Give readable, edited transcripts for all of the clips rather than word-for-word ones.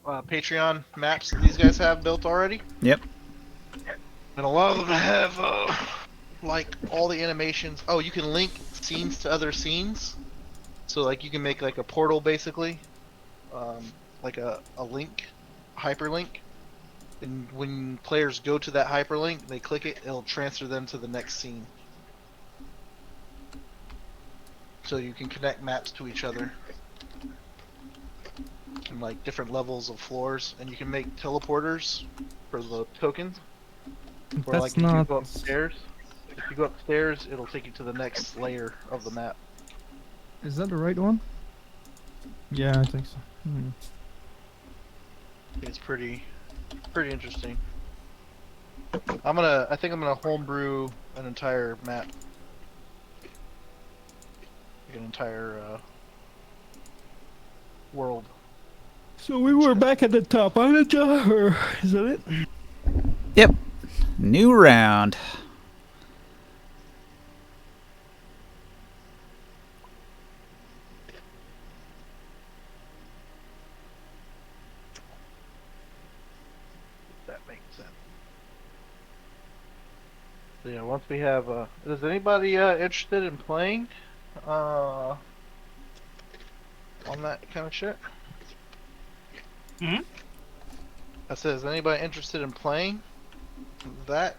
Patreon maps that these guys have built already, Yep. and a lot of them have like all the animations. Oh, you can link scenes to other scenes, so like you can make like a portal basically, like a link, hyperlink, and when players go to that hyperlink, they click it, it'll transfer them to the next scene. So you can connect maps to each other and like different levels of floors, and you can make teleporters for the tokens. Or That's like if you not. go upstairs, it'll take you to the next layer of the map. Is that the right one? Yeah, I think so. It's pretty interesting. I think I'm gonna homebrew an entire map, like an entire world. So we were back at the top, Anaja, or is that it? Yep. New round. If that makes sense. So yeah, once we have, is anybody interested in playing, on that kind of shit? Hmm? I said, is anybody interested in playing that?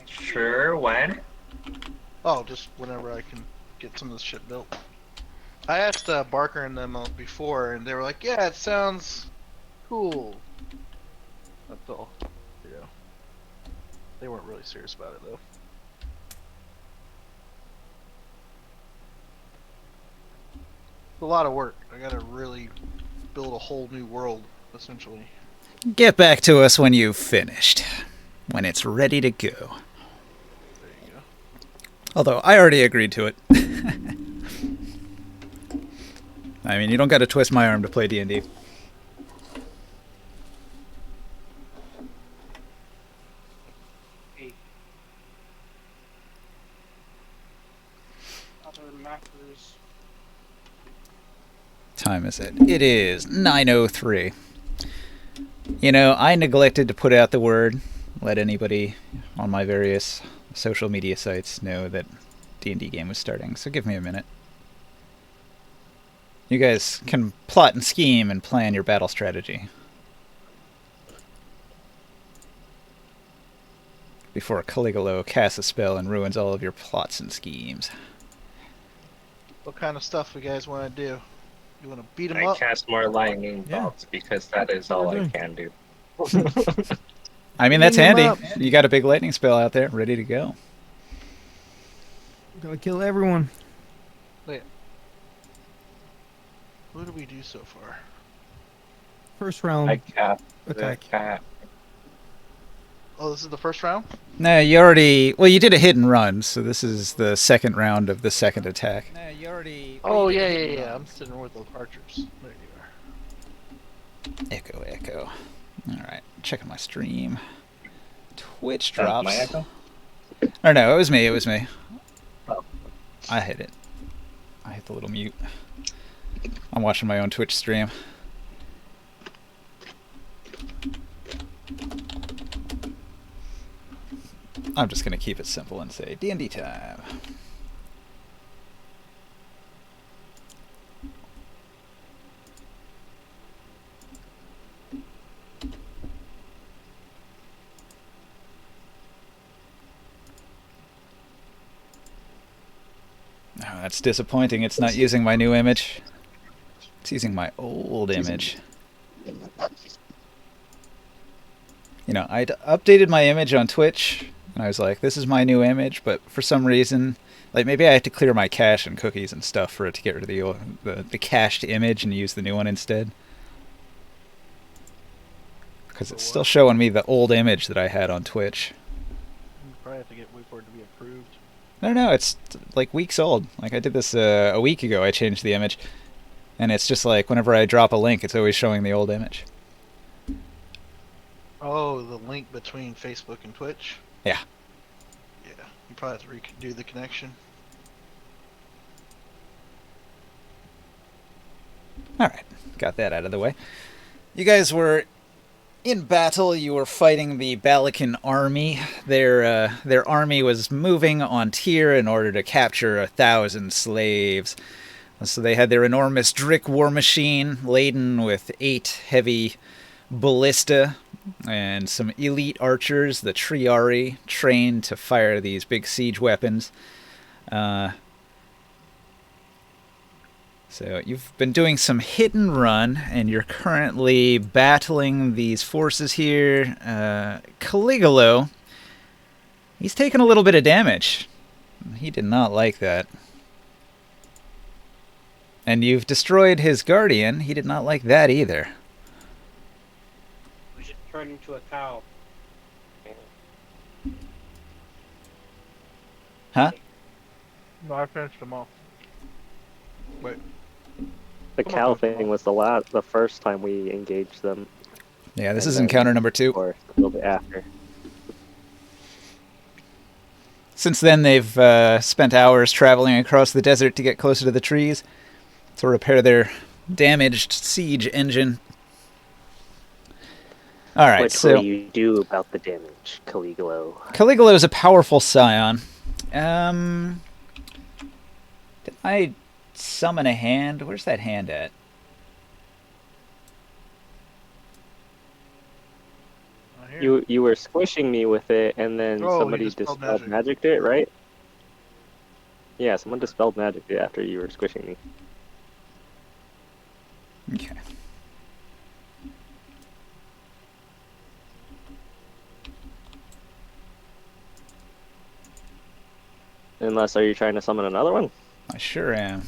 Sure, when? Oh, just whenever I can get some of this shit built. I asked Barker and them before, and they were like, "Yeah, it sounds cool." That's all. Yeah. They weren't really serious about it though. It's a lot of work. I gotta really build a whole new world, essentially. Get back to us when you've finished. When it's ready to go. There you go. Although, I already agreed to it. I mean, you don't gotta twist my arm to play D&D. Hey. Other matters. Time is it? It is 9:03. You know, I neglected to put out the word, let anybody on my various social media sites know that D&D game was starting, so give me a minute. You guys can plot and scheme and plan your battle strategy before Caligula casts a spell and ruins all of your plots and schemes. What kind of stuff you guys want to do? You want to beat them I up? cast more lightning Yeah. bolts because that is what all we're I doing. can do. I mean, that's Beating 'em handy. up. You got a big lightning spell out there ready to go. Gotta kill everyone. Wait. What did we do so far? First I round cast the attack. cat. Oh, this is the first round? No, you already... Well, you did a hit and run, so this is the second round of the second attack. No, you already... Oh, yeah. I'm sitting with those archers. There you are. Echo, echo. Alright, checking my stream. Twitch That's drops. my echo? Or no, it was me. Oh. I hit it. I hit the little mute. I'm watching my own Twitch stream. I'm just gonna keep it simple and say D&D time. Oh, that's disappointing. It's not using my new image. It's using my old image. You know, I'd updated my image on Twitch, and I was like, this is my new image, but for some reason, like maybe I had to clear my cache and cookies and stuff for it to get rid of the cached image and use the new one instead. Because it's still showing me the old image that I had on Twitch. You probably have to wait for it to be approved. No, it's like weeks old. Like I did this a week ago. I changed the image, and it's just like whenever I drop a link, it's always showing the old image. Oh, the link between Facebook and Twitch? Yeah. Yeah, you probably have to redo the connection. Alright, got that out of the way. You guys were in battle. You were fighting the Balican army. Their army was moving on Tyr in order to capture 1,000 slaves. So they had their enormous Drik war machine laden with 8 heavy ballista and some elite archers, the Triari, trained to fire these big siege weapons. So you've been doing some hit and run, and you're currently battling these forces here. Caligula, he's taken a little bit of damage. He did not like that. And you've destroyed his guardian. He did not like that either. We should turn into a cow. Huh? No, I finished them all. Wait. The Come cow on, come thing on. was the first time we engaged them, Yeah, this And is then- encounter number 2. or a little bit after. Since then, they've spent hours traveling across the desert to get closer to the trees to repair their damaged siege engine. All right, What so will you do about the damage, Caligula? Caligula is a powerful scion. Did I summon a hand? Where's that hand at? Not here. You were squishing me with it, and then Oh, you somebody dispelled dispelled magic. magic it, right? Yeah, someone dispelled magic it after you were squishing me. Okay. Unless, are you trying to summon another one? I sure am.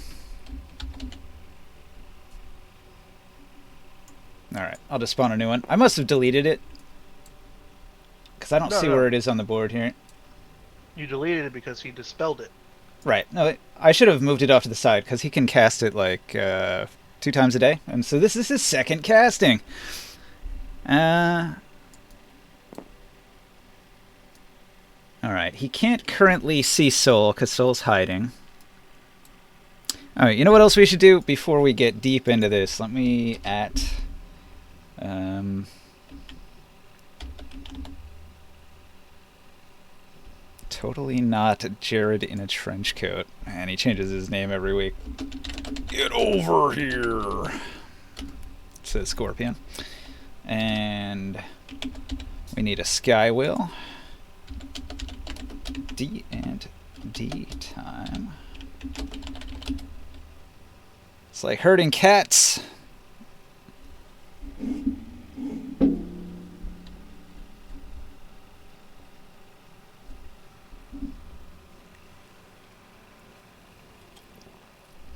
Alright, I'll just spawn a new one. I must have deleted it. Because I don't No, see no. where it is on the board here. You deleted it because he dispelled it. Right. No, I should have moved it off to the side, because he can cast it, like, 2 times a day. And so this is his second casting. Alright, he can't currently see Soul, because Soul's hiding. Alright, you know what else we should do before we get deep into this? Let me totally not Jared in a trench coat. And he changes his name every week. Get over here, says Scorpion. And we need a Sky Will. D and D time. It's like herding cats.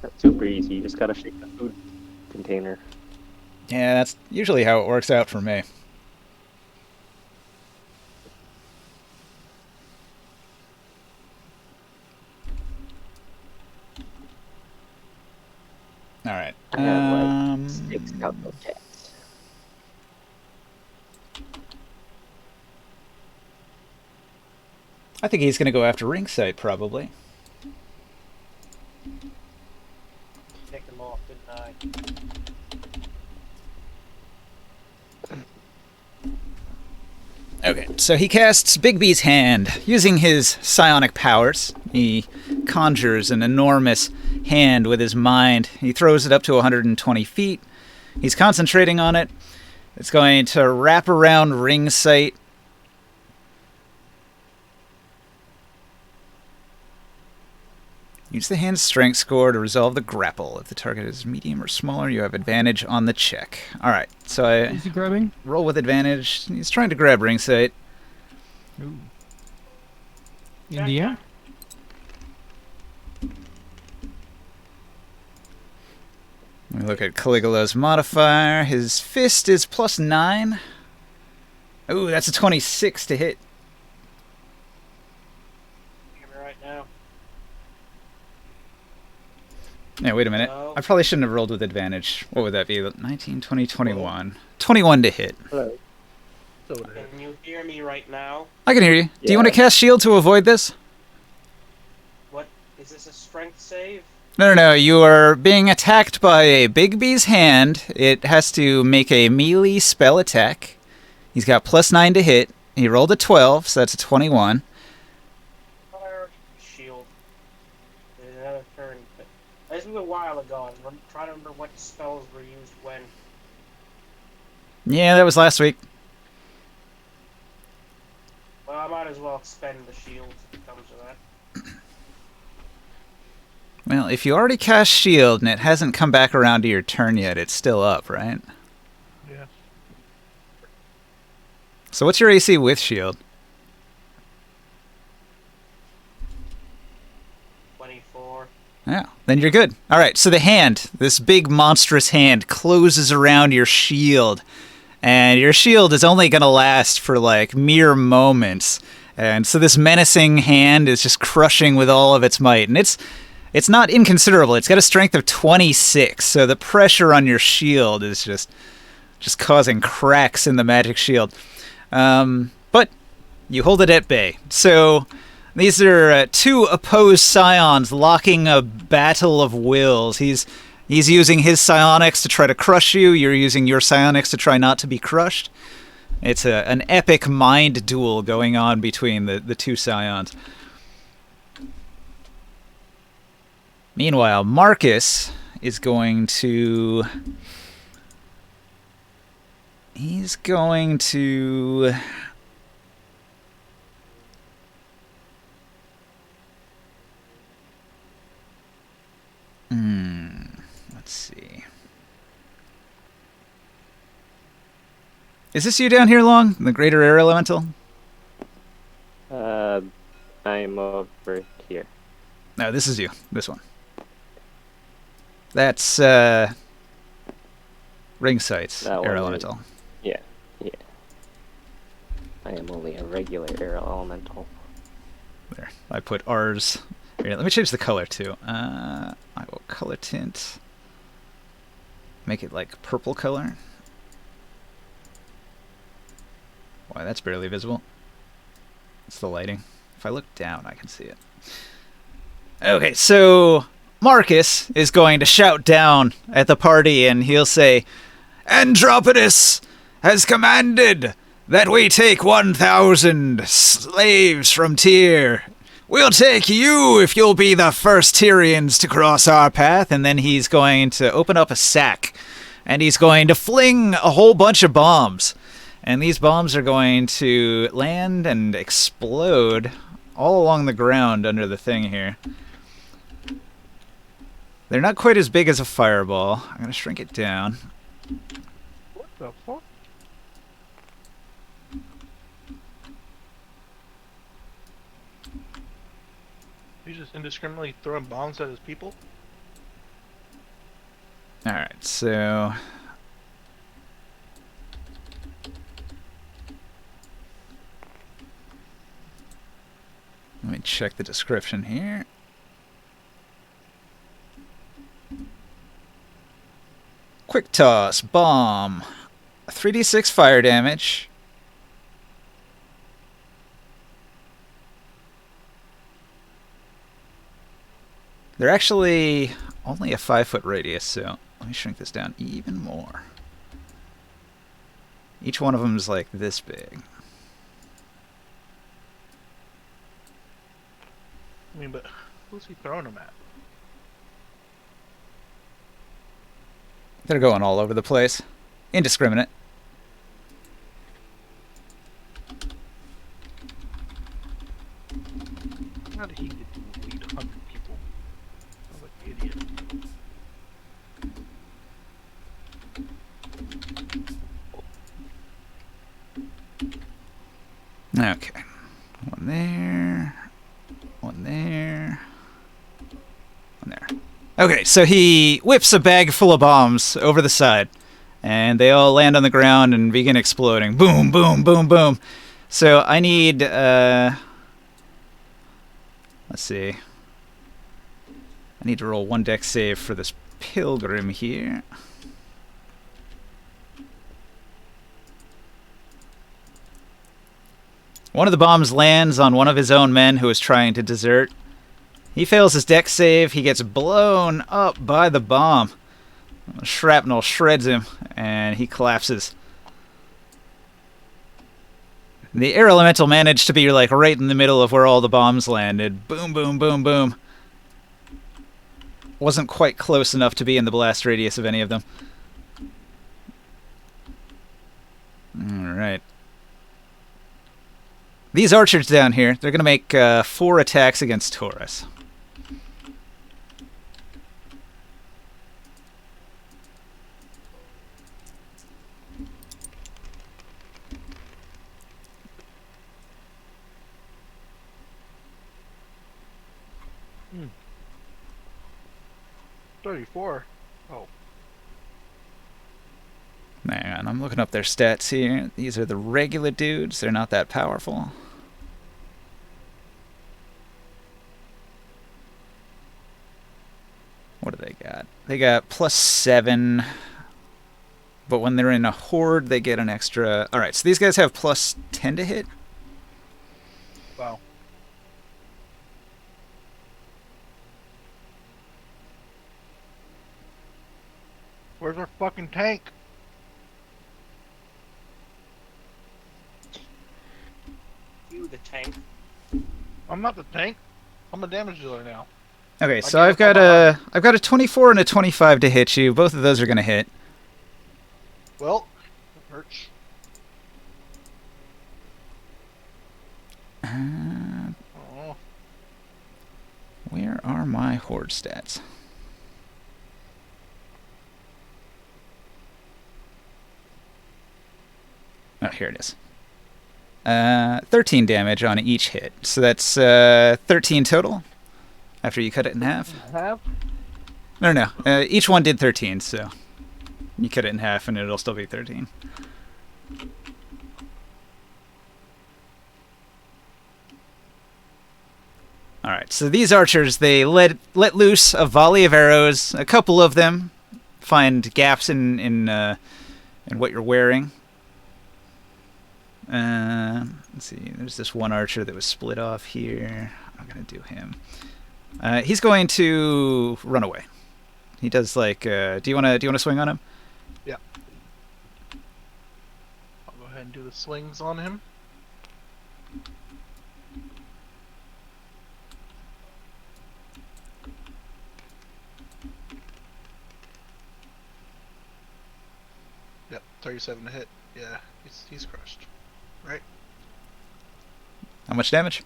That's super easy. You just gotta shake the food container. Yeah, that's usually how it works out for me. Alright. I had like 6 couple cats. I think he's going to go after Ringside, probably. Take them off, didn't I? Okay, so he casts Big B's hand. Using his psionic powers, he conjures an enormous hand with his mind. He throws it up to 120 feet. He's concentrating on it. It's going to wrap around ring sight. Use the hand's strength score to resolve the grapple. If the target is medium or smaller, you have advantage on the check. Alright, so I Is he grabbing? roll with advantage. He's trying to grab ring sight. Ooh. In the air? We look at Caligula's modifier. His fist is +9. Ooh, that's a 26 to hit. Hear me right now. Yeah, wait a minute. No. I probably shouldn't have rolled with advantage. What would that be? 19, 20, 21. 21 to hit. Hello. So it is. Can you hear me right now? I can hear you. Do you Yeah. want to cast shield to avoid this? What is this, a strength save? No. You are being attacked by a Big B's hand. It has to make a melee spell attack. He's got +9 to hit. He rolled a 12, so that's a 21. Fire shield. There's another turn. But this was a while ago. I'm trying to remember what spells were used when. Yeah, that was last week. Well, I might as well expend the shield if it comes to that. Well, if you already cast shield and it hasn't come back around to your turn yet, it's still up, right? Yeah. So what's your AC with shield? 24. Yeah, then you're good. All right, so the hand, this big monstrous hand, closes around your shield. And your shield is only going to last for like mere moments. And so this menacing hand is just crushing with all of its might. And it's not inconsiderable. It's got a strength of 26. So the pressure on your shield is just causing cracks in the magic shield. But you hold it at bay. So these are two opposed scions locking a battle of wills. He's using his psionics to try to crush you. You're using your psionics to try not to be crushed. It's an epic mind duel going on between the two scions. Meanwhile, Marcus is going to... He's going to... Let's see. Is this you down here, Long? The Greater Air Elemental? I'm over here. No, this is you. This one. That's Ring Sights, That Air one is- Elemental. Yeah. I am only a regular air elemental. There. I put R's. Here, let me change the color too. I will color tint. Make it like purple color. Why, that's barely visible. It's the lighting. If I look down, I can see it. Okay, so Marcus is going to shout down at the party and he'll say, Andropolis has commanded that we take 1,000 slaves from Tyr. We'll take you if you'll be the first Tyrians to cross our path. And then he's going to open up a sack and he's going to fling a whole bunch of bombs. And these bombs are going to land and explode all along the ground under the thing here. They're not quite as big as a fireball. I'm going to shrink it down. What the fuck? He's just indiscriminately throwing bombs at his people? Alright, so... let me check the description here. Quick toss, bomb. 3d6 fire damage. They're actually only a 5-foot radius, so let me shrink this down even more. Each one of them is like this big. I mean, but who's he throwing them at? They're going all over the place. Indiscriminate. How did he get to lead 100 people? Sounds like an idiot. Okay. One there. One there. One there. Okay, so he whips a bag full of bombs over the side. And they all land on the ground and begin exploding. Boom, boom, boom, boom. So I need, let's see. I need to roll 1 dex save for this pilgrim here. One of the bombs lands on one of his own men who is trying to desert. He fails his dex save. He gets blown up by the bomb. Shrapnel shreds him, and he collapses. The air elemental managed to be like right in the middle of where all the bombs landed. Boom, boom, boom, boom. Wasn't quite close enough to be in the blast radius of any of them. Alright. These archers down here, they're going to make 4 attacks against Taurus. Hmm. 34. Oh. Hang on, I'm looking up their stats here. These are the regular dudes. They're not that powerful. What do they got? They got +7. But when they're in a horde, they get an extra... Alright, so these guys have +10 to hit. Wow. Where's our fucking tank? You, the tank. I'm not the tank. I'm a damage dealer now. Okay, I so gave I've up got on my I've got a 24 and a 25 to hit you. Both of those are going to hit. Well, it hurts. Oh. Where are my horde stats? Oh, here it is. 13 damage on each hit. So that's 13 total after you cut it in half. Have? No. Each one did 13, so you cut it in half and it'll still be 13. Alright, so these archers, they let loose a volley of arrows. A couple of them find gaps in what you're wearing. Let's see, there's this one archer that was split off here. I'm going to do him. He's going to run away. He does like, do you want to swing on him? Yeah. I'll go ahead and do the swings on him. Yep, 37 to hit. Yeah, he's crushed. Right? How much damage?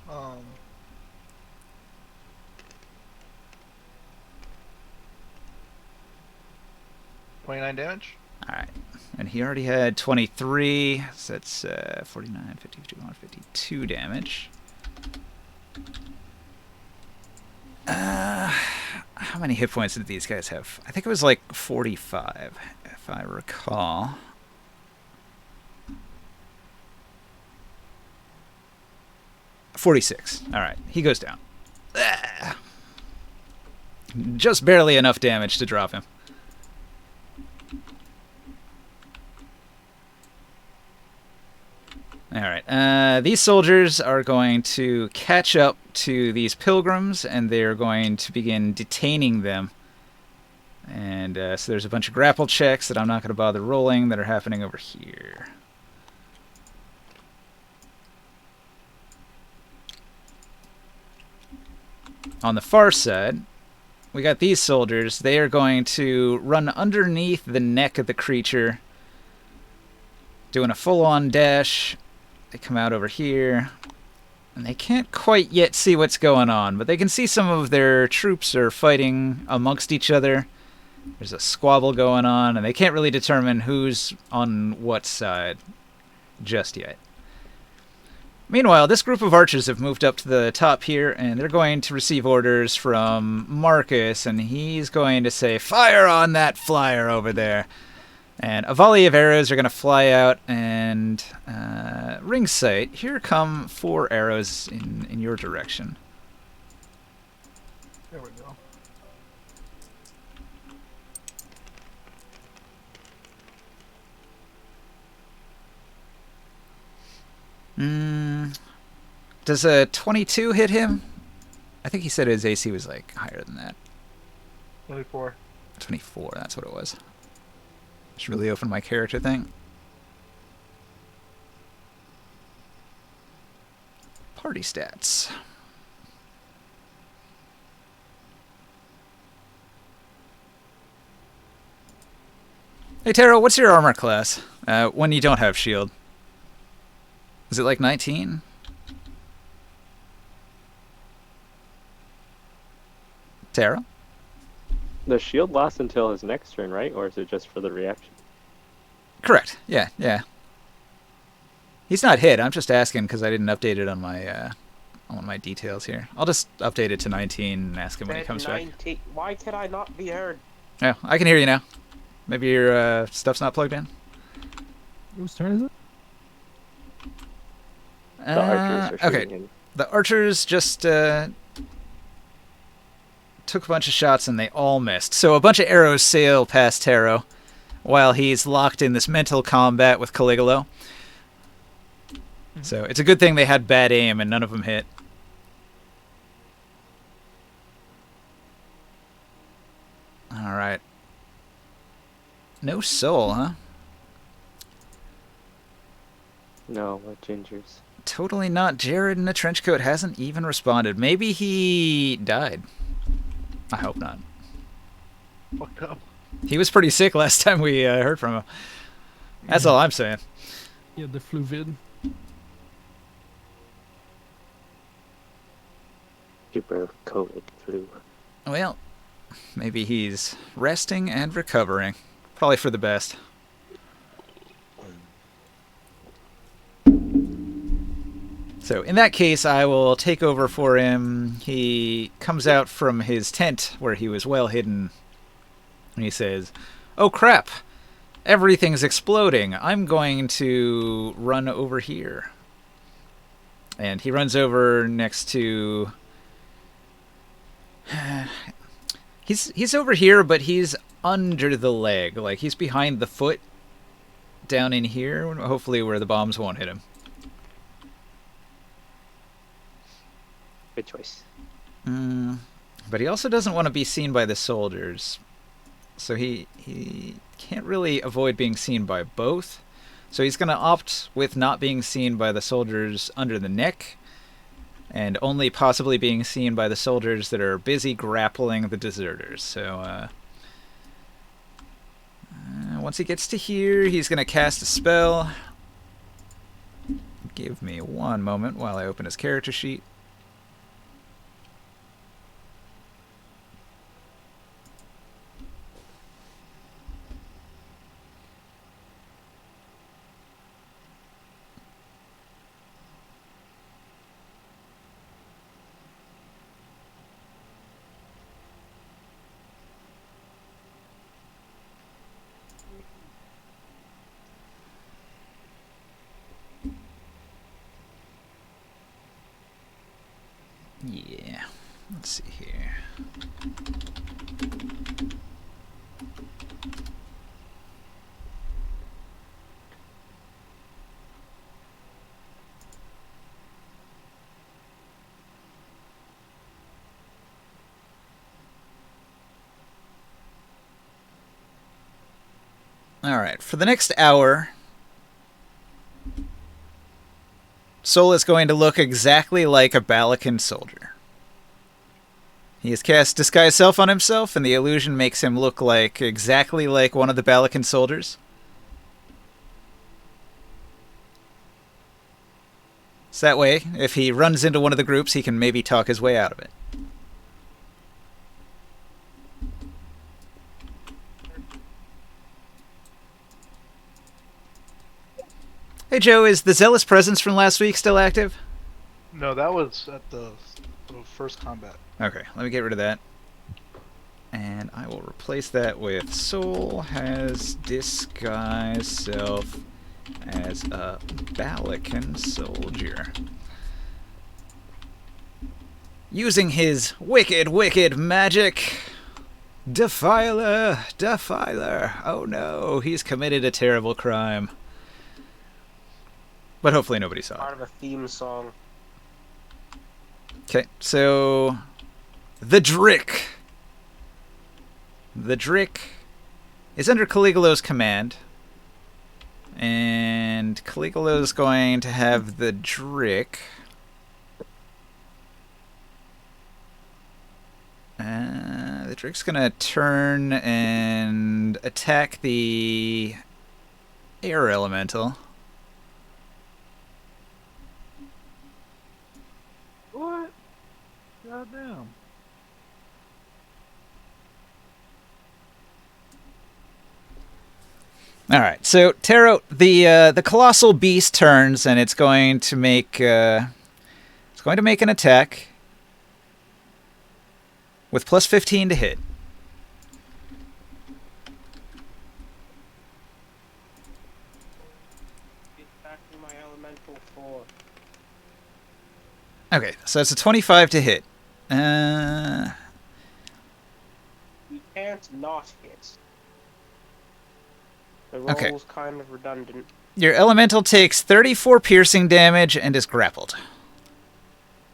Um. $29 damage. Alright. And he already had 23, so that's 49, 50, 51, 52 damage. How many hit points did these guys have? I think it was like 45, if I recall. $46. Alright, he goes down. Just barely enough damage to drop him. Alright, these soldiers are going to catch up to these pilgrims, and they're going to begin detaining them. And so there's a bunch of grapple checks that I'm not going to bother rolling that are happening over here. On the far side, we got these soldiers. They are going to run underneath the neck of the creature, doing a full-on dash. They come out over here, and they can't quite yet see what's going on, but they can see some of their troops are fighting amongst each other. There's a squabble going on, and they can't really determine who's on what side just yet. Meanwhile, this group of archers have moved up to the top here, and they're going to receive orders from Marcus, and he's going to say, "Fire on that flyer over there!" And a volley of arrows are going to fly out, and ring sight, here come 4 arrows in your direction. There we go. Does a 22 hit him? I think he said his AC was like higher than that. 24. 24, that's what it was. Just really open my character thing. Party stats. Hey Taro, what's your armor class? When you don't have shield. Is it like 19? Taro? The shield lasts until his next turn, right? Or is it just for the reaction? Correct. Yeah, yeah. He's not hit. I'm just asking because I didn't update it on my details here. I'll just update it to 19 and ask him when he comes back. Why can I not be heard? Yeah, I can hear you now. Maybe your stuff's not plugged in. Whose turn is it? The archers are okay. shooting him. The archers just took a bunch of shots and they all missed. So a bunch of arrows sail past Taro while he's locked in this mental combat with Caligula. So it's a good thing they had bad aim and none of them hit. Alright. No soul, huh? No, what gingers? Totally not. Jared in a trench coat hasn't even responded. Maybe he died. I hope not. Fucked up. He was pretty sick last time we heard from him. That's all I'm saying. Yeah, the flu vid. Super COVID flu. Well, maybe he's resting and recovering. Probably for the best. So in that case, I will take over for him. He comes out from his tent where he was well hidden. And he says, "Oh crap, everything's exploding. I'm going to run over here." And he runs over next to... He's over here, but he's under the leg. Like, he's behind the foot down in here, hopefully where the bombs won't hit him. Good choice. But he also doesn't want to be seen by the soldiers. So he can't really avoid being seen by both. So he's going to opt with not being seen by the soldiers under the neck, and only possibly being seen by the soldiers that are busy grappling the deserters. So once he gets to here, he's going to cast a spell. Give me one moment while I open his character sheet. Yeah, let's see here. Alright, for the next hour, Sol is going to look exactly like a Balican soldier. He has cast Disguise Self on himself, and the illusion makes him look like exactly like one of the Balican soldiers. So that way, if he runs into one of the groups, he can maybe talk his way out of it. Hey Joe, is the Zealous Presence from last week still active? No, that was at the first combat. Okay, let me get rid of that. And I will replace that with Sol has disguised self as a Balican soldier. Using his wicked, wicked magic. Defiler! Defiler! Oh no, he's committed a terrible crime. But hopefully nobody saw it. Part of a theme song. Okay, so the Drik. The Drik is under Caligula's command. And Caligula's going to have the Drik. The Drik's going to turn and attack the air elemental. What? Goddamn. All right, so Taro, the colossal beast turns and it's going to make an attack with plus 15 to hit. Get back to my elemental 4. Okay, so it's a 25 to hit. You can't not hit. The Okay. roll's kind of redundant. Your elemental takes 34 piercing damage and is grappled.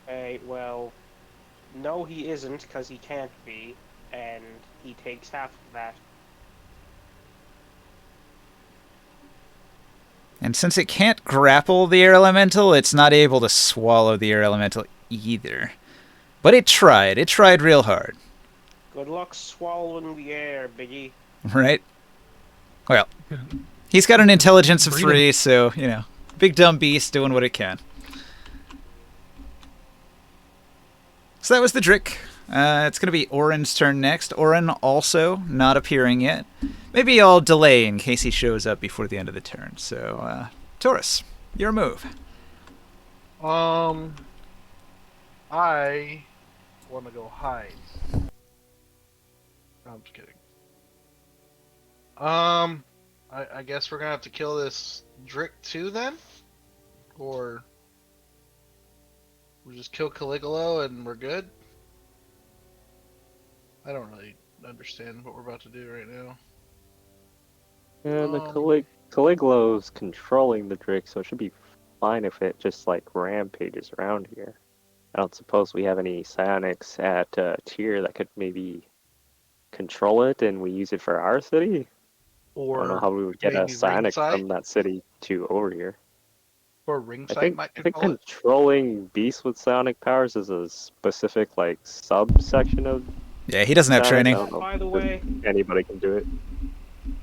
Okay, well, no, he isn't, because he can't be, and he takes half of that. And since it can't grapple the air elemental, it's not able to swallow the air elemental either. But it tried. It tried real hard. Good luck swallowing the air, Biggie. Right? Well, he's got an intelligence of 3, so, you know, big dumb beast doing what it can. So that was the Drik. It's going to be Orin's turn next. Orin also not appearing yet. Maybe I'll delay in case he shows up before the end of the turn. So, Taurus, your move. I want to go hide. I'm just kidding. I guess we're gonna have to kill this Drik too then? Or we just kill Caligula and we're good? I don't really understand what we're about to do right now. Yeah, the Caligula's controlling the Drik, so it should be fine if it just like rampages around here. I don't suppose we have any psionics at tier that could maybe control it and we use it for our city. I don't know Or how we would get a maybe psionic ringside? from that city to over here. Or I ringside think might I think control it. controlling beasts with psionic powers is a specific like subsection of Yeah, he doesn't have psionics. training. I don't know By the if way, anybody can do it.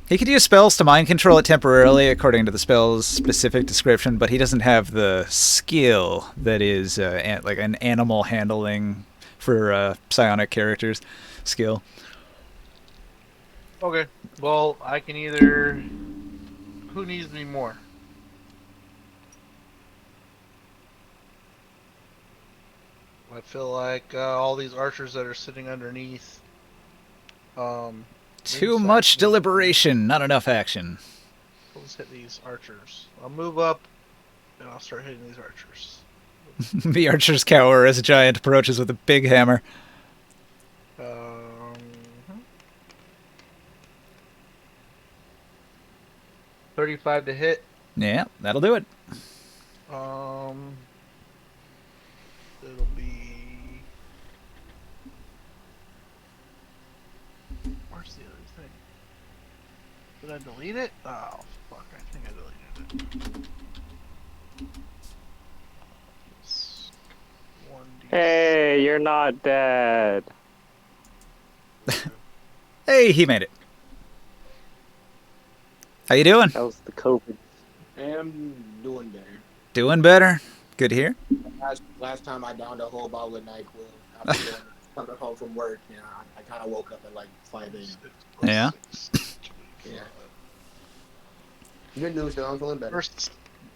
He could use spells to mind control it temporarily, according to the spell's specific description, but he doesn't have the skill that is like an animal handling for psionic characters skill. Okay. Well, I can either. Who needs me more? I feel like all these archers that are sitting underneath. Too ringside much need- deliberation, not enough action. Let's hit these archers. I'll move up, and I'll start hitting these archers. The archers cower as a giant approaches with a big hammer. 35 to hit. Yeah, that'll do it. It'll be. Where's the other thing? Did I delete it? Oh fuck! I think I deleted it. It's 1d6. Hey, you're not dead. Hey, he made it. How you doing? That was the COVID. am doing better. Doing better. Good to hear. Last time I downed a whole bottle of NyQuil after coming home from work. You know, I kind of woke up at like 5 a.m. Yeah. Yeah. Good news though, I'm feeling better.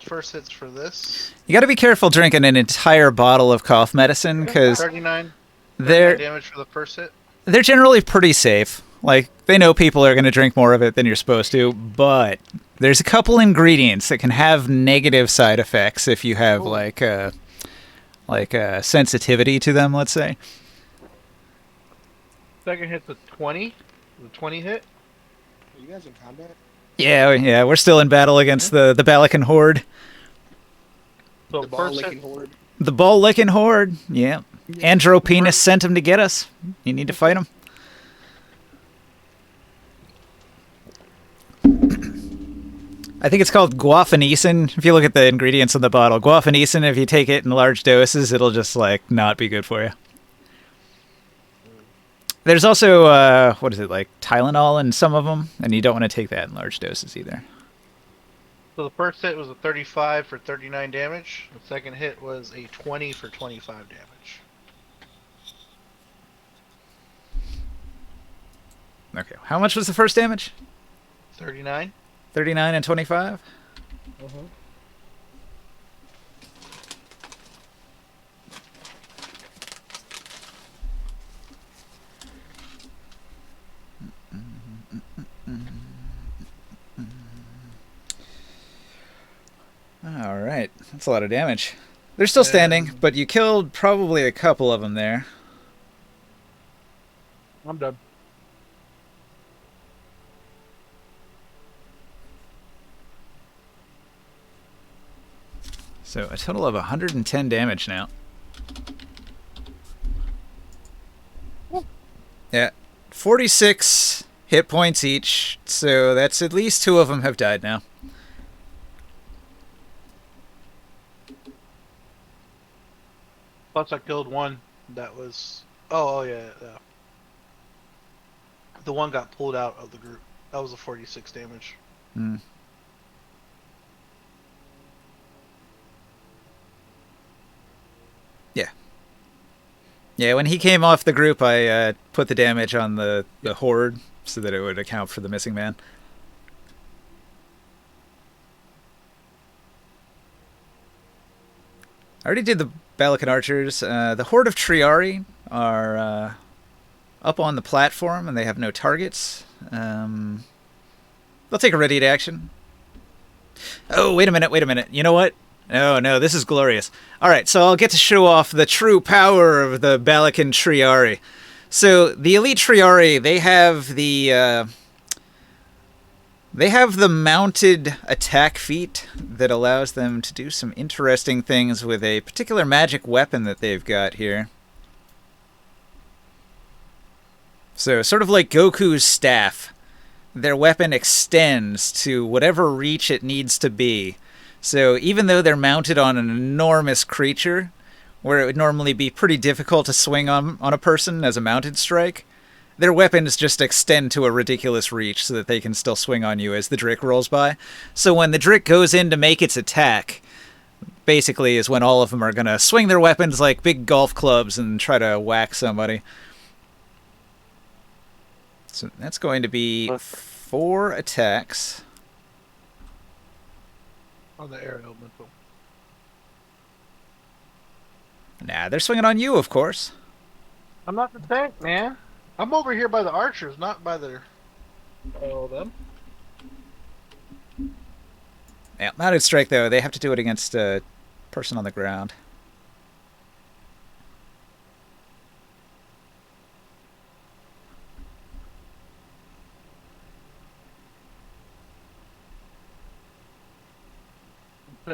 First hits for this. You got to be careful drinking an entire bottle of cough medicine because 39. they're Damage for the first hit. they're generally pretty safe. Like they know people are going to drink more of it than you're supposed to, but there's a couple ingredients that can have negative side effects if you have like sensitivity to them. Let's say. Second hit's a 20. The 20 hit. Are you guys in combat? Yeah, we're still in battle against the Balican horde. So The ball first licking hit, horde. The ball licking horde. Yeah. Andropenis sent him to get us. You need to fight him. I think it's called guaifenesin. If you look at the ingredients on the bottle, guaifenesin, if you take it in large doses, it'll just, like, not be good for you. There's also, what is it, like Tylenol in some of them, and you don't want to take that in large doses either. So the first hit was a 35 for 39 damage. The second hit was a 20 for 25 damage. Okay, how much was the first damage? 39? 39 and 25? Mm-hmm. Alright, that's a lot of damage. They're still standing, but you killed probably a couple of them there. I'm done. So a total of 110 damage now. Yeah, 46 hit points each, so that's at least 2 of them have died now. Plus I killed one that was... Oh yeah. The one got pulled out of the group. That was a 46 damage. Hmm. Yeah. Yeah, when he came off the group, I put the damage on the horde so that it would account for the missing man. I already did the Balican archers. The horde of Triari are up on the platform, and they have no targets. They'll take a ready to action. Oh, wait a minute. You know what? Oh, no, this is glorious. Alright, so I'll get to show off the true power of the Balican Triari. So, the Elite Triari, they have the mounted attack feat that allows them to do some interesting things with a particular magic weapon that they've got here. So, sort of like Goku's staff, their weapon extends to whatever reach it needs to be. So even though they're mounted on an enormous creature, where it would normally be pretty difficult to swing on a person as a mounted strike, their weapons just extend to a ridiculous reach so that they can still swing on you as the Drik rolls by. So when the Drik goes in to make its attack, basically is when all of them are going to swing their weapons like big golf clubs and try to whack somebody. So that's going to be 4 attacks. On the air elemental. Nah, they're swinging on you, of course. I'm not the tank, man. I'm over here by the archers, not by the... Oh, them? Yeah, mounted strike, though. They have to do it against a person on the ground.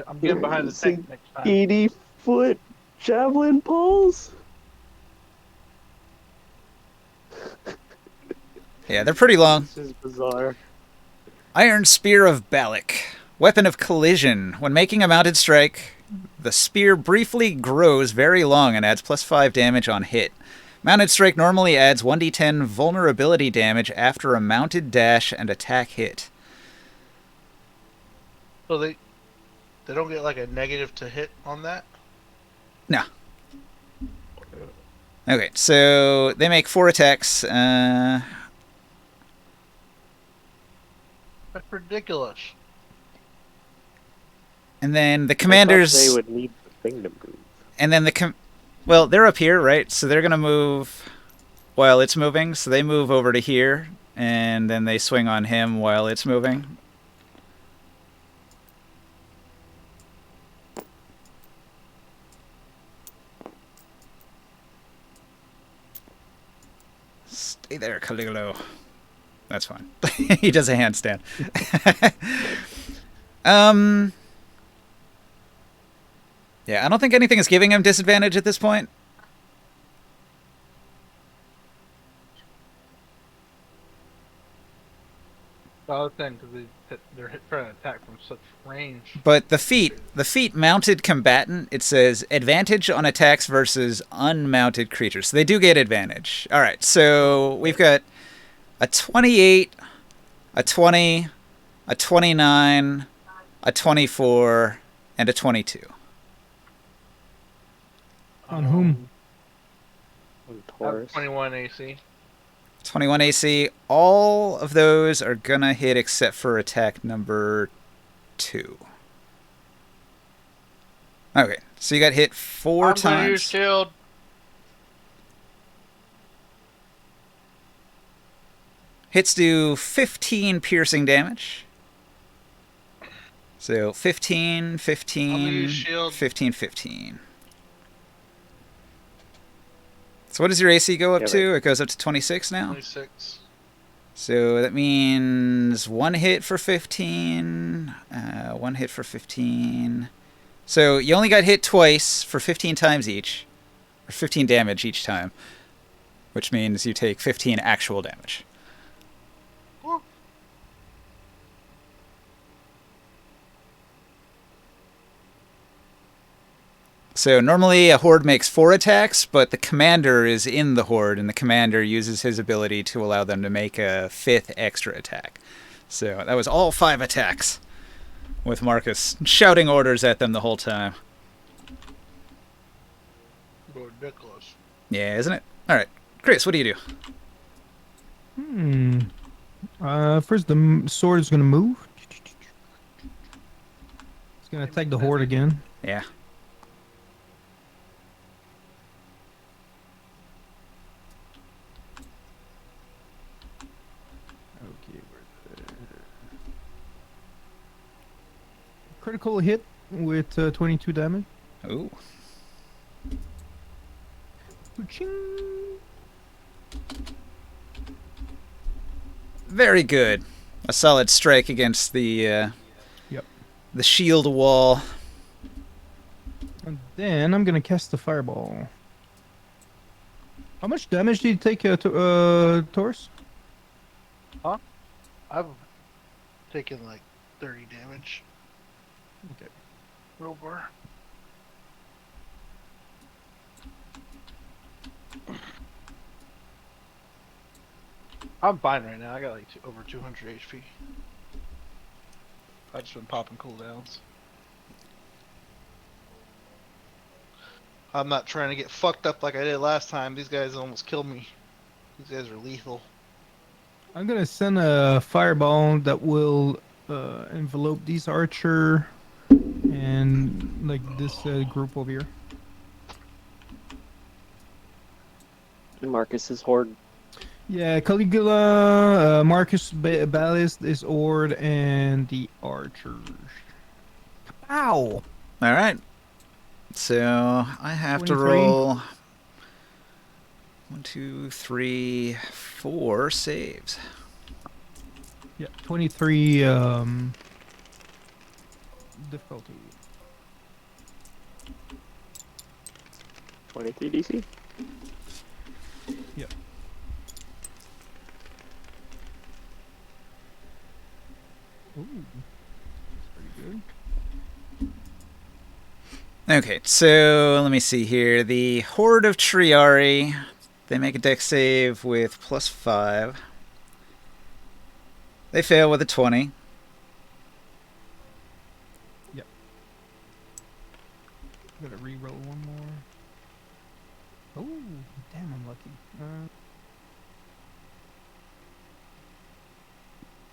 I'm getting behind the tank next time. 80-foot javelin poles? Yeah, they're pretty long. This is bizarre. Iron Spear of Balic. Weapon of collision. When making a mounted strike, the spear briefly grows very long and adds +5 damage on hit. Mounted strike normally adds 1d10 vulnerability damage after a mounted dash and attack hit. So they don't get like a negative to hit on that? No. Okay, so they make 4 attacks. That's ridiculous. And then the commanders... I thought they would need the thing to move. And then well, they're up here, right? So they're going to move while it's moving. So they move over to here, and then they swing on him while it's moving. Stay there, Caligula. That's fine. He does a handstand. Yeah, I don't think anything is giving him disadvantage at this point. I was saying because they're trying to attack from such range. But the feat mounted combatant, it says advantage on attacks versus unmounted creatures. So they do get advantage. All right, so we've got a 28, a 20, a 29, a 24, and a 22. On whom? On I have Taurus. 21 AC. 21 AC. All of those are gonna hit except for attack number 2. Okay, so you got hit 4 I'm gonna use times. shield. Hits do 15 piercing damage. So 15, I'm gonna 15, use shield. 15, 15. So what does your AC go up Yeah, to? It goes up to 26 now? 26. So that means 1 hit for 15, 1 hit for 15. So you only got hit twice for 15 times each, or 15 damage each time, which means you take 15 actual damage. Woo. So normally a horde makes 4 attacks, but the commander is in the horde, and the commander uses his ability to allow them to make a 5th extra attack. So that was all 5 attacks, with Marcus shouting orders at them the whole time. Ridiculous. Yeah, isn't it? All right, Chris, what do you do? First the sword is gonna move. It's gonna attack the horde again. Yeah. Okay, critical hit with 22 damage. Ooh. Ching. Very good. A solid strike against the the shield wall. And then I'm gonna cast the fireball. How much damage did you take, Taurus? I've taken like 30 damage. Okay. Real bar. I'm fine right now. I got like over 200 HP. I just been popping cooldowns. I'm not trying to get fucked up like I did last time. These guys almost killed me. These guys are lethal. I'm gonna send a fireball that will envelope these archer and like this group over here. Marcus's horde. Yeah, Caligula, Marcus Ballast is Ord, and the archers. Ow! All right. So I have to 23. roll 1, 2, 3, 4 saves. Yeah, 23 difficulty. 23 DC. Yep. Ooh, that's pretty good. Okay, so let me see here. The Horde of Triari, they make a dex save with +5. They fail with a 20. Yep. Gotta re-roll one more. Oh, damn, I'm lucky.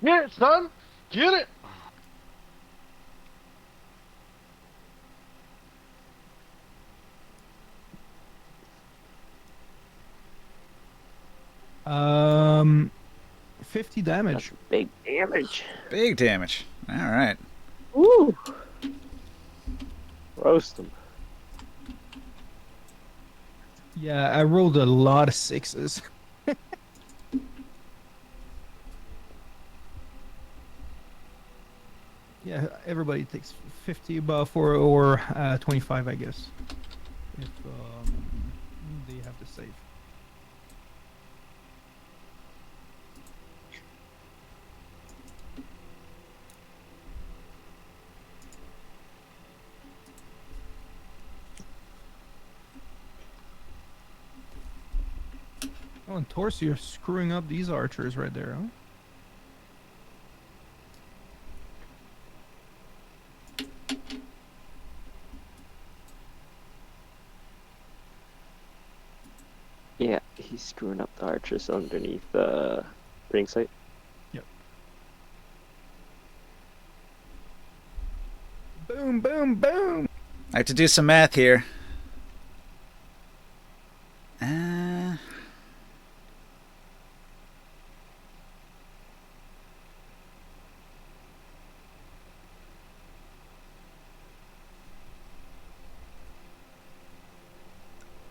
Get it, son! Get it! Um, 50 damage. That's big damage. Big damage. All right. Woo! Roast them. Yeah, I rolled a lot of 6s. Yeah, everybody takes 50 about 4 or 25, I guess. If they have to save. Oh, and Torsi, you're screwing up these archers right there, huh? Yeah, he's screwing up the archers underneath the ring site. Yep. Boom, boom, boom! I have to do some math here.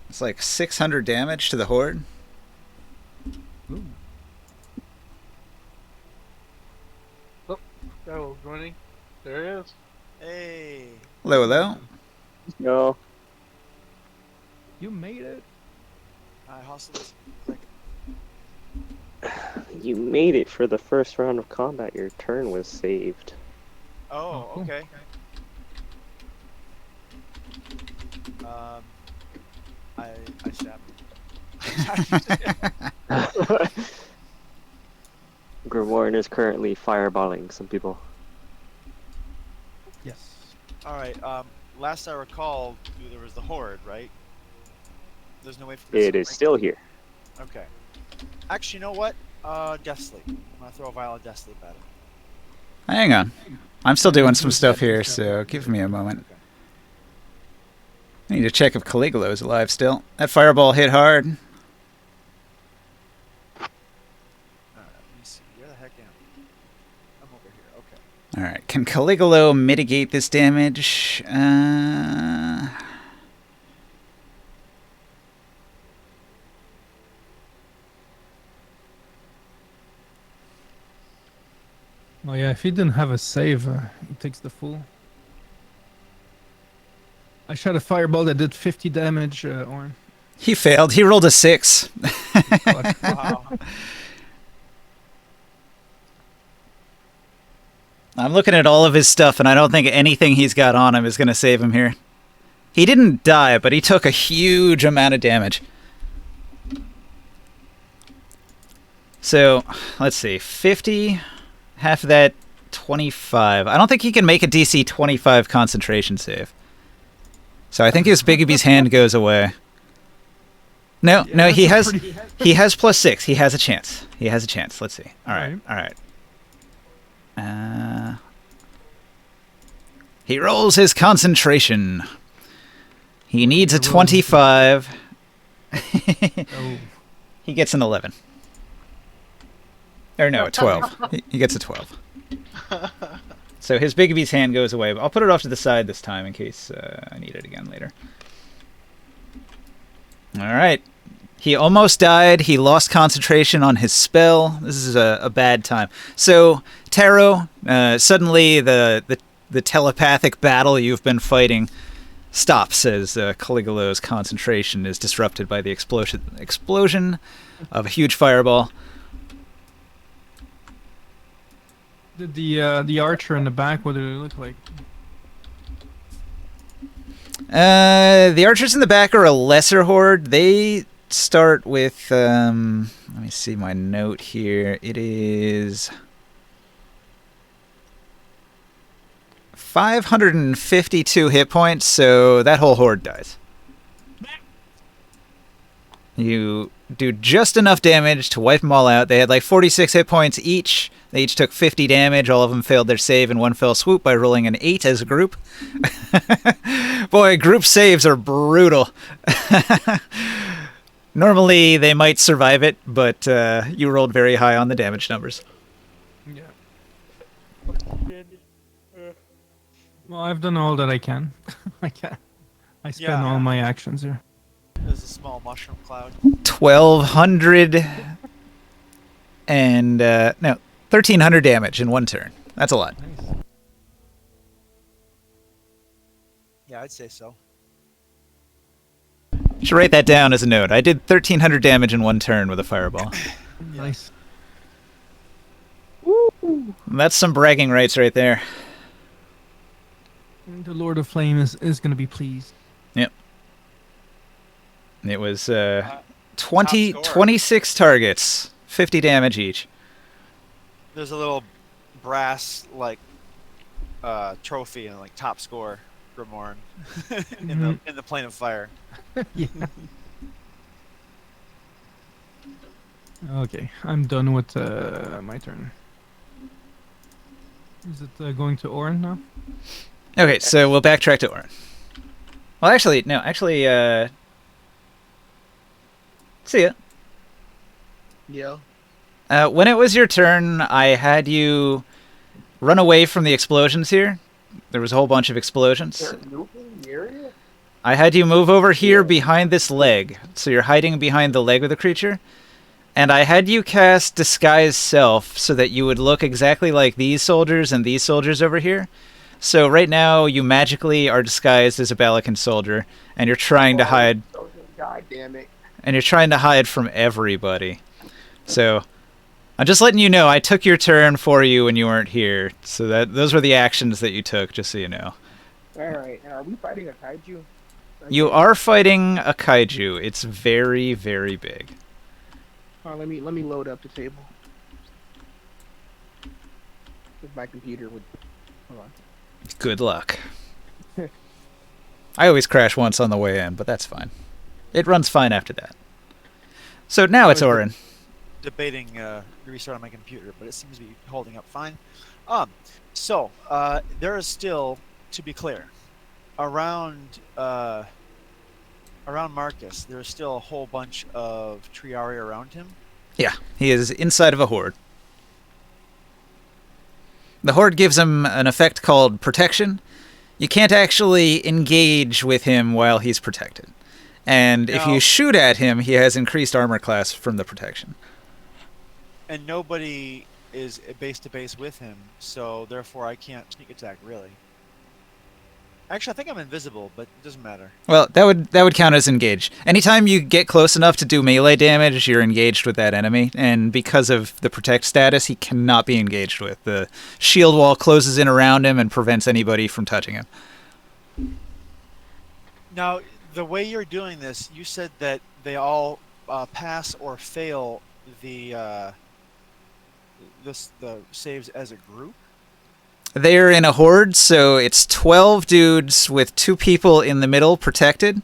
It's like 600 damage to the horde. Ooh. Oh, joining. There it is. Hey. Hello, hello. No. You made it. I hustled this. Click. You made it for the first round of combat. Your turn was saved. Oh, cool. okay. I stabbed. Grimoire is currently fireballing some people. Yes. All right. Last I recall, there was the horde, right? There's no way for this. It is still here. Okay. Actually, you know what? Death Sleep. I'm gonna throw a vial of Death Sleep at him. Hang on. I'm still doing some stuff here, so give me a moment. Okay. I need to check if Caligula is alive still. That fireball hit hard. Alright, let me see. Where the heck am I? I'm over here. Okay. Alright, can Caligula mitigate this damage? Oh yeah, if he didn't have a save, he takes the full. I shot a fireball that did 50 damage, Orin. He failed. He rolled a 6. Wow. I'm looking at all of his stuff, and I don't think anything he's got on him is going to save him here. He didn't die, but he took a huge amount of damage. So, let's see. 50, half of that, 25. I don't think he can make a DC 25 concentration save. So I think his Bigaby's hand goes away. No, Yeah, no, he that's has pretty- he has +6. He has a chance. He has a chance. Let's see. All right. He rolls his concentration. He needs a 25. Oh. He gets an 11. Or no, a 12. He gets a 12. So his Bigaby's hand goes away, but I'll put it off to the side this time in case I need it again later. Alright. He almost died. He lost concentration on his spell. This is a bad time. So, Taro, suddenly the telepathic battle you've been fighting stops as Caligula's concentration is disrupted by the explosion of a huge fireball. Did the archer in the back, what did it look like? The archers in the back are a lesser horde. They start with, let me see my note here. It is 552 hit points, so that whole horde dies. You do just enough damage to wipe them all out. They had like 46 hit points each. They each took 50 damage. All of them failed their save in one fell swoop by rolling an 8 as a group. Boy, group saves are brutal. Normally, they might survive it, but you rolled very high on the damage numbers. Yeah. Well, I've done all that I can. I spent Yeah. all my actions here. There's a small mushroom cloud. 1,200 and, no, 1,300 damage in one turn. That's a lot. Nice. Yeah, I'd say so. You should write that down as a note. I did 1,300 damage in one turn with a fireball. Nice. That's some bragging rights right there. The Lord of Flame is going to be pleased. It was 20, score. 26 targets, 50 damage each. There's a little brass like trophy and like top score Grimorn in the plane of fire. Yeah. Okay, I'm done with my turn. Is it going to Orin now? Okay, so we'll backtrack to Orin. Well, actually, no. Actually, see ya. Yeah. When it was your turn, I had you run away from the explosions here. There was a whole bunch of explosions. They're nuking the area? I had you move over here behind this leg. So you're hiding behind the leg of the creature. And I had you cast Disguise Self so that you would look exactly like these soldiers and these soldiers over here. So right now, you magically are disguised as a Balican soldier, and you're trying to hide. God damn it. And you're trying to hide from everybody. So I'm just letting you know I took your turn for you when you weren't here. So those were the actions that you took, just so you know. Alright, and are we fighting a kaiju? You are fighting a kaiju. It's very, very big. Let me load up the table. If my computer would. Hold on. Good luck. I always crash once on the way in, but that's fine. It runs fine after that. So now it's Orin. Debating restarting my computer, but it seems to be holding up fine. So there is still, to be clear, around Marcus, there's still a whole bunch of Triari around him. Yeah, he is inside of a horde. The horde gives him an effect called protection. You can't actually engage with him while he's protected. And if you shoot at him, he has increased armor class from the protection. And nobody is base to base with him, so therefore I can't sneak attack, really. Actually, I think I'm invisible, but it doesn't matter. Well, that would count as engaged. Anytime you get close enough to do melee damage, you're engaged with that enemy, and because of the protect status, he cannot be engaged with. The shield wall closes in around him and prevents anybody from touching him. Now, the way you're doing this, you said that they all pass or fail the saves as a group. They're in a horde, so it's 12 dudes with 2 people in the middle protected.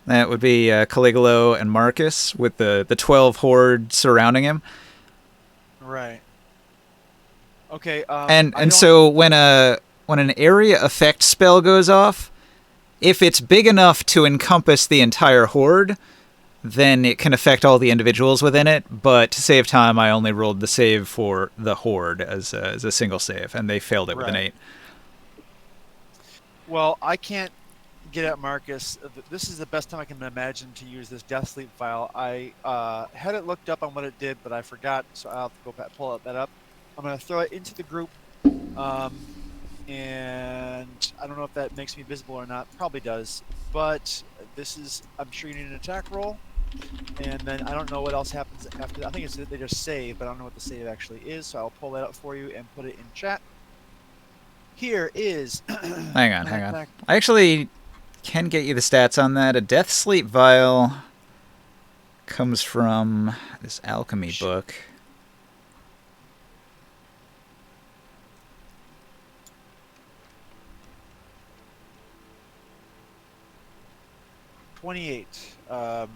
That would be Caligula and Marcus, with the 12 horde surrounding him. Right. Okay. And so when an area effect spell goes off, if it's big enough to encompass the entire horde, then it can affect all the individuals within it. But to save time, I only rolled the save for the horde as a single save, and they failed it with an 8. Well, I can't get at Marcus. This is the best time I can imagine to use this Death Sleep file. I had it looked up on what it did, but I forgot, so I'll have to go back, pull that up. I'm going to throw it into the group, and I don't know if that makes me visible or not. Probably does, but this is, I'm sure you need an attack roll. And then I don't know what else happens after that. I think it's they just save, but I don't know what the save actually is, so I'll pull that up for you and put it in chat. Here is... hang on. I actually can get you the stats on that. A Death Sleep vial comes from this alchemy book. $28.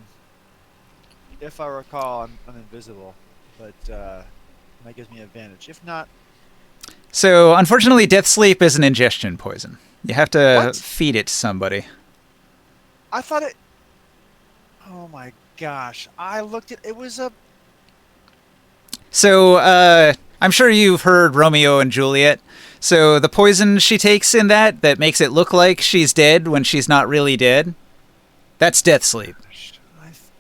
If I recall, I'm invisible, but that gives me an advantage. If not... So, unfortunately, Death Sleep is an ingestion poison. You have to What? feed it to somebody. I thought it... Oh my gosh. I looked at... It was a... So, I'm sure you've heard Romeo and Juliet. So, the poison she takes in that makes it look like she's dead when she's not really dead, that's Death Sleep.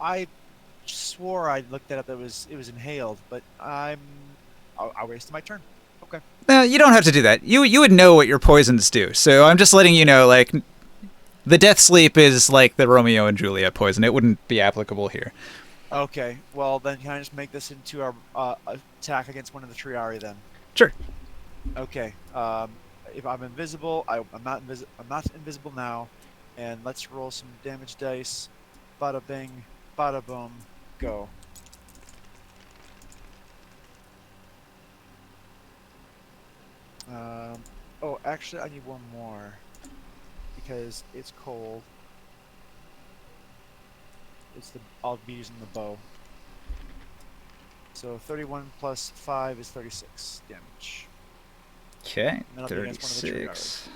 I swore I looked that up. It was inhaled, but I wasted my turn. Okay. No, you don't have to do that. You would know what your poisons do. So I'm just letting you know, like, the Death Sleep is like the Romeo and Juliet poison. It wouldn't be applicable here. Okay. Well, then can I just make this into our attack against one of the Triari then? Sure. Okay. If I'm invisible, I'm not invisible now. And let's roll some damage dice. Bada bing, bada boom. go. Oh, actually, I need one more because it's cold. I'll be using the bow. So 31 plus 5 is 36 damage. Okay, And that'll be against one of the tree 36.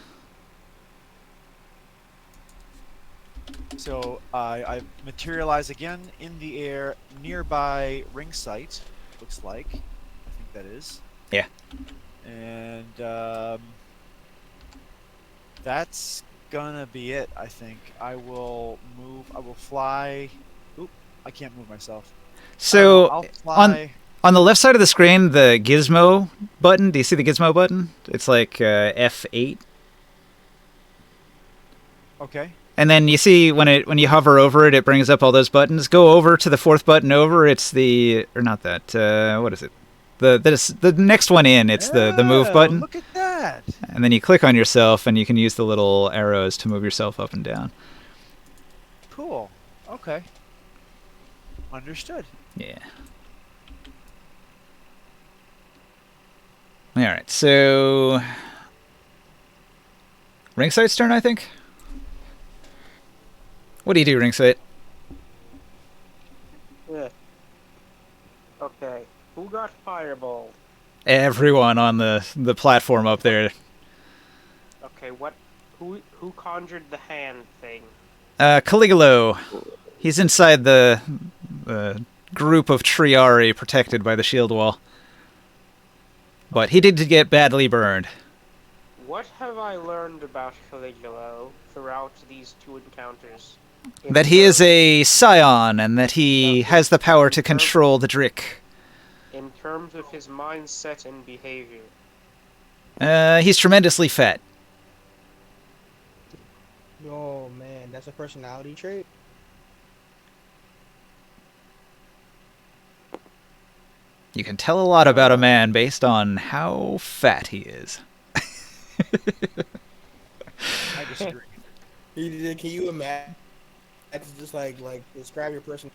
So I materialize again in the air nearby ring sight. Looks like. I think that is. Yeah. And that's gonna be it. I think I will move. I will fly. Oop! I can't move myself. So I'll fly. on the left side of the screen, the gizmo button. Do you see the gizmo button? It's like F8. Okay. And then you see when you hover over it, it brings up all those buttons. Go over to the fourth button over. It's the or not that. What is it? The next one in. It's the move Oh, button. Look at that. And then you click on yourself, and you can use the little arrows to move yourself up and down. Cool. Okay. Understood. Yeah. All right. So Ringsight's turn, I think. What do you do, Ringsight? Yeah. Okay. Who got fireball? Everyone on the platform up there. Okay, what? Who conjured the hand thing? Caligula. He's inside the group of Triari protected by the shield wall. But he did get badly burned. What have I learned about Caligula throughout these two encounters? That he is a scion, and that he has the power to control the Drik. In terms of his mindset and behavior. He's tremendously fat. Oh man, that's a personality trait. You can tell a lot about a man based on how fat he is. I disagree. Can you imagine? That's just like describe your person.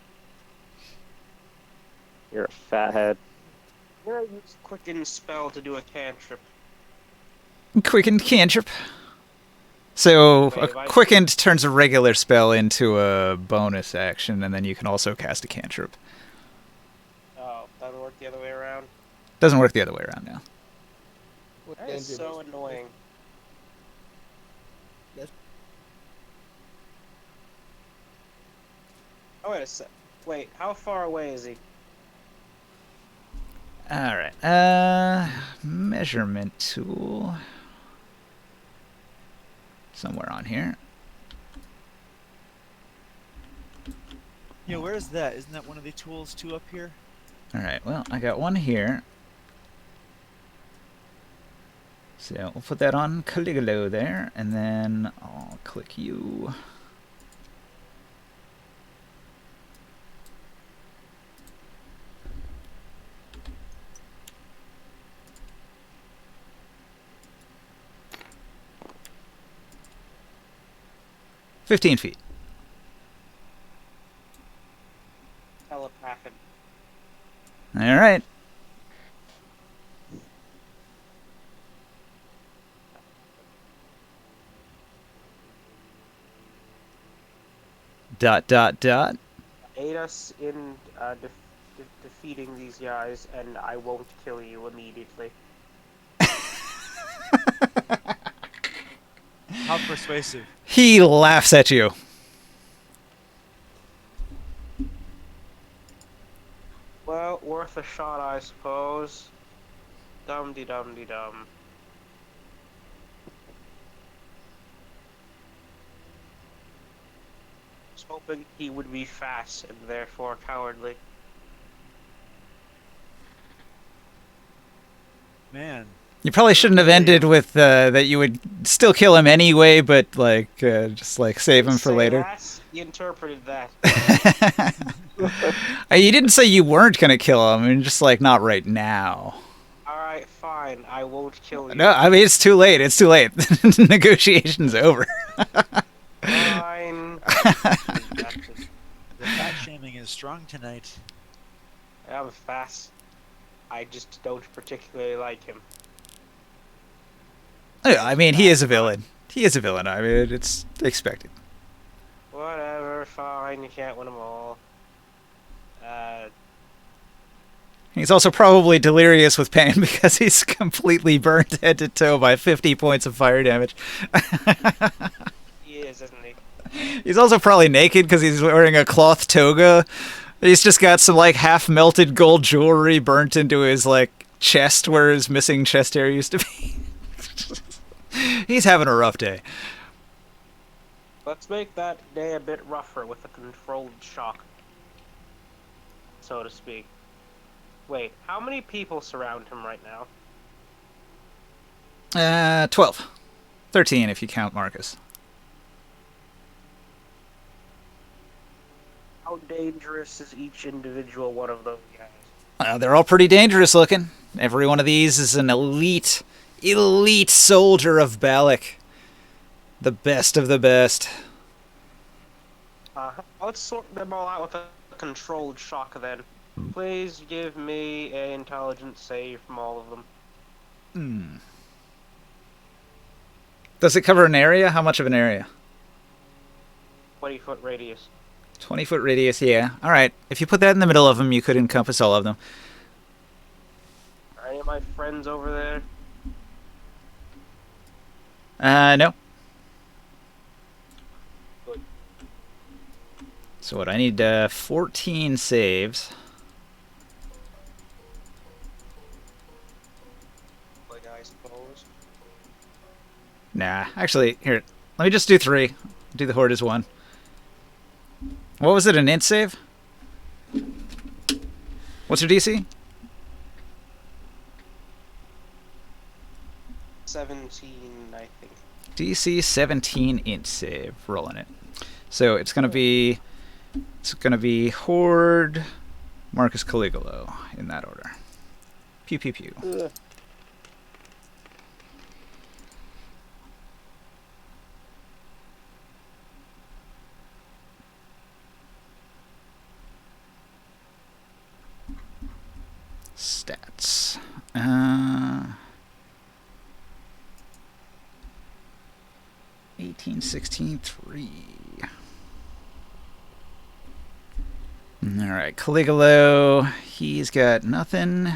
You're a fathead. I'm gonna use quicken spell to do a cantrip. Quickened cantrip. So Wait, a if I- quickened turns a regular spell into a bonus action, and then you can also cast a cantrip. Oh, doesn't work the other way around. Doesn't work the other way around now. That is so annoying. Oh wait a sec. Wait, how far away is he? Alright, measurement tool. Somewhere on here. Yeah, where is that? Isn't that one of the tools too up here? Alright, well, I got one here. So we'll put that on Caligula there, and then I'll click you. $15 feet. Telepathic. Alright. Dot, dot, dot. Aid us in defeating these guys, and I won't kill you immediately. How persuasive. He laughs at you. Well, worth a shot, I suppose. Dum-de-dum-de-dum. Was hoping he would be fat and therefore cowardly. Man. You probably shouldn't have ended with that you would still kill him anyway, but just save him for Say later. that, he interpreted that. You didn't say you weren't gonna kill him, and just not right now. Alright, fine. I won't kill you. No, I mean it's too late. It's too late. Negotiation's over. Fine. The fat shaming is is strong tonight. I'm fast. I just don't particularly like him. Yeah, I mean, he is a villain. He is a villain. I mean, it's expected. Whatever, fine. You can't win them all. He's also probably delirious with pain because he's completely burned head to toe by 50 points of fire damage. He is, isn't he? He's also probably naked because he's wearing a cloth toga. He's just got some like half melted gold jewelry burnt into his like chest where his missing chest hair used to be. He's having a rough day. Let's make that day a bit rougher with a controlled shock, so to speak. Wait, how many people surround him right now? 12. 13 if you count Marcus. How dangerous is each individual one of those guys? They're all pretty dangerous looking. Every one of these is an elite soldier of Balic. The best of the best. Let's sort them all out with a controlled shock then. Please give me an intelligence save from all of them. Does it cover an area? How much of an area? 20-foot radius. 20-foot radius, yeah. Alright, if you put that in the middle of them, you could encompass all of them. Are any of my friends over there? No. Good. So what, I need 14 saves. Like I suppose. Nah, actually, here, let me just do 3. Do the Horde as 1. What was it, an int save? What's your DC? 17, I think. DC 17 int save. Rolling it. So it's gonna be Horde, Marcus Caligula in that order. Pew pew pew. Ugh. Stats. 18, 16, 3. Alright, Caligula, he's got nothing.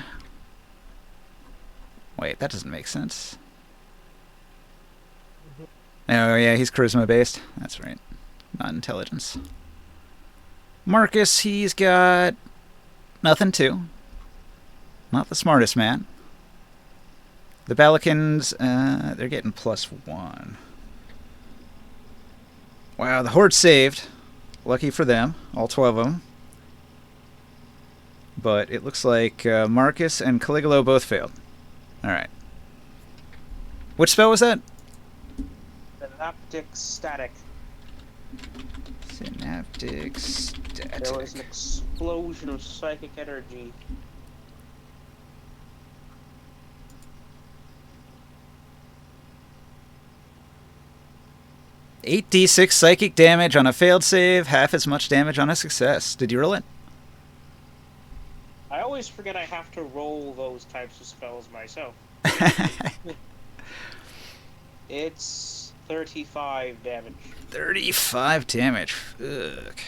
Wait, that doesn't make sense. Oh yeah, he's charisma based. That's right. Not intelligence. Marcus, he's got nothing too. Not the smartest man. The Balicans, they're getting +1. Wow, the Horde saved. Lucky for them, all 12 of them. But it looks like Marcus and Caligula both failed. Alright. Which spell was that? Synaptic static. Synaptic static. There was an explosion of psychic energy. Eight d6 psychic damage on a failed save, half as much damage on a success. Did you roll it? I always forget I have to roll those types of spells myself. It's 35 damage. 35 damage. Fuck.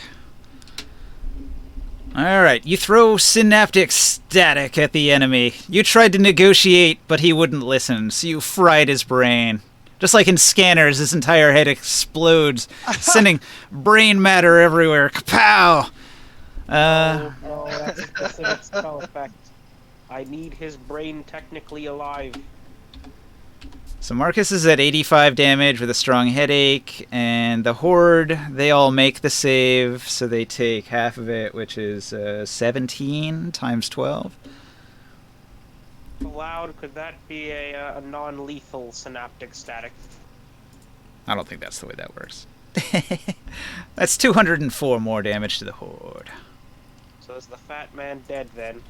Alright, you throw synaptic static at the enemy. You tried to negotiate, but he wouldn't listen, so you fried his brain. Just like in Scanners, his entire head explodes, sending brain matter everywhere. Kapow! Oh, that's a specific spell effect. I need his brain technically alive. So Marcus is at 85 damage with a strong headache, and the Horde, they all make the save, so they take half of it, which is 17 times 12. Allowed, could that be a non-lethal synaptic static? I don't think that's the way that works. That's 204 more damage to the Horde. So is the fat man dead then?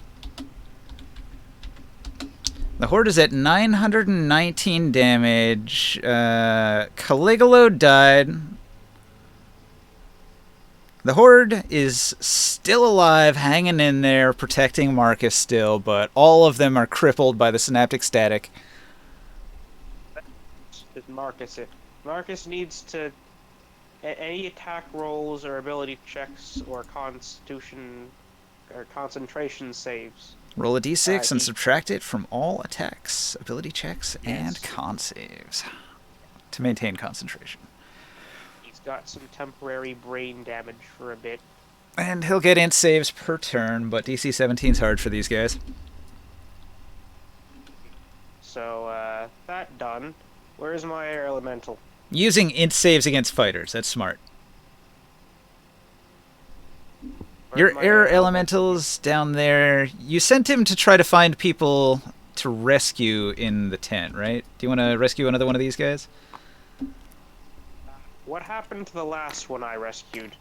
The Horde is at 919 damage. Caligula died. The Horde is still alive, hanging in there, protecting Marcus still, but all of them are crippled by the synaptic static. Is Marcus it? Marcus needs to. Any attack rolls or ability checks or constitution or concentration saves. Roll a d6 and He- subtract it from all attacks, ability checks, and Yes. con saves to maintain concentration. He's got some temporary brain damage for a bit. And he'll get int saves per turn, but DC 17's hard for these guys. So, that done. Where's my air elemental? Using int saves against fighters, that's smart. Where's Your my air elemental's down there. You sent him to try to find people to rescue in the tent, right? Do you want to rescue another one of these guys? What happened to the last one I rescued?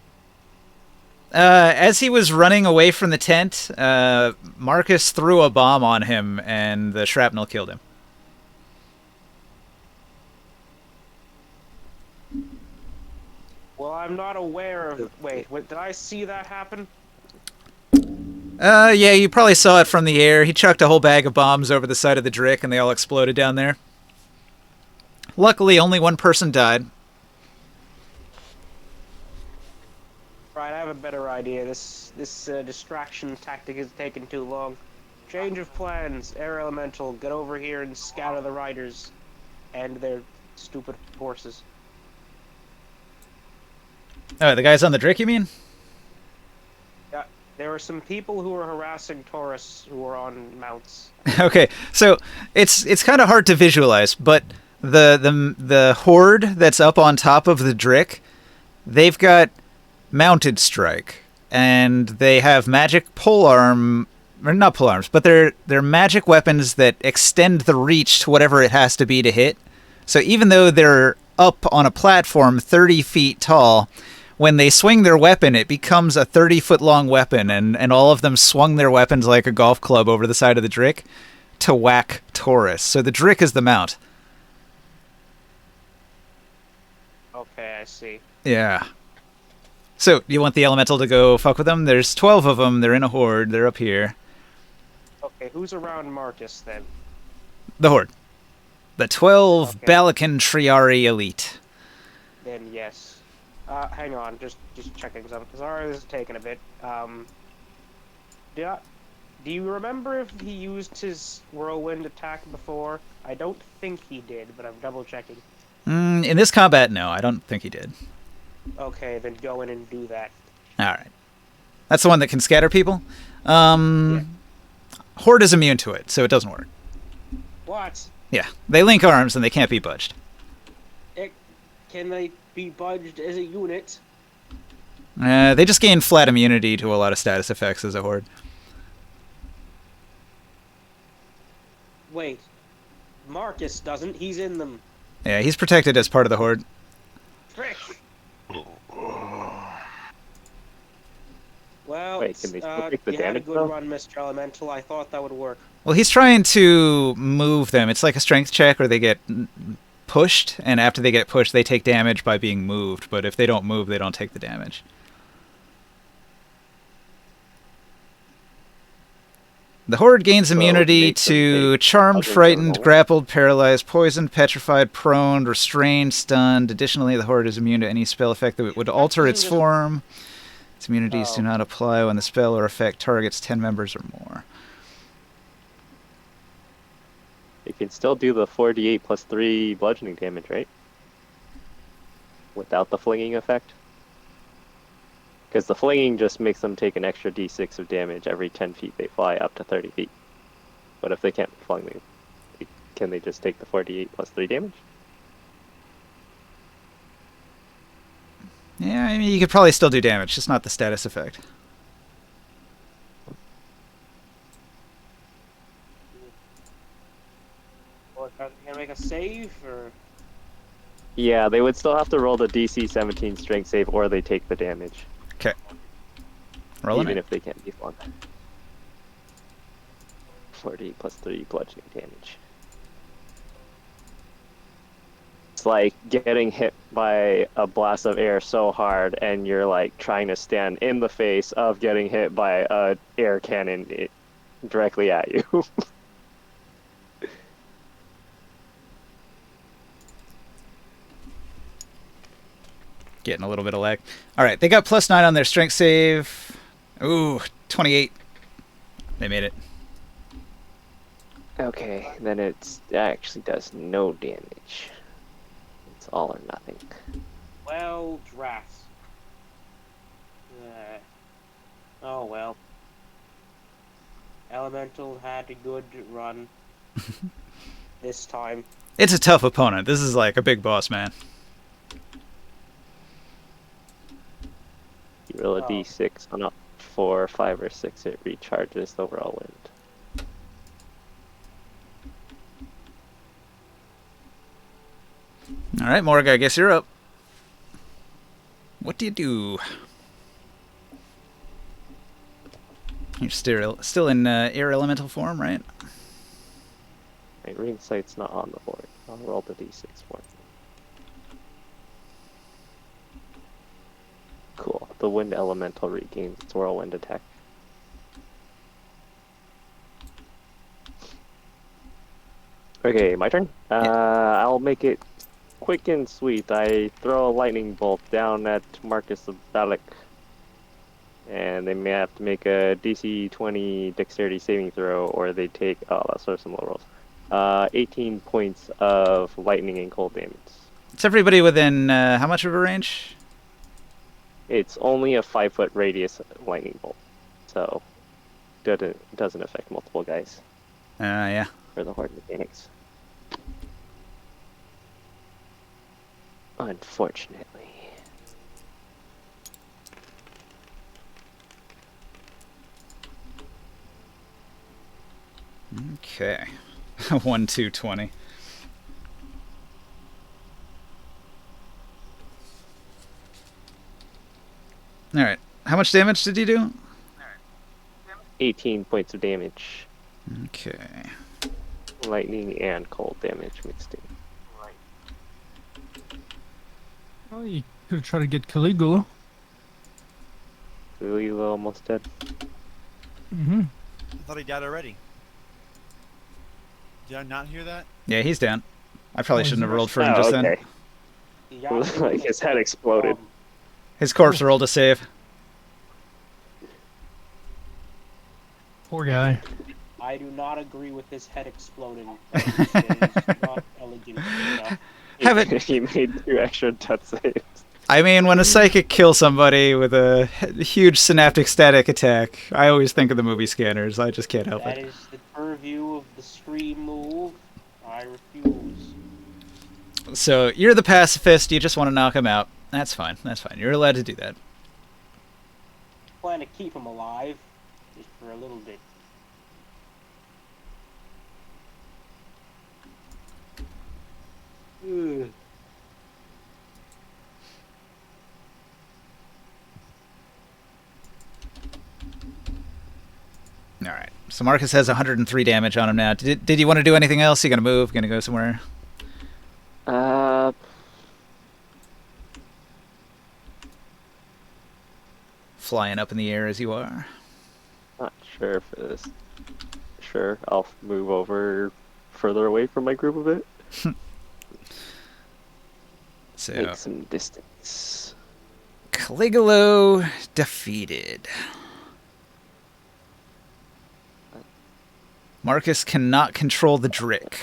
As he was running away from the tent, Marcus threw a bomb on him, and the shrapnel killed him. Well, I'm not aware of. Wait, did I see that happen? Yeah, you probably saw it from the air. He chucked a whole bag of bombs over the side of the Drick, and they all exploded down there. Luckily, only one person died. Right, I have a better idea. This distraction tactic is taking too long. Change of plans. Air elemental, get over here and scatter the riders and their stupid horses. Oh, the guys on the Drick, you mean? Yeah, there were some people who were harassing tourists who were on mounts. Okay, so it's kind of hard to visualize, but the horde that's up on top of the Drick, they've got mounted strike, and they have magic polearm, or not polearms, but they're magic weapons that extend the reach to whatever it has to be to hit. So even though they're up on a platform 30 feet tall, when they swing their weapon, it becomes a 30-foot-long weapon, and all of them swung their weapons like a golf club over the side of the Drick to whack tourists. So the Drick is the mount. Okay, I see. Yeah. So, you want the elemental to go fuck with them? There's 12 of them. They're in a horde. They're up here. Okay, who's around Marcus then? The horde. The 12 Okay. Balican Triari elite. Then yes. Hang on, just checking something. Sorry, this is taking a bit. Do you remember if he used his whirlwind attack before? I don't think he did, but I'm double checking. In this combat, no. I don't think he did. Okay, then go in and do that. Alright. That's the one that can scatter people? Horde is immune to it, so it doesn't work. What? Yeah. They link arms and they can't be budged. Can they be budged as a unit? They just gain flat immunity to a lot of status effects as a horde. Wait. Marcus doesn't. He's in them. Yeah, he's protected as part of the horde. Frick! Well, Wait, can they still take the you had a damage, good though? run, Mr. Elemental. I thought that would work. Well, he's trying to move them. It's like a strength check where they get pushed, and after they get pushed, they take damage by being moved. But if they don't move, they don't take the damage. The horde gains So immunity make them to take charmed, other frightened, turn grappled, paralyzed, poisoned, petrified, prone, restrained, stunned. Additionally, the horde is immune to any spell effect that would alter its form. Its immunities do not apply when the spell or effect targets 10 members or more. You can still do the 4d8 plus 3 bludgeoning damage, right? Without the flinging effect? Because the flinging just makes them take an extra d6 of damage every 10 feet they fly up to 30 feet. But if they can't be flung, can they just take the 4d8 plus 3 damage? Yeah, I mean, you could probably still do damage, just not the status effect. Or are they gonna make a save, or Yeah, they would still have to roll the DC 17 strength save or they take the damage. Okay. Rolling Even it. if they can't be flung. 40 plus 3 bludgeoning damage. it's like getting hit by a blast of air so hard, and you're like trying to stand in the face of getting hit by a air cannon directly at you. Getting a little bit of lag. All right, they got +9 on their strength save. Ooh, 28. They made it. Okay, then it actually does no damage. It's all or nothing. Well, drafts. Oh well. Elemental had a good run this time. It's a tough opponent. This is like a big boss, man. You roll a Oh. d6 on a 4, 5, or 6, it recharges the whirlwind. All right, Morg, I guess you're up. What do you do? You're still in air elemental form, right? My ring sight's not on the board. I'll roll the d6 for it. Cool. The wind elemental regains its whirlwind attack. Okay, my turn. I'll make it quick and sweet. I throw a lightning bolt down at Marcus of Balic. And they may have to make a DC 20 dexterity saving throw, or they take, oh, that's sort of some low rolls. 18 points of lightning and cold damage. It's everybody within how much of a range? It's only a 5-foot radius lightning bolt, so doesn't affect multiple guys Yeah. for the horde mechanics. Unfortunately. Okay. 1, 2, 20. All right. How much damage did you do? 18 points of damage. Okay. Lightning and cold damage mixed in. Well, you could have tried to get Caligula. Caligula almost dead. Mm-hmm. I thought he died already. Did I not hear that? Yeah, he's down. I probably Oh, shouldn't he's have rolled for him Oh, just okay. then. Like his head exploded. His corpse rolled a save. Poor guy. I do not agree with his head exploding. That is not elegant enough. Have it. He made 2 extra death saves. I mean, when a psychic kills somebody with a huge synaptic static attack, I always think of the movie Scanners. I just can't help That it. is the purview of the stream move. I refuse. So you're the pacifist. You just want to knock him out. That's fine. That's fine. You're allowed to do that. Plan to keep him alive, just for a little bit. Ugh. All right. So Marcus has 103 damage on him now. Did you want to do anything else? You gonna move? Gonna go somewhere? Flying up in the air as you are. Not sure for this. Sure, I'll move over further away from my group a bit. So Make some distance. Caligula defeated. Marcus cannot control the Drik.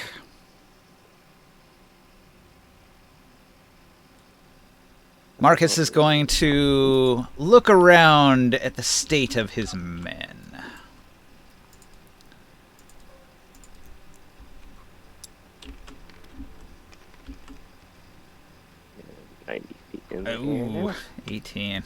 Marcus is going to look around at the state of his men. Yeah, 90 feet in the Ooh, air. 18.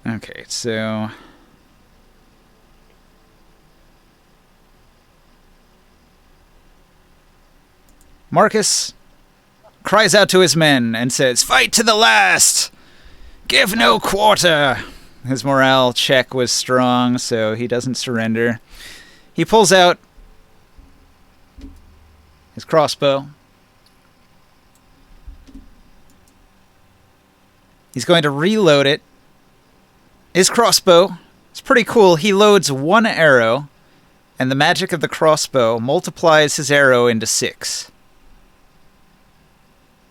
Okay, so Marcus cries out to his men and says, "Fight to the last! Give no quarter! His morale check was strong, so he doesn't surrender. He pulls out his crossbow. He's going to reload it. His crossbow is pretty cool. He loads 1 arrow, and the magic of the crossbow multiplies his arrow into 6.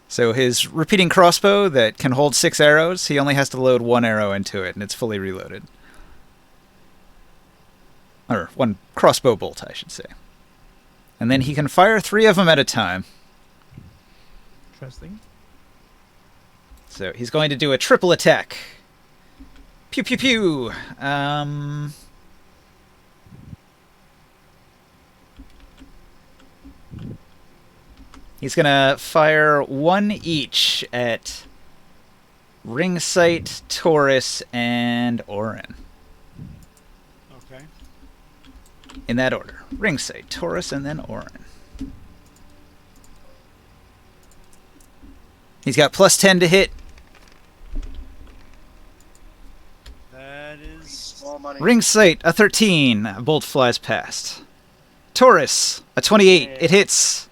So his repeating crossbow that can hold 6 arrows, he only has to load 1 arrow into it, and it's fully reloaded. Or 1 crossbow bolt, I should say. And then he can fire 3 of them at a time. Interesting. So he's going to do a triple attack. Pew pew pew. He's gonna fire 1 each at Ring Sight, Taurus, and Orin. Okay. In that order. Ring Sight, Taurus, and then Orin. He's got +10 to hit. That is Small money. Ring Sight, a 13. A bolt flies past. Taurus, a 28. Yeah. It hits.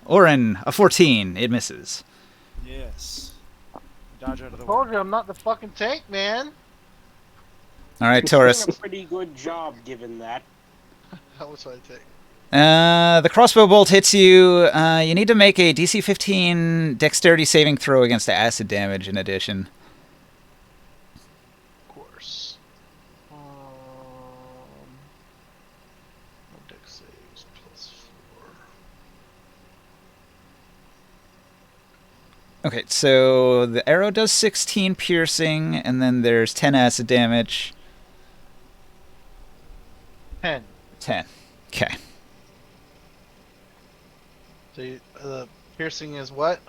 Orin, a 14. It misses. yes. Dodge out of the way. Told you I'm not the fucking tank, man. All right, Taurus. Doing a pretty good job given that. How much do I take? The crossbow bolt hits you. You need to make a DC 15 dexterity saving throw against the acid damage in addition. Of course. No dex saves +4. Okay, so the arrow does 16 piercing, and then there's 10 acid damage. 10. 10. Okay. So the piercing is what?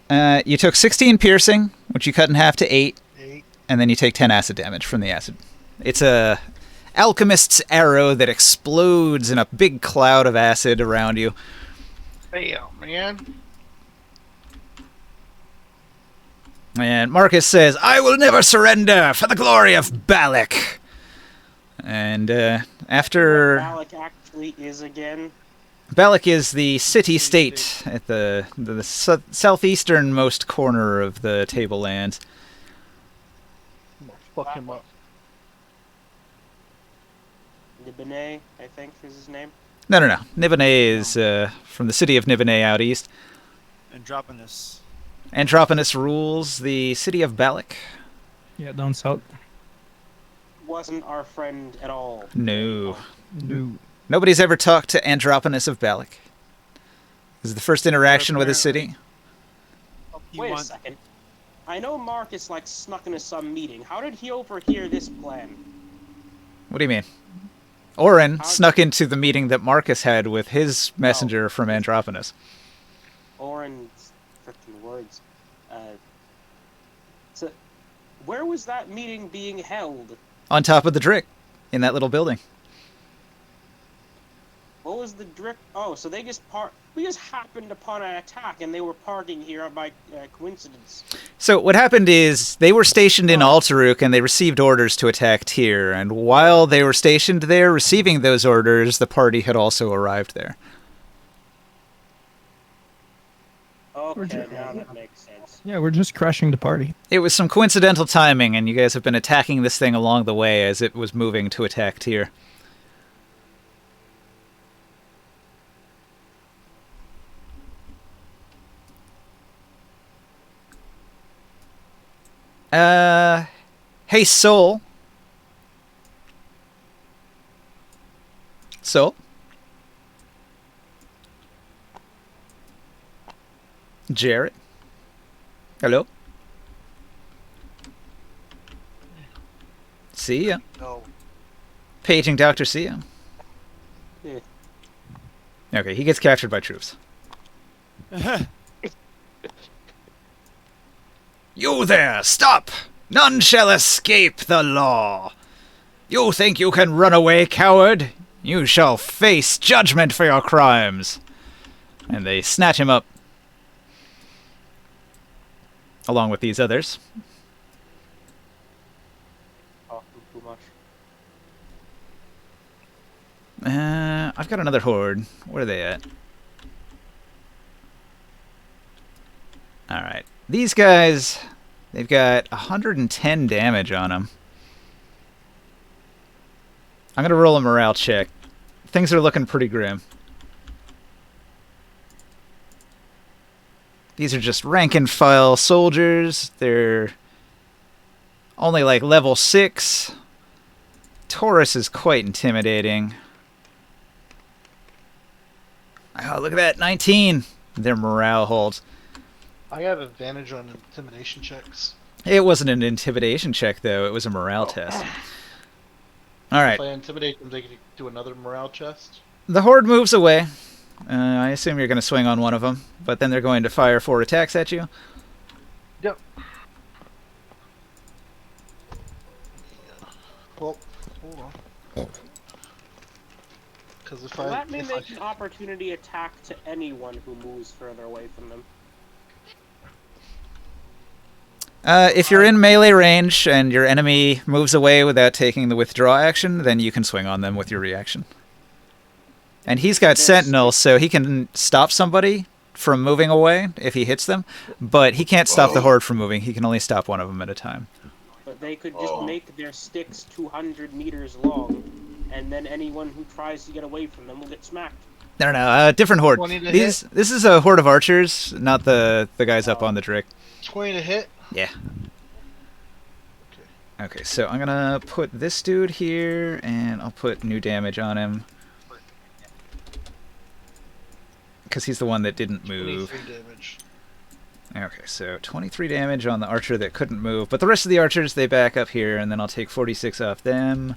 You took 16 piercing, which you cut in half to 8, 8. and then you take 10 acid damage from the acid. It's a alchemist's arrow that explodes in a big cloud of acid around you. Damn, man. And Marcus says, "I will never surrender for the glory of Balic." And after... Balic actually is again. Balic is the city-state at the southeasternmost corner of the tablelands. I'm gonna fuck him up. Nibene, I think is his name. No. Nibene is from the city of Nibene out east. Androponus. Androponus rules the city of Balic. Yeah, down south. Wasn't our friend at all. No. No. Nobody's ever talked to Androponus of Balic. This is the first interaction with the city. You Wait a want- second. I know Marcus like snuck into some meeting. How did he overhear this plan? What do you mean? Orin How- snuck into the meeting that Marcus had with his messenger from Androponus. Orin's freaking words. So, where was that meeting being held? On top of the Drik, in that little building. What was the drip? Oh, so they just we just happened upon an attack, and they were parking here by coincidence. So what happened is they were stationed in Alteruk and they received orders to attack Tyr, and while they were stationed there receiving those orders, the party had also arrived there. Okay, now that makes sense. Yeah, we're just crashing the party. It was some coincidental timing, and you guys have been attacking this thing along the way as it was moving to attack Tyr. Hey, Soul. Soul? Jarrett? Hello? See ya. No. Paging Dr. Sia. Yeah. Okay, he gets captured by troops. You there, stop! None shall escape the law. You think you can run away, coward? You shall face judgment for your crimes. And they snatch him up. Along with these others. much. I've got another horde. Where are they at? Alright. These guys, they've got 110 damage on them. I'm going to roll a morale check. Things are looking pretty grim. These are just rank and file soldiers. They're only like level 6. Taurus is quite intimidating. Oh, look at that, 19. Their morale holds. I have advantage on intimidation checks. It wasn't an intimidation check, though. It was a morale test. All right. If I intimidate them, they can do another morale test. The horde moves away. I assume you're going to swing on one of them, but then they're going to fire 4 attacks at you. Yep. Well, hold on. Because Will that mean they can opportunity attack to anyone who moves further away from them? If you're in melee range and your enemy moves away without taking the withdraw action, then you can swing on them with your reaction. And he's got Sentinel, so he can stop somebody from moving away if he hits them, but he can't stop the horde from moving. He can only stop one of them at a time. But they could just make their sticks 200 meters long, and then anyone who tries to get away from them will get smacked. No, different horde. This is a horde of archers, not the guys up on the Drik. 20 to hit? Yeah. Okay, so I'm gonna put this dude here, and I'll put new damage on him. Because he's the one that didn't move. 23 damage. Okay, so 23 damage on the archer that couldn't move. But the rest of the archers, they back up here, and then I'll take 46 off them.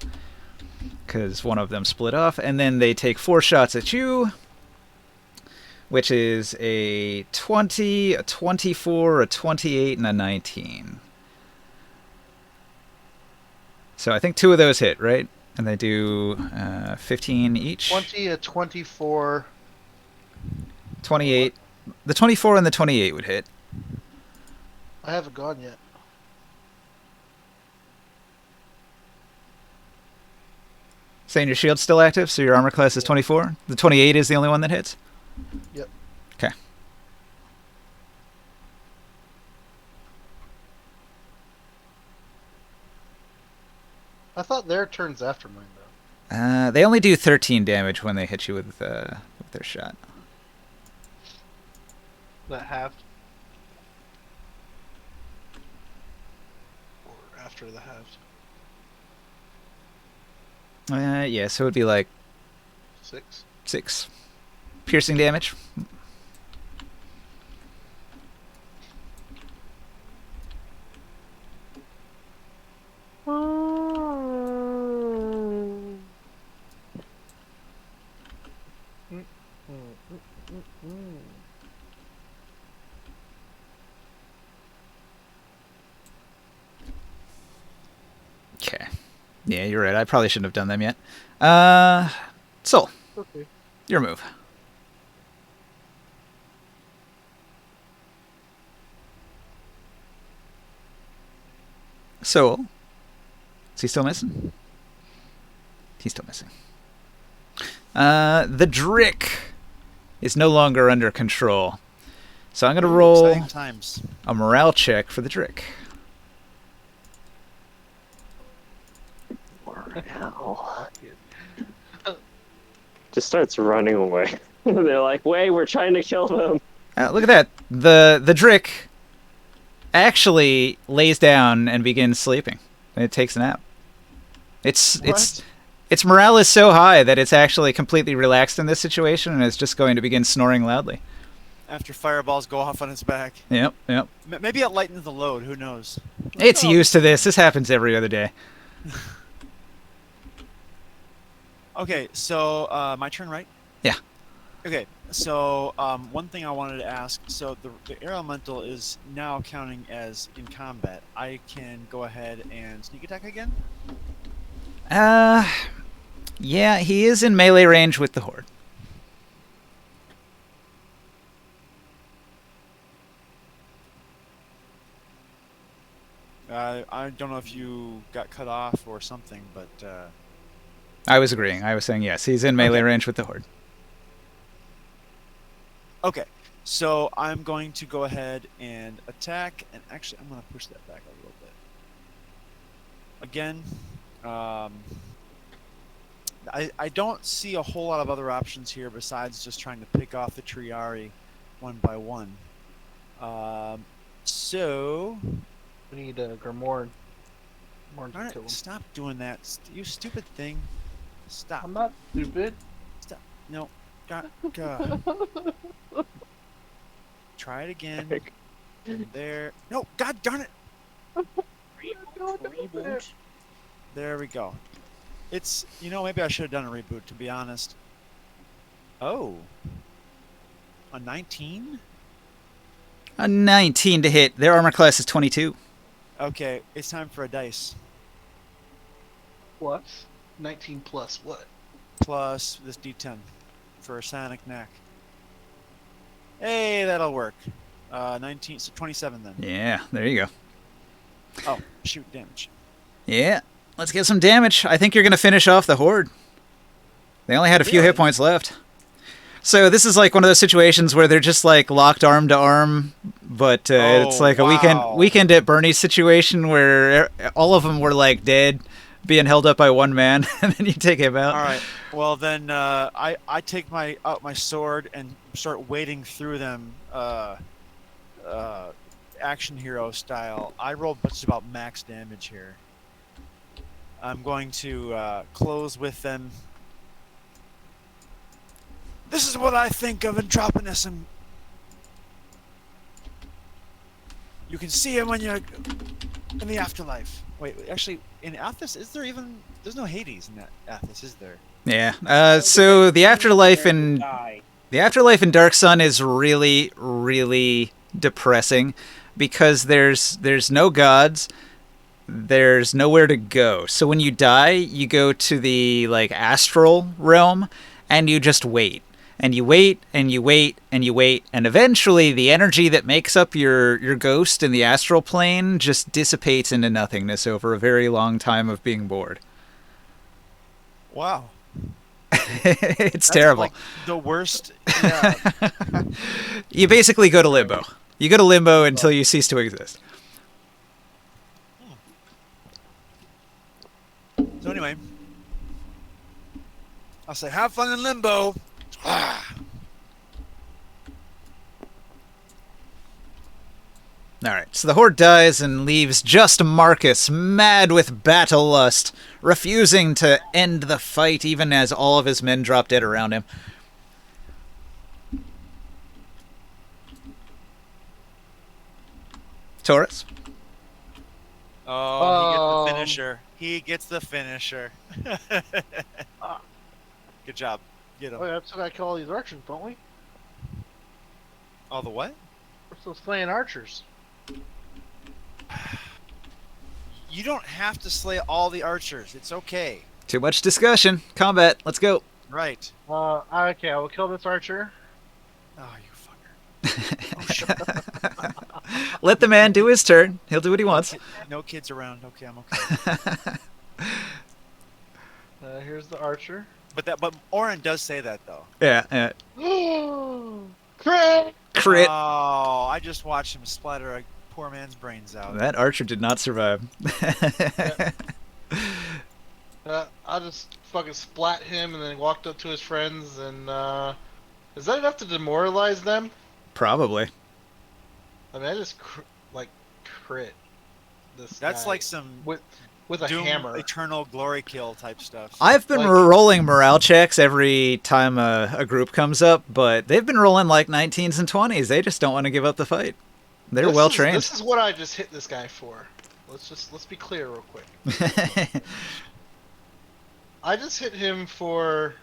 Because one of them split off. And then they take 4 shots at you. Which is a 20, a 24, a 28, and a 19. So I think 2 of those hit, right? And they do 15 each. 20, a 24... 28. The 24 and the 28 would hit. I haven't gone yet. Saying your shield's still active, so your armor class is 24? The 28 is the only one that hits? Yep. Okay. I thought their turn's after mine, though. They only do 13 damage when they hit you with their shot. That halved? Or after the halved? Yeah, so it would be like 6? 6 piercing damage. Okay. Yeah, you're right. I probably shouldn't have done them yet. Soul. Okay. Your move. Soul. Is he still missing? He's still missing. The Drik is no longer under control. So I'm going to roll a morale check for the Drik. Morale. Just starts running away. They're like, wait, we're trying to kill them. Look at that. The Drik actually lays down and begins sleeping. And it takes a nap. Its morale is so high that it's actually completely relaxed in this situation and is just going to begin snoring loudly. After fireballs go off on its back. Yep. Maybe it lightens the load. Who knows? It's used to this. This happens every other day. Okay, so my turn, right? Yeah. Okay, so one thing I wanted to ask. So the air elemental is now counting as in combat. I can go ahead and sneak attack again? Yeah, he is in melee range with the horde. I don't know if you got cut off or something, but I was agreeing. I was saying yes. He's in melee Okay. range with the horde. okay. So I'm going to go ahead and attack, and actually I'm going to push that back a little bit. Again, I don't see a whole lot of other options here besides just trying to pick off the Triari one by one. So, We need Grimoire. Grimoire to alright, kill him. stop doing that. You stupid thing. Stop. I'm not stupid. Stop. No. God. Try it again. There. No, god darn it. Reboot. There we go. It's, maybe I should have done a reboot, to be honest. Oh. A 19? A 19 to hit. Their armor class is 22. Okay, it's time for a dice. What? 19 plus what? Plus this d10 for a sonic knack. Hey, that'll work. 19, so 27 then. Yeah, there you go. Oh, shoot, damage. Yeah, let's get some damage. I think you're going to finish off the horde. They only had a few Really? hit points left. So this is like one of those situations where they're just like locked arm to arm, but it's Oh, like a wow. weekend at Bernie's situation where all of them were like dead, being held up by one man, and then you take him out. All right. Well, then I take out my sword and start wading through them, action hero style. I rolled just about max damage here. I'm going to close with them. This is what I think of Anthroponism. You can see him when you're in the afterlife. Wait, actually, in Athos, there's no Hades in that Athos, is there? Yeah. So the afterlife in Die. Dark Sun is really, really depressing because there's no gods, there's nowhere to go. So when you die, you go to the like astral realm, and you just wait. And you wait, and you wait, and you wait, and eventually the energy that makes up your ghost in the astral plane just dissipates into nothingness over a very long time of being bored. Wow. It's That's terrible. like the worst. Yeah. You basically go to limbo. You go to limbo until you cease to exist. So anyway, I'll say, have fun in limbo. Alright, so the horde dies and leaves just Marcus, mad with battle lust, refusing to end the fight even as all of his men drop dead around him. Taurus? Oh, he gets the finisher. Good job. Get him. Oh, yeah, so I kill all these archers, don't we? Oh, the what? We're still slaying archers. You don't have to slay all the archers. It's okay. Too much discussion. Combat, let's go. Right. Okay, I will kill this archer. Oh, you fucker. Let the man do his turn. He'll do what he wants. No kids around. Okay, I'm okay. Here's the archer. But Oren does say that though. Yeah. Crit! Crit. Oh, I just watched him splatter a poor man's brains out. That archer did not survive. I just fucking splat him and then walked up to his friends and is that enough to demoralize them? Probably. I mean, I just crit this That's guy like some with a Doom hammer. Eternal glory kill type stuff. I've been rolling morale checks every time a group comes up, but they've been rolling like 19s and 20s. They just don't want to give up the fight. They're well trained. This is what I just hit this guy for. Let's be clear real quick. I just hit him for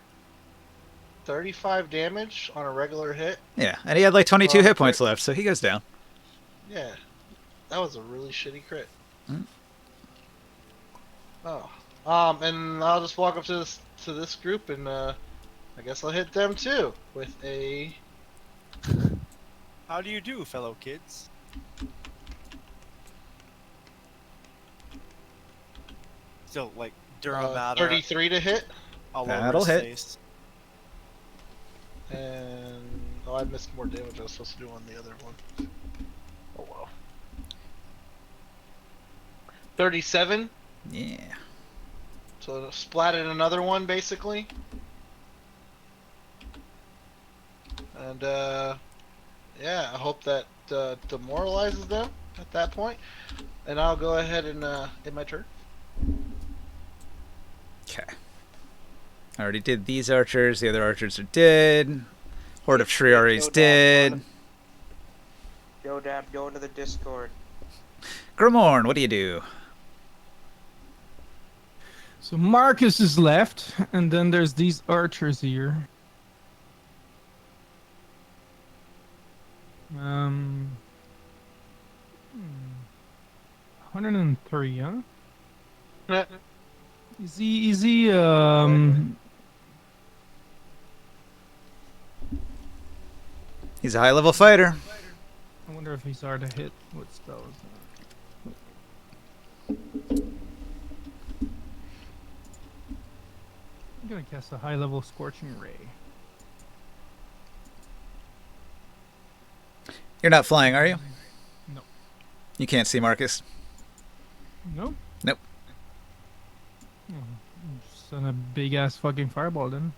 35 damage on a regular hit. Yeah, and he had like 22 hit points left, so he goes down. Yeah, that was a really shitty crit. Oh, and I'll just walk up to this group and I guess I'll hit them too with a. How do you do, fellow kids? still like Duramata 33 to hit, all over That'll his hit. face. and I missed more damage I was supposed to do on the other one. Oh well. 37. Yeah. So splatted another one basically, and yeah, I hope that demoralizes them at that point, and I'll go ahead and end my turn. Okay. I already did these archers. The other archers are dead. Horde of Shriari's dead. Joe Dab, go into the Discord. Grimorn, what do you do? So Marcus is left, and then there's these archers here. 103, huh? Is he He's a high-level fighter. I wonder if he's hard to hit with spells. I'm gonna cast a high-level Scorching Ray. You're not flying, are you? No. You can't see Marcus. Nope. Nope. Just send a big-ass fucking fireball then.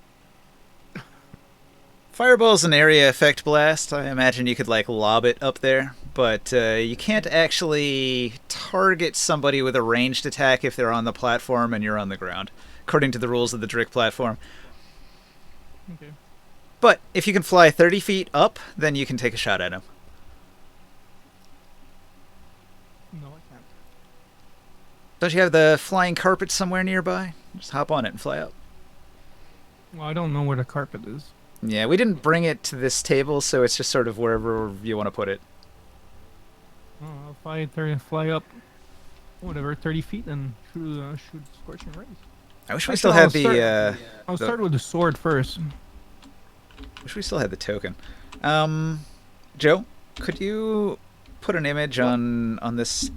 Fireball's an area effect blast. I imagine you could like lob it up there, but you can't actually target somebody with a ranged attack if they're on the platform and you're on the ground, according to the rules of the Drik platform. Okay. But if you can fly 30 feet up, then you can take a shot at him. No, I can't. Don't you have the flying carpet somewhere nearby? Just hop on it and fly up. Well, I don't know where the carpet is. Yeah, we didn't bring it to this table, so it's just sort of wherever you want to put it. Oh, I'll fly up, whatever, 30 feet and shoot Scorching Rays. I wish we Actually, still had the. I'll start with the sword first. Wish we still had the token. Joe, could you put an image on this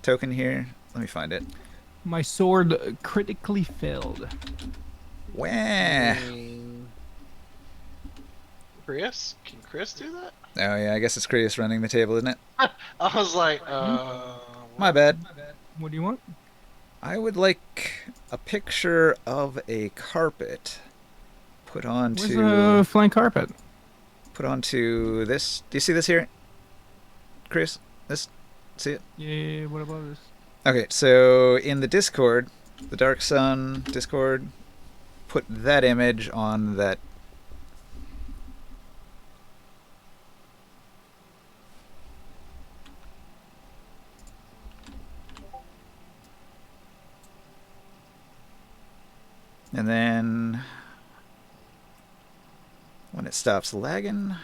token here? Let me find it. My sword critically failed. Wah. Chris? Can Chris do that? Oh yeah, I guess it's Chris running the table, isn't it? I was like, My bad. What do you want? I would like a picture of a carpet put onto. Where's the flying carpet? Put onto this. Do you see this here, Chris? This? See it? Yeah, what about this? Okay, so in the Discord, the Dark Sun Discord, put that image on that. And then when it stops lagging.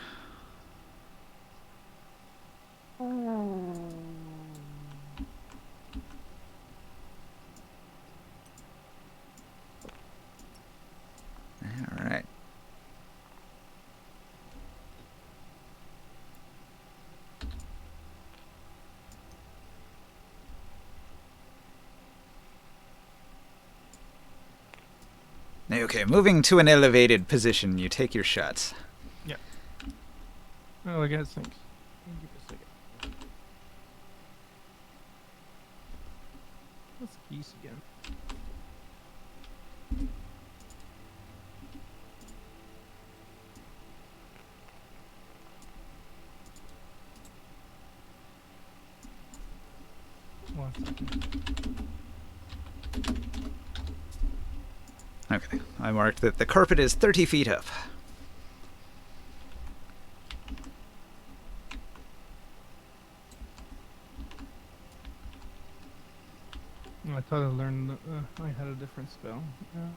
All right. Okay, moving to an elevated position, you take your shots. Yeah. Oh, I guess thanks. Give me a second. What's geese again? One second. Okay, I marked that the carpet is 30 feet up. Oh, I thought I learned. I had a different spell. Yeah.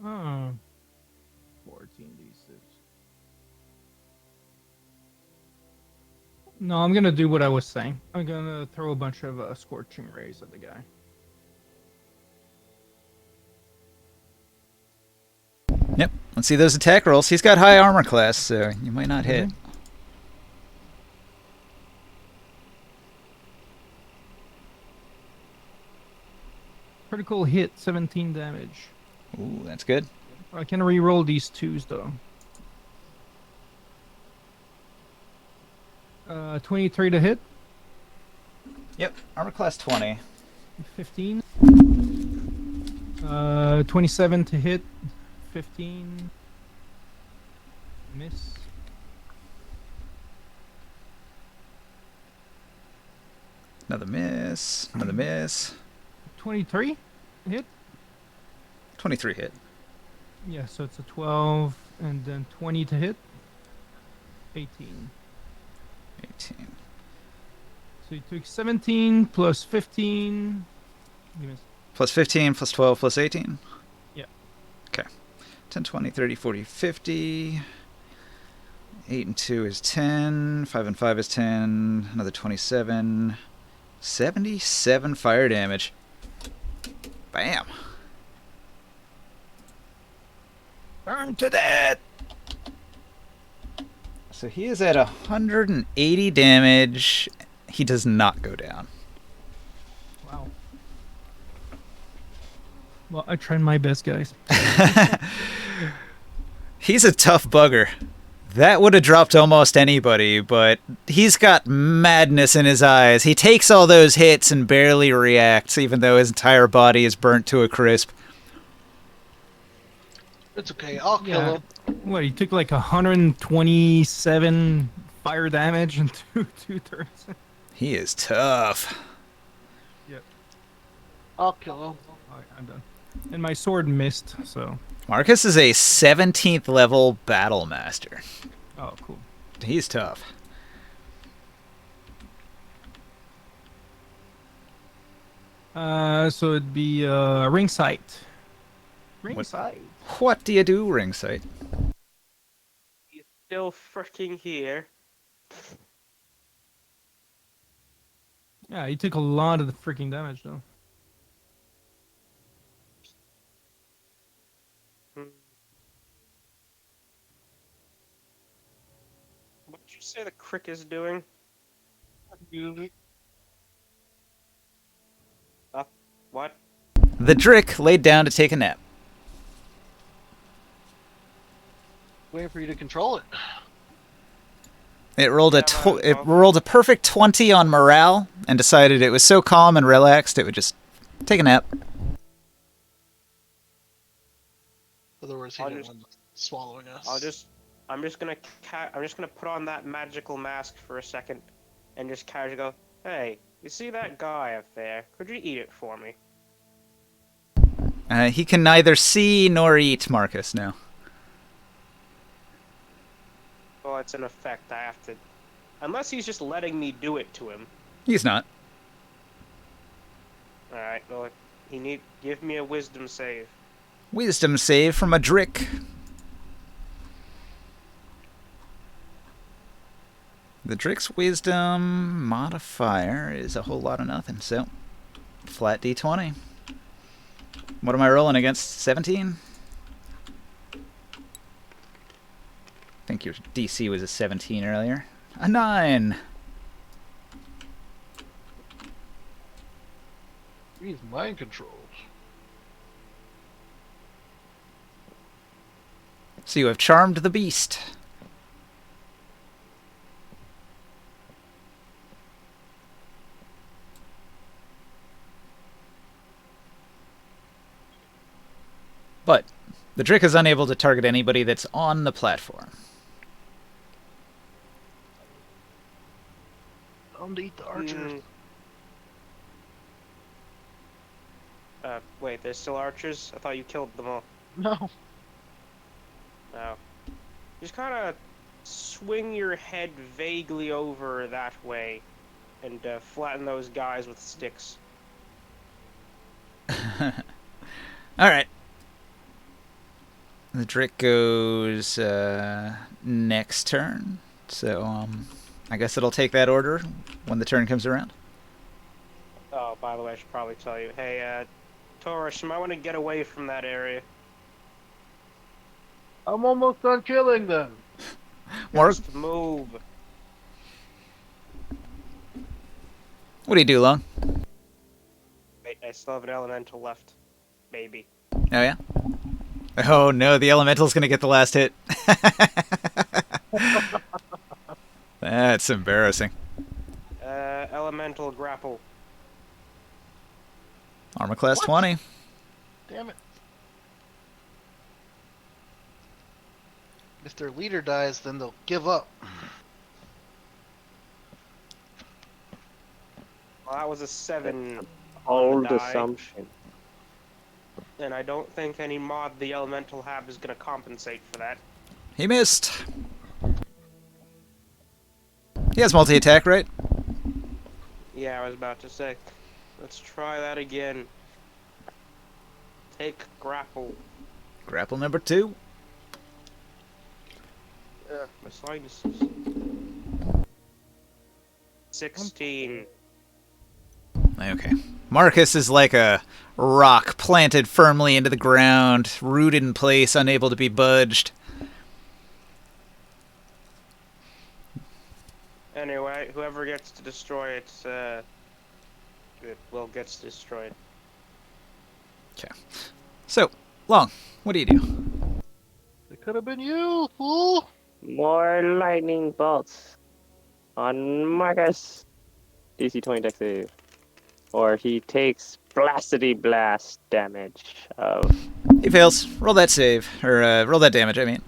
Oh. 14d6. No, I'm gonna do what I was saying. I'm gonna throw a bunch of scorching rays at the guy. Yep. Let's see those attack rolls. He's got high armor class, so you might not hit. Critical hit, 17 damage. Ooh, that's good. I can re-roll these twos though. 23 to hit. Yep. Armor class 20. 15. 27 to hit. 15. Miss. Another miss. Another miss. 23 hit. 23 hit. Yeah, so it's a 12 and then 20 to hit. 18. 18. So you took 17 plus 15. You missed. Plus 15, plus 12, plus 18? Yeah. Okay. 10, 20, 30, 40, 50. 8 and 2 is 10. 5 and 5 is 10. Another 27. 77 fire damage. Bam. Burn to death. So he is at 180 damage. He does not go down. Wow. Well, I tried my best, guys. He's a tough bugger. That would have dropped almost anybody, but he's got madness in his eyes. He takes all those hits and barely reacts, even though his entire body is burnt to a crisp. It's okay. I'll kill Yeah. him. What, he took like 127 fire damage in two turns? He is tough. Yep. I'll kill him. Alright, I'm done. And my sword missed, so... Marcus is a 17th level battle master. Oh, cool. He's tough. So it'd be ring sight. Ring sight. What do you do, Ringsight? He's still freaking here. Yeah, he took a lot of the freaking damage though. What did you say the crick is doing? What? The Drick laid down to take a nap. Waiting for you to control it. It rolled Yeah, it rolled a perfect 20 on morale and decided it was so calm and relaxed it would just take a nap. Otherwise, he I'll didn't just- want swallowing us. I'm just gonna put on that magical mask for a second, and just casually go, "Hey, you see that guy up there? Could you eat it for me?" He can neither see nor eat Marcus now. Well, it's an effect. I have to, unless he's just letting me do it to him. He's not. All right. Well, give me a wisdom save. Wisdom save from a Drick. The Drick's wisdom modifier is a whole lot of nothing, so flat d20. What am I rolling against? 17? I think your DC was a 17 earlier. A 9! He's mind controlled. So you have charmed the beast. But the Drick is unable to target anybody that's on the platform. Don't eat the archers. Wait, there's still archers? I thought you killed them all. No. No. Just kind of swing your head vaguely over that way, and flatten those guys with sticks. Alright. The Drick goes next turn. So, I guess it'll take that order when the turn comes around. Oh, by the way, I should probably tell you. Hey, Taurus, you might want to get away from that area. I'm almost done killing them. Mark, Just move. what do you do, Long? Wait, I still have an elemental left. Maybe. Oh, yeah? Oh, no, the elemental's gonna get the last hit. That's embarrassing. Elemental grapple. Armor class What? 20. Damn it. If their leader dies, then they'll give up. Well, that was a 7. Old die. assumption. And I don't think any mod the elemental have is going to compensate for that. He missed. He has multi-attack, right? Yeah, I was about to say. Let's try that again. Take grapple. Grapple number 2. My sinuses. 16. Okay. Marcus is like a rock planted firmly into the ground, rooted in place, unable to be budged. Anyway, whoever gets to destroy it, gets destroyed. So, Long, what do you do? It could have been you, fool. More lightning bolts on Marcus. DC 20 dex save. Or he takes blasty blast damage of... He fails. Roll that save. Or, roll that damage, I mean.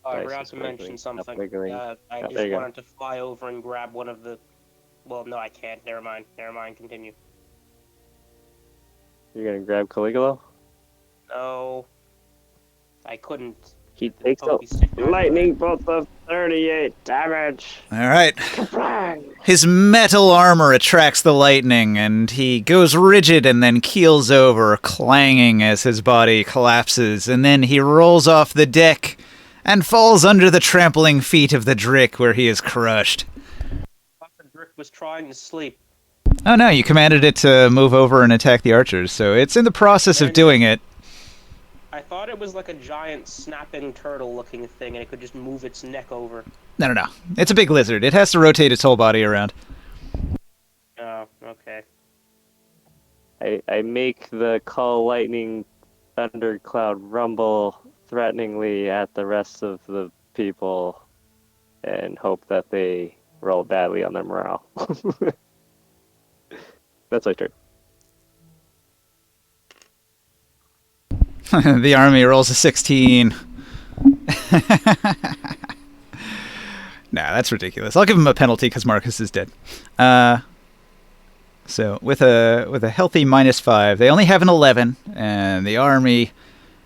Oh, I Dice forgot is to mention wiggling, something. not wiggling. I Oh, there just you go. wanted to fly over and grab one of the... Well, no, I can't. Never mind. Continue. You're gonna grab Caligula? No. I couldn't. He takes a Focus stick right lightning bolt of 38 damage. Alright. Kaplang! His metal armor attracts the lightning, and he goes rigid and then keels over, clanging as his body collapses, and then he rolls off the deck and falls under the trampling feet of the Drik, where he is crushed. Drick was trying to sleep. Oh no, you commanded it to move over and attack the archers, so it's in the process of doing it. I thought it was like a giant snapping turtle looking thing and it could just move its neck over. No. It's a big lizard. It has to rotate its whole body around. Oh, okay. I make the call lightning thundercloud rumble threateningly at the rest of the people and hope that they roll badly on their morale. That's my turn. The army rolls a 16. Nah, that's ridiculous. I'll give him a penalty because Marcus is dead. So with a healthy -5, they only have an 11, and the army,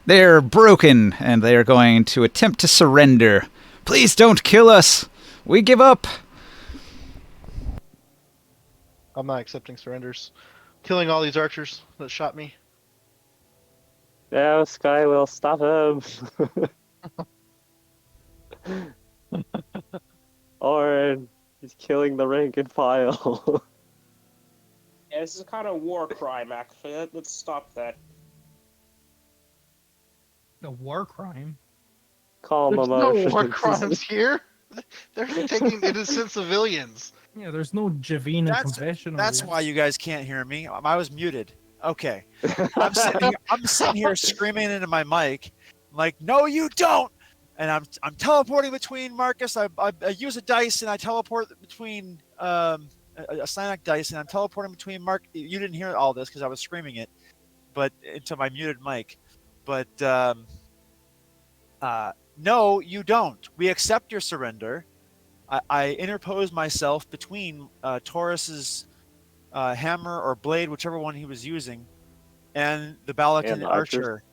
they're broken, and they are going to attempt to surrender. Please don't kill us. We give up. I'm not accepting surrenders. Killing all these archers that shot me. Now Sky will stop him. Orin, he's killing the rank and file. Yeah, this is kind of war crime, actually. Let's stop that. A war crime. Calm There's no emotions. war crimes here. They're taking innocent civilians. Yeah, there's no Javina That's- confession. That's why you guys can't hear me. I was muted. Okay. I'm sitting here screaming into my mic. I'm like, no, you don't. And I'm teleporting between Marcus. I use a dice and I teleport between a Cyanic dice and I'm teleporting between Mark. You didn't hear all this because I was screaming it, but into my muted mic. But no, you don't. We accept your surrender. I interpose myself between Taurus's hammer or blade, whichever one he was using, and the Balican And the archer. archer.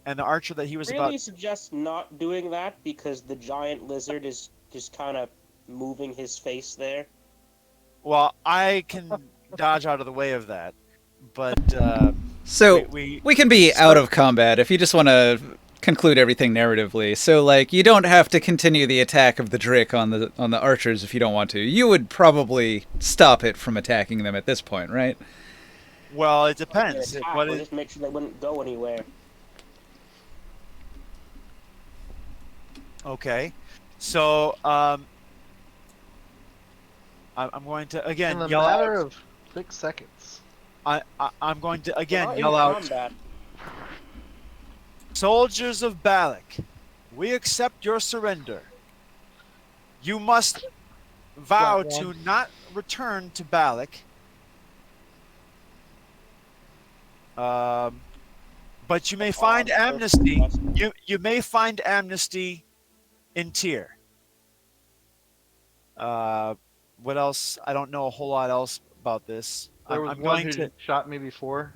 And the archer that he was Really about. suggest not doing that because the giant lizard is just kind of moving his face there. Well, I can dodge out of the way of that, but So we we can be out of combat if you just want to conclude everything narratively. So, like, you don't have to continue the attack of the Drik on the archers if you don't want to. You would probably stop it from attacking them at this point, right? Well, it They depends. attack, What we'll is, just make sure they wouldn't go anywhere. okay. So, I'm going to again In a yell matter out. of 6 seconds. I'm going to We're again not in yell out. combat. Soldiers of Balic, we accept your surrender. You must vow Flat to one. not return to Balic. But you may find amnesty. You may find amnesty in Tyr. What else? I don't know a whole lot else about this. There was I'm one going who to. shot me before,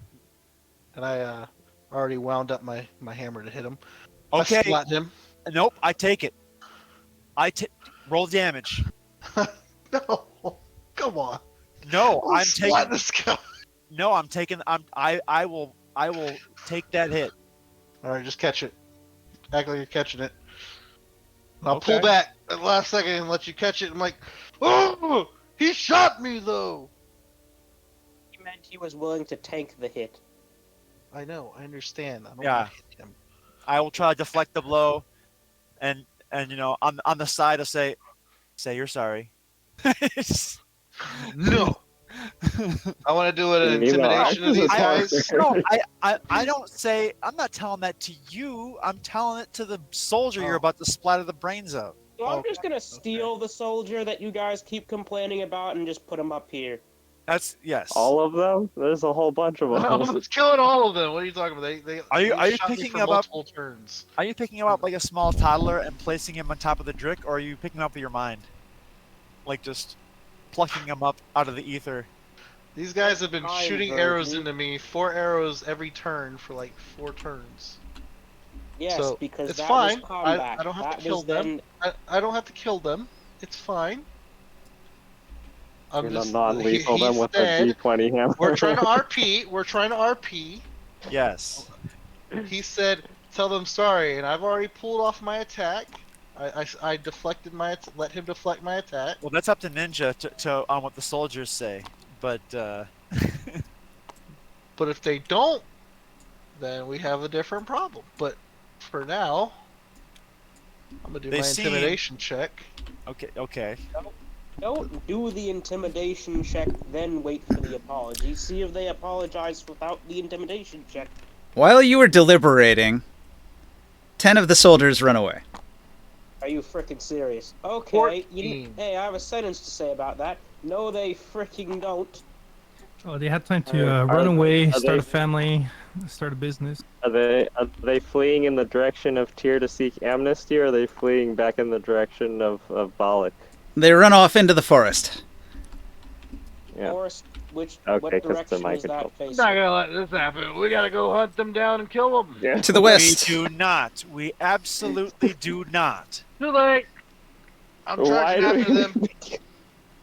and I already wound up my hammer to hit him. Okay. I splat him. Nope. I take it. Roll damage. No, come on. No, I'm Splat taking. this guy. No, I'm taking. I will take that hit. All right, just catch it. Act like you're catching it. And I'll Okay. pull back at the last second and let you catch it. I'm like, oh, he shot me though. He meant he was willing to tank the hit. I know, I understand. I don't Yeah. want to hit him. I will try to deflect the blow, and you know on the side I'll say you're sorry. No. I want to do an You know, intimidation of these archers guys. are- No, I don't say. I'm not telling that to you. I'm telling it to the soldier you're Oh. about to splatter the brains of. So I'm Okay, just gonna steal the soldier that you guys keep complaining about and just put him up here. That's yes. All of them? There's a whole bunch of I them. was killing all of them. What are you talking about? They Are you shot me picking for them up? multiple turns. Are you picking him up like a small toddler and placing him on top of the Drik, or are you picking him up with your mind, like just plucking him up out of the ether? These guys have been Kind shooting version. arrows into me, 4 arrows every turn for like 4 turns. Yes, So, because it's that fine. was combat. I don't have that to kill was them. then- I don't have to kill them. It's fine. I'm You're just non-lethal he them with a said, D20 hammer. We're trying to RP. We're trying to RP. Yes. He said, "Tell them sorry," and I've already pulled off my attack. I deflected let him deflect my attack. Well, that's up to Ninja to on what the soldiers say, but But if they don't, then we have a different problem. But for now, I'm gonna do They my seem- intimidation check. okay. Don't do the intimidation check, then wait for the apology. See if they apologize without the intimidation check. While you were deliberating, 10 of the soldiers run away. Are you freaking serious? Okay, 14. hey, I have a sentence to say about that. No, they freaking don't. Oh, they had time to Are- run away, are start they- a family, start a business. Are they fleeing in the direction of Tyr to seek amnesty, or are they fleeing back in the direction of Balic? They run off into the forest. Yeah. Forest, what Okay, 'cause they're direction my is that control. facing? I'm not gonna let this happen. We gotta go hunt them down and kill them. Yeah. To the We west. do not. We absolutely do not. Too late. I'm Why charging do after we-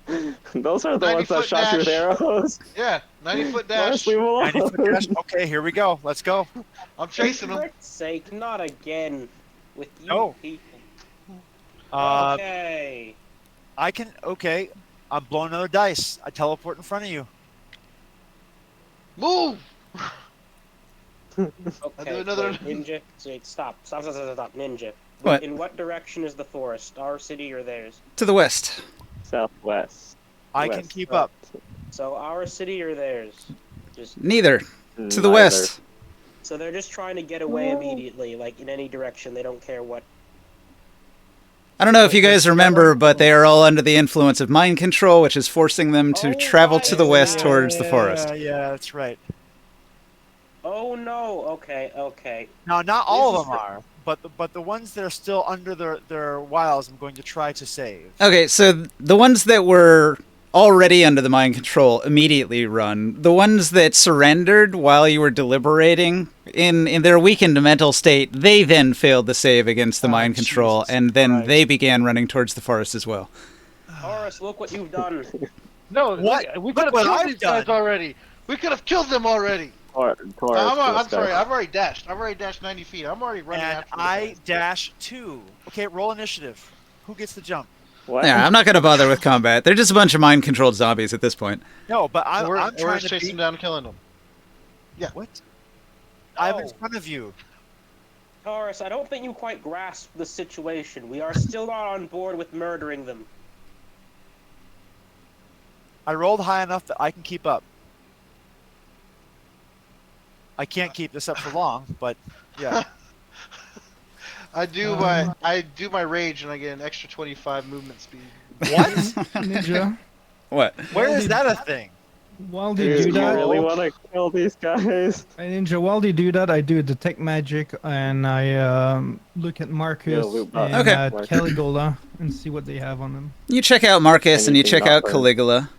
them. Those are the ones that 90-foot shot you with dash. arrows. Yeah, 90-foot Let us dash. leave 'em alone. 90-foot dash. Okay, here we go. Let's go. I'm chasing For them. Christ's sake, not again with you No. people. Uh, Okay. I can. Okay, I'm blowing another dice. I teleport in front of you. Move. Okay. do another- wait, ninja. Wait, stop. Stop. Ninja. What? In what direction is the forest? Our city or theirs? To the west. Southwest. I can West. keep up. So our city or theirs? Just Neither. To the Neither. west. so they're just trying to get away immediately, like in any direction. They don't care what. I don't know if you guys remember, but they are all under the influence of mind control, which is forcing them to Oh, travel to the right. west towards the forest. Yeah, that's right. Oh no. Okay. Now, not all This of them is are, but the ones that are still under their wiles, I'm going to try to save. Okay, so the ones that were already under the mind control immediately run. The ones that surrendered while you were deliberating, in their weakened mental state, they then failed the save against the Oh, mind control, Jesus and then Christ. they began running towards the forest as well. Horace, look what you've done. No, What? we Look could have what killed I've these guys done. already. We could have killed them already. Taurus, I'm sorry. I've already dashed. I've already dashed 90 feet. I'm already running And after these I guys. dash 2. Okay, roll initiative. Who gets the jump? What? Yeah, I'm not gonna bother with combat. They're just a bunch of mind-controlled zombies at this point. No, but So we're I'm trying just to chasing beat. them down and killing them. What? I'm in No. front of you. Taurus, I don't think you quite grasp the situation. We are still not on board with murdering them. I rolled high enough that I can keep up. I can't keep this up for long, but yeah. I do my rage and I get an extra 25 movement speed. What? Ninja. What? Where Well, is that a thing? While they Dude, do you that, really want to kill these guys? Hey, Ninja, while they do that, I do detect magic and I look at Marcus loot and box. Okay. at Caligula and see what they have on them. You check out Marcus and you Anything check not out burned. Caligula.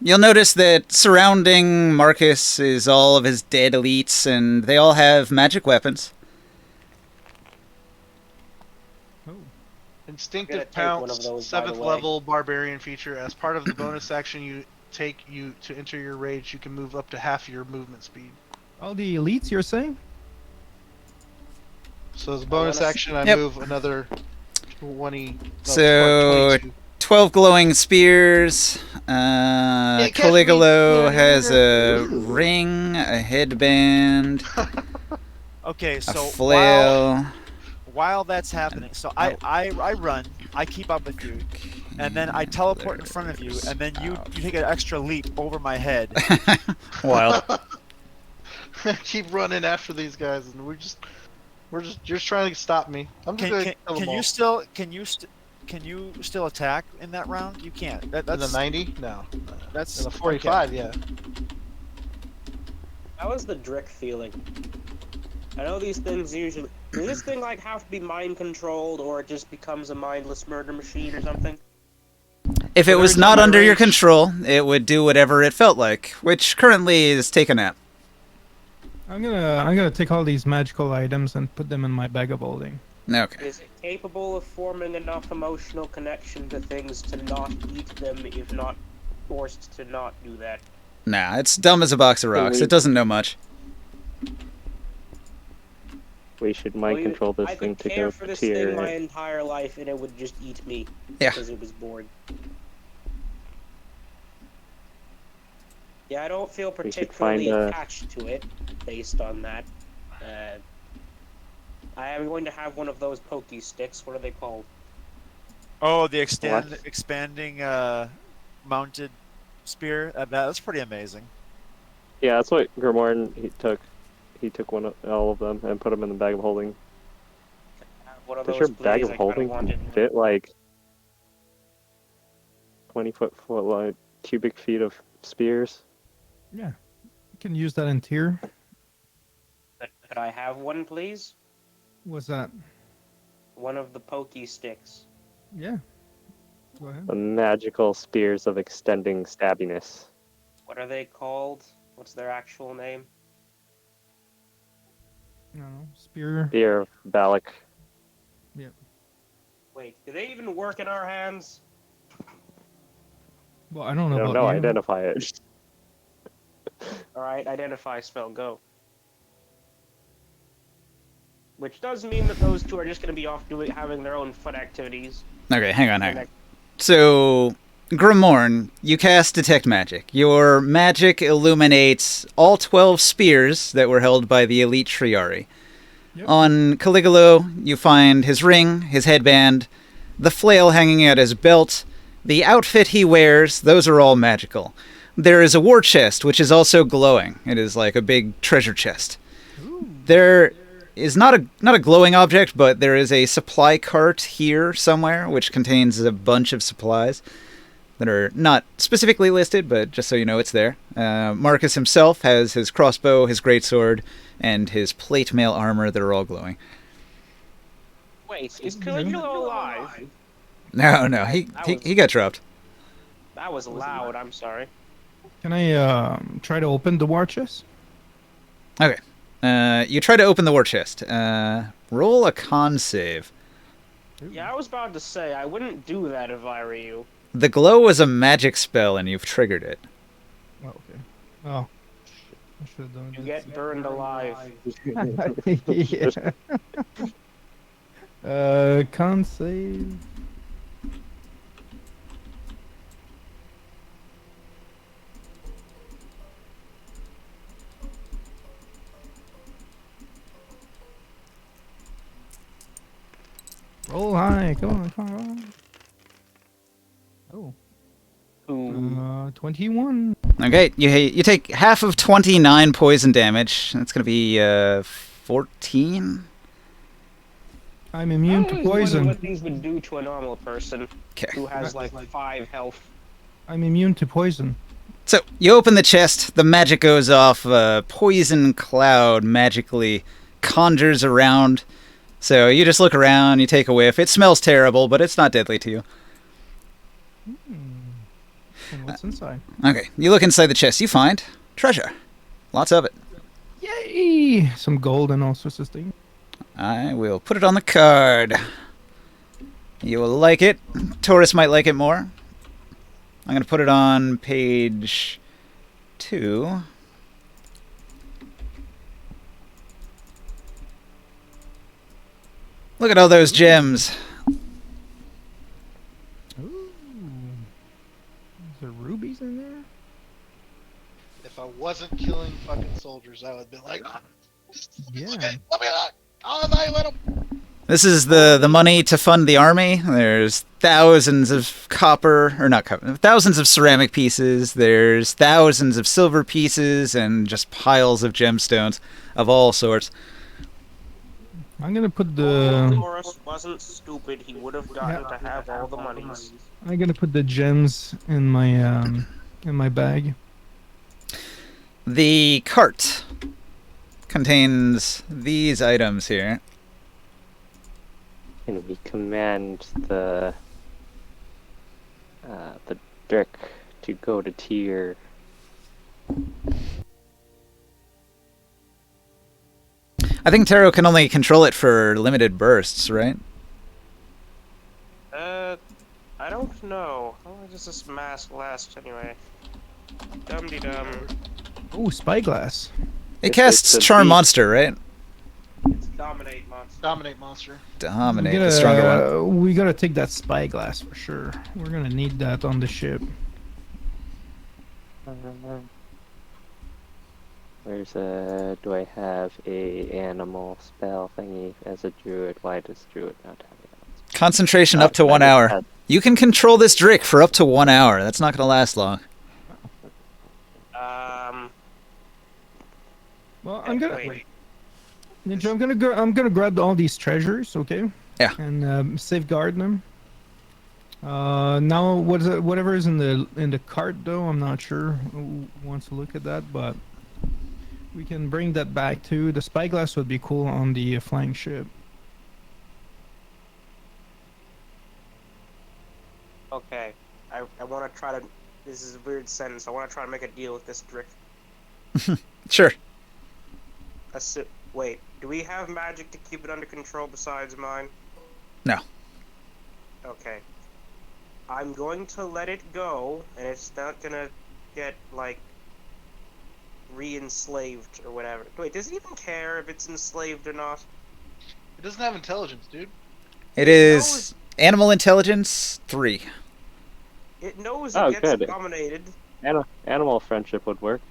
You'll notice that surrounding Marcus is all of his dead elites, and they all have magic weapons. Oh. Instinctive I'm gonna take one of Pounce, those, by the 7th way. level barbarian feature. As part of the bonus action you take to enter your rage, you can move up to half your movement speed. All the elites, you're saying? So as a bonus wanna- action, I Yep. move another 20. No, So 22. 12 glowing spears. catch me, Caligula Caligula. has a ring, a headband, Okay, a so flail. while that's happening, so I run, I keep up with you, and then I teleport in front of you, and then you take an extra leap over my head. Wild. Keep running after these guys, and you're just trying to stop me. I'm just gonna kill them all. Can you still attack in that round? You can't. In That's the 90? No. that's In the 45, okay. yeah. How is the Drick feeling? I know these things usually. Does this thing like have to be mind controlled, or it just becomes a mindless murder machine or something? If it Whatever was is not on my under your range. control, it would do whatever it felt like, which currently is take a nap. I'm gonna take all these magical items and put them in my bag of holding. Okay. Is it capable of forming enough emotional connection to things to not eat them if not forced to not do that? Nah, it's dumb as a box of rocks. It doesn't know much. We should mind control this I thing could to care go for this tier thing my it. entire life, and it would just eat me Yeah. because it was bored. Yeah, I don't feel We should particularly find a- attached to it based on that. I am going to have one of those pokey sticks. What are they called? Oh, the What? expanding mounted spear. That's pretty amazing. Yeah, that's what Grimoire he took. He took all of them and put them in the bag of holding. One of Does those, your bag please. of I kinda holding wanted one. fit like 20-foot like cubic feet of spears? Yeah, you can use that in tier. Could I have one, please? What's that? One of the pokey sticks. Yeah. Go ahead. The magical spears of extending stabbiness. What are they called? What's their actual name? I don't know. Spear. Spear of Balic. Wait, do they even work in our hands? Well, I don't know I don't about know, you. identify it. Alright, identify spell, go. Which does mean that those two are just going to be off having their own fun activities. Okay, hang on. So, Grimorn, you cast Detect Magic. Your magic illuminates all 12 spears that were held by the elite Triari. Yep. On Caligula, you find his ring, his headband, the flail hanging at his belt, the outfit he wears, those are all magical. There is a war chest, which is also glowing. It is like a big treasure chest. There is not a glowing object, but there is a supply cart here somewhere, which contains a bunch of supplies that are not specifically listed, but just so you know, it's there. Marcus himself has his crossbow, his greatsword, and his plate mail armor that are all glowing. Wait, is Caligula alive? No, he got dropped. That was loud, I'm sorry. Can I try to open the war chest? Okay. You try to open the war chest. Roll a con save. Yeah, I was about to say, I wouldn't do that if I were you. The glow is a magic spell, and you've triggered it. Oh, okay. Oh, I should have done You this. get burned alive. Yeah. Can't save. Roll high. Come on, come on. Oh. Ooh. 21. Okay, you take half of 29 poison damage. That's gonna be 14. I'm I immune to always wondered poison. what these would do to a normal person Okay. who has like 5 health. I'm immune to poison. So you open the chest, the magic goes off, a poison cloud magically conjures around. So you just look around, you take a whiff. It smells terrible, but it's not deadly to you. And what's inside? Okay, you look inside the chest, you find treasure. Lots of it. Yay! Some gold and all sorts of things. I will put it on the card. You will like it. Taurus might like it more. I'm going to put it on page 2. Look at all those gems. Ooh. Is there rubies in there? If I wasn't killing fucking soldiers, I would have been like, "Ah, Yeah. let me not. I'll annihilate them." This is the money to fund the army. There's thousands of copper, or not copper, thousands of ceramic pieces. There's thousands of silver pieces and just piles of gemstones of all sorts. I'm gonna put the Morris wasn't stupid. He would have gotten to have all the monies. I'm gonna put the gems in my bag. The cart contains these items here. Can we command the Dirk to go to tier? I think Taro can only control it for limited bursts, right? I don't know. How long does this mask last anyway? Dum-de-dum. Oh, spyglass. It It's casts a Charm beast. Monster, right? It's Dominate Monster. Dominate monster. Dominate, the stronger one. We gotta take that spyglass for sure. We're gonna need that on the ship. Where's do I have a animal spell thingy as a druid? Why does druid not have it? Concentration up to 1 hour. You can control this Drik for up to 1 hour. That's not going to last long. Well, I'm gonna Wait. Ninja. I'm gonna grab all these treasures, okay? Yeah. And safeguard them. Now whatever is in the cart though, I'm not sure who wants to look at that, but we can bring that back too. The spyglass would be cool on the flying ship. Okay. I want to try to. This is a weird sentence. I want to try to make a deal with this drift. Sure. Wait. Do we have magic to keep it under control besides mine? No. Okay. I'm going to let it go, and it's not gonna get like re-enslaved or whatever. Wait, does it even care if it's enslaved or not? It doesn't have intelligence, dude. It is animal intelligence 3. It knows Oh, it gets good. dominated. Animal friendship would work.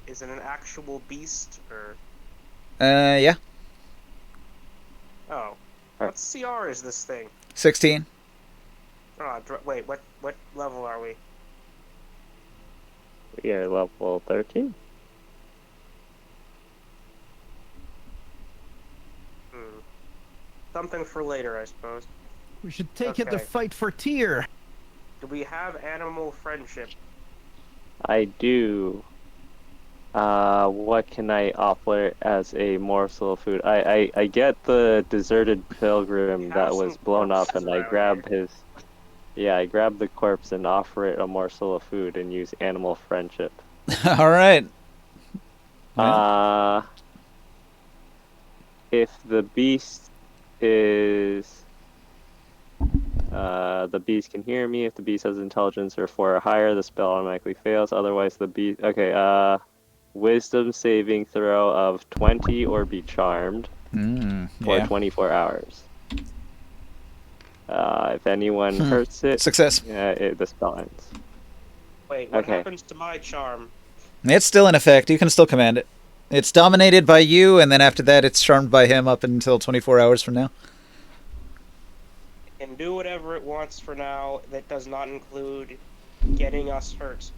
Is it an actual beast or? Yeah. Oh, what CR is this thing? 16. Oh, wait, what level are we? We are level 13. Something for later, I suppose. We should take it to Okay. fight for Tyr. Do we have animal friendship? I do. What can I offer as a morsel of food? I get the deserted pilgrim Have that was some blown up, corpses and I around grab his. Yeah, I grab the corpse and offer it a morsel of food and use animal friendship. All right. Well, If the beast is The beast can hear me. If the beast has intelligence or 4 or higher, the spell automatically fails. Otherwise, the beast. Okay. Wisdom saving throw of 20 or be charmed for Yeah. 24 hours. If anyone hurts it, Success. the spell ends. Wait, what Okay. happens to my charm? It's still in effect. You can still command it. It's dominated by you, and then after that, it's charmed by him up until 24 hours from now. It can do whatever it wants for now. That does not include getting us hurt.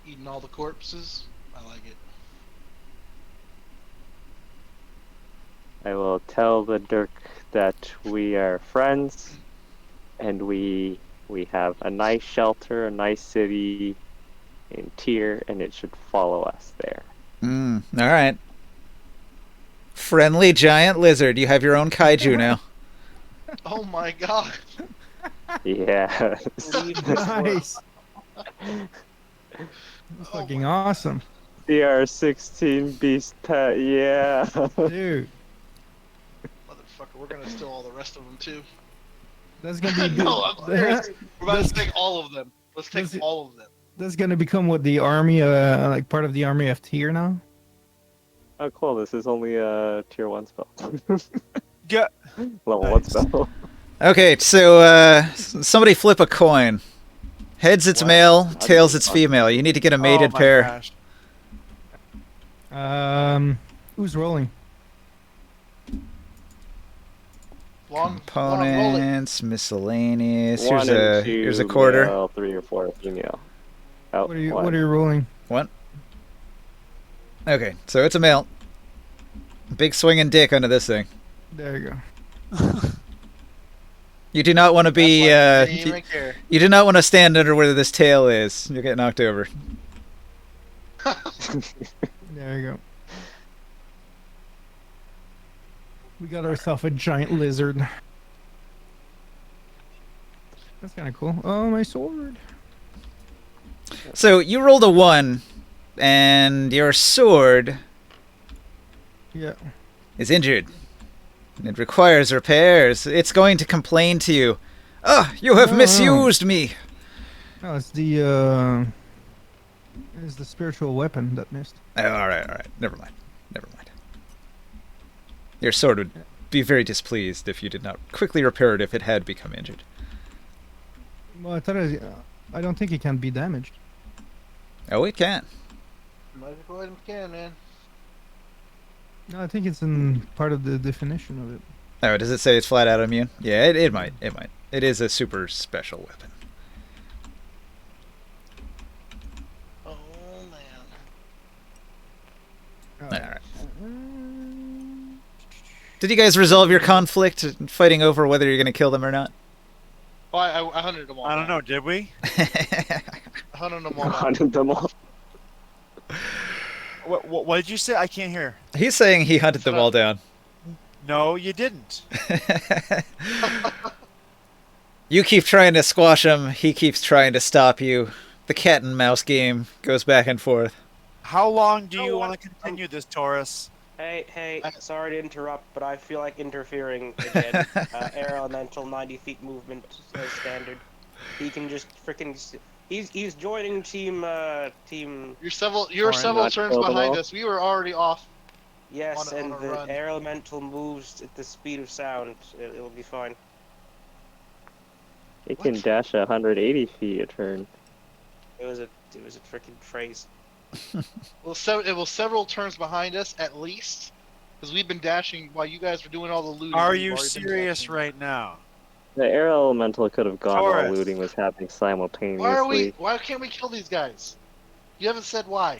Eating all the corpses. I like it. I will tell the Dirk that we are friends, and we have a nice shelter, a nice city in Tyr, and it should follow us there. All right. Friendly giant lizard. You have your own kaiju now. Oh my god. Yeah. Leave this world. Nice. That's fucking awesome, CR16 beast pet. Yeah. dude. Motherfucker, we're gonna steal all the rest of them too. That's gonna be No, I'm serious. We're about That's- to take all of them. Let's take That's- all of them. That's gonna become what the army, like part of the army of Tyr now. Oh, cool. This is only a tier 1 spell. Get Level 1 Nice. spell. Okay, so somebody flip a coin. Heads it's What? male, How do tails you it's fuck? female. You need to get a mated oh my pair. gosh. Who's rolling? Long rolling. Components, miscellaneous. 1 and 2 Here's a quarter. male, 3 or 4 female. Oh, What are you? 1. What are you rolling? Okay, so it's a male. Big swinging dick under this thing. There you go. You do not want to be. That's why I didn't even care. You do not want to stand under where this tail is. You'll get knocked over. There you go. We got ourselves a giant lizard. That's kind of cool. Oh, my sword. So you rolled a 1, and your sword Yeah. is injured. It requires repairs. It's going to complain to you. Ah, you have No. misused me. No, it's the spiritual weapon that missed. Oh, all right. Never mind. Your sword would be very displeased if you did not quickly repair it if it had become injured. Well, I don't think it can be damaged. Oh, it can. Magical items can, man. No, I think it's in part of the definition of it. Oh, does it say it's flat out immune? Yeah, it might. It is a super special weapon. Oh man. All right. Did you guys resolve your conflict, fighting over whether you're going to kill them or not? Oh, I hunted them all. I don't know. Did we? I hunted them all. Hunted them all. What did you say? I can't hear. He's saying he hunted them all down. No, you didn't. You keep trying to squash him, he keeps trying to stop you. The cat and mouse game goes back and forth. How long do you No, want to continue this, Taurus? Hey, sorry to interrupt, but I feel like interfering again. Air elemental, 90 feet movement standard. He can just freaking. He's joining team. You're several not turns kill them behind all. us. We were already off. Yes, On and a the run. air elemental moves at the speed of sound. It'll be fine. It can dash 180 feet a turn. It was a freaking phrase. Well, it was several turns behind us at least, because we've been dashing while you guys were doing all the looting. Are We've you already been serious dashing. right now? The air elemental could have gone while Taurus. looting was happening simultaneously. Why can't we kill these guys? You haven't said why.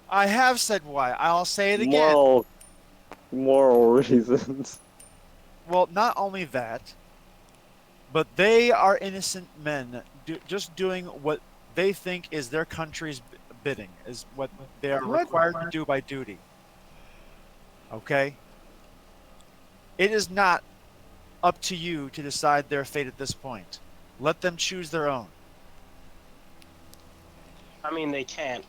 I have said why. I'll say it again. Moral reasons. Well, not only that, but they are innocent men just doing what they think is their country's bidding, is what they are What? required to do by duty. Okay? It is not up to you to decide their fate at this point. Let them choose their own. I mean, they can't.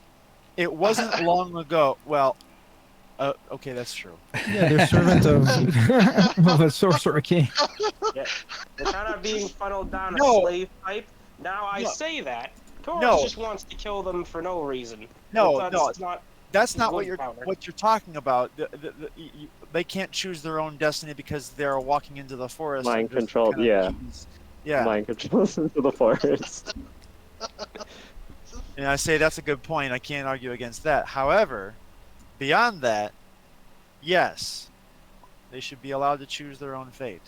It wasn't long ago. Well, Okay, that's true. Yeah, they're servant of a sorcerer king. Yeah, they're kind of being funneled down a No. slave pipe. Now I No. say that Taurus No. just wants to kill them for no reason. No, But no, that's not. that's not Good counter. what you're talking about. They can't choose their own destiny because they're walking into the forest. Mind and just controlled, kinda yeah. choose- Yeah. Mind controls into the forest. And I say that's a good point. I can't argue against that. However, beyond that, yes, they should be allowed to choose their own fate.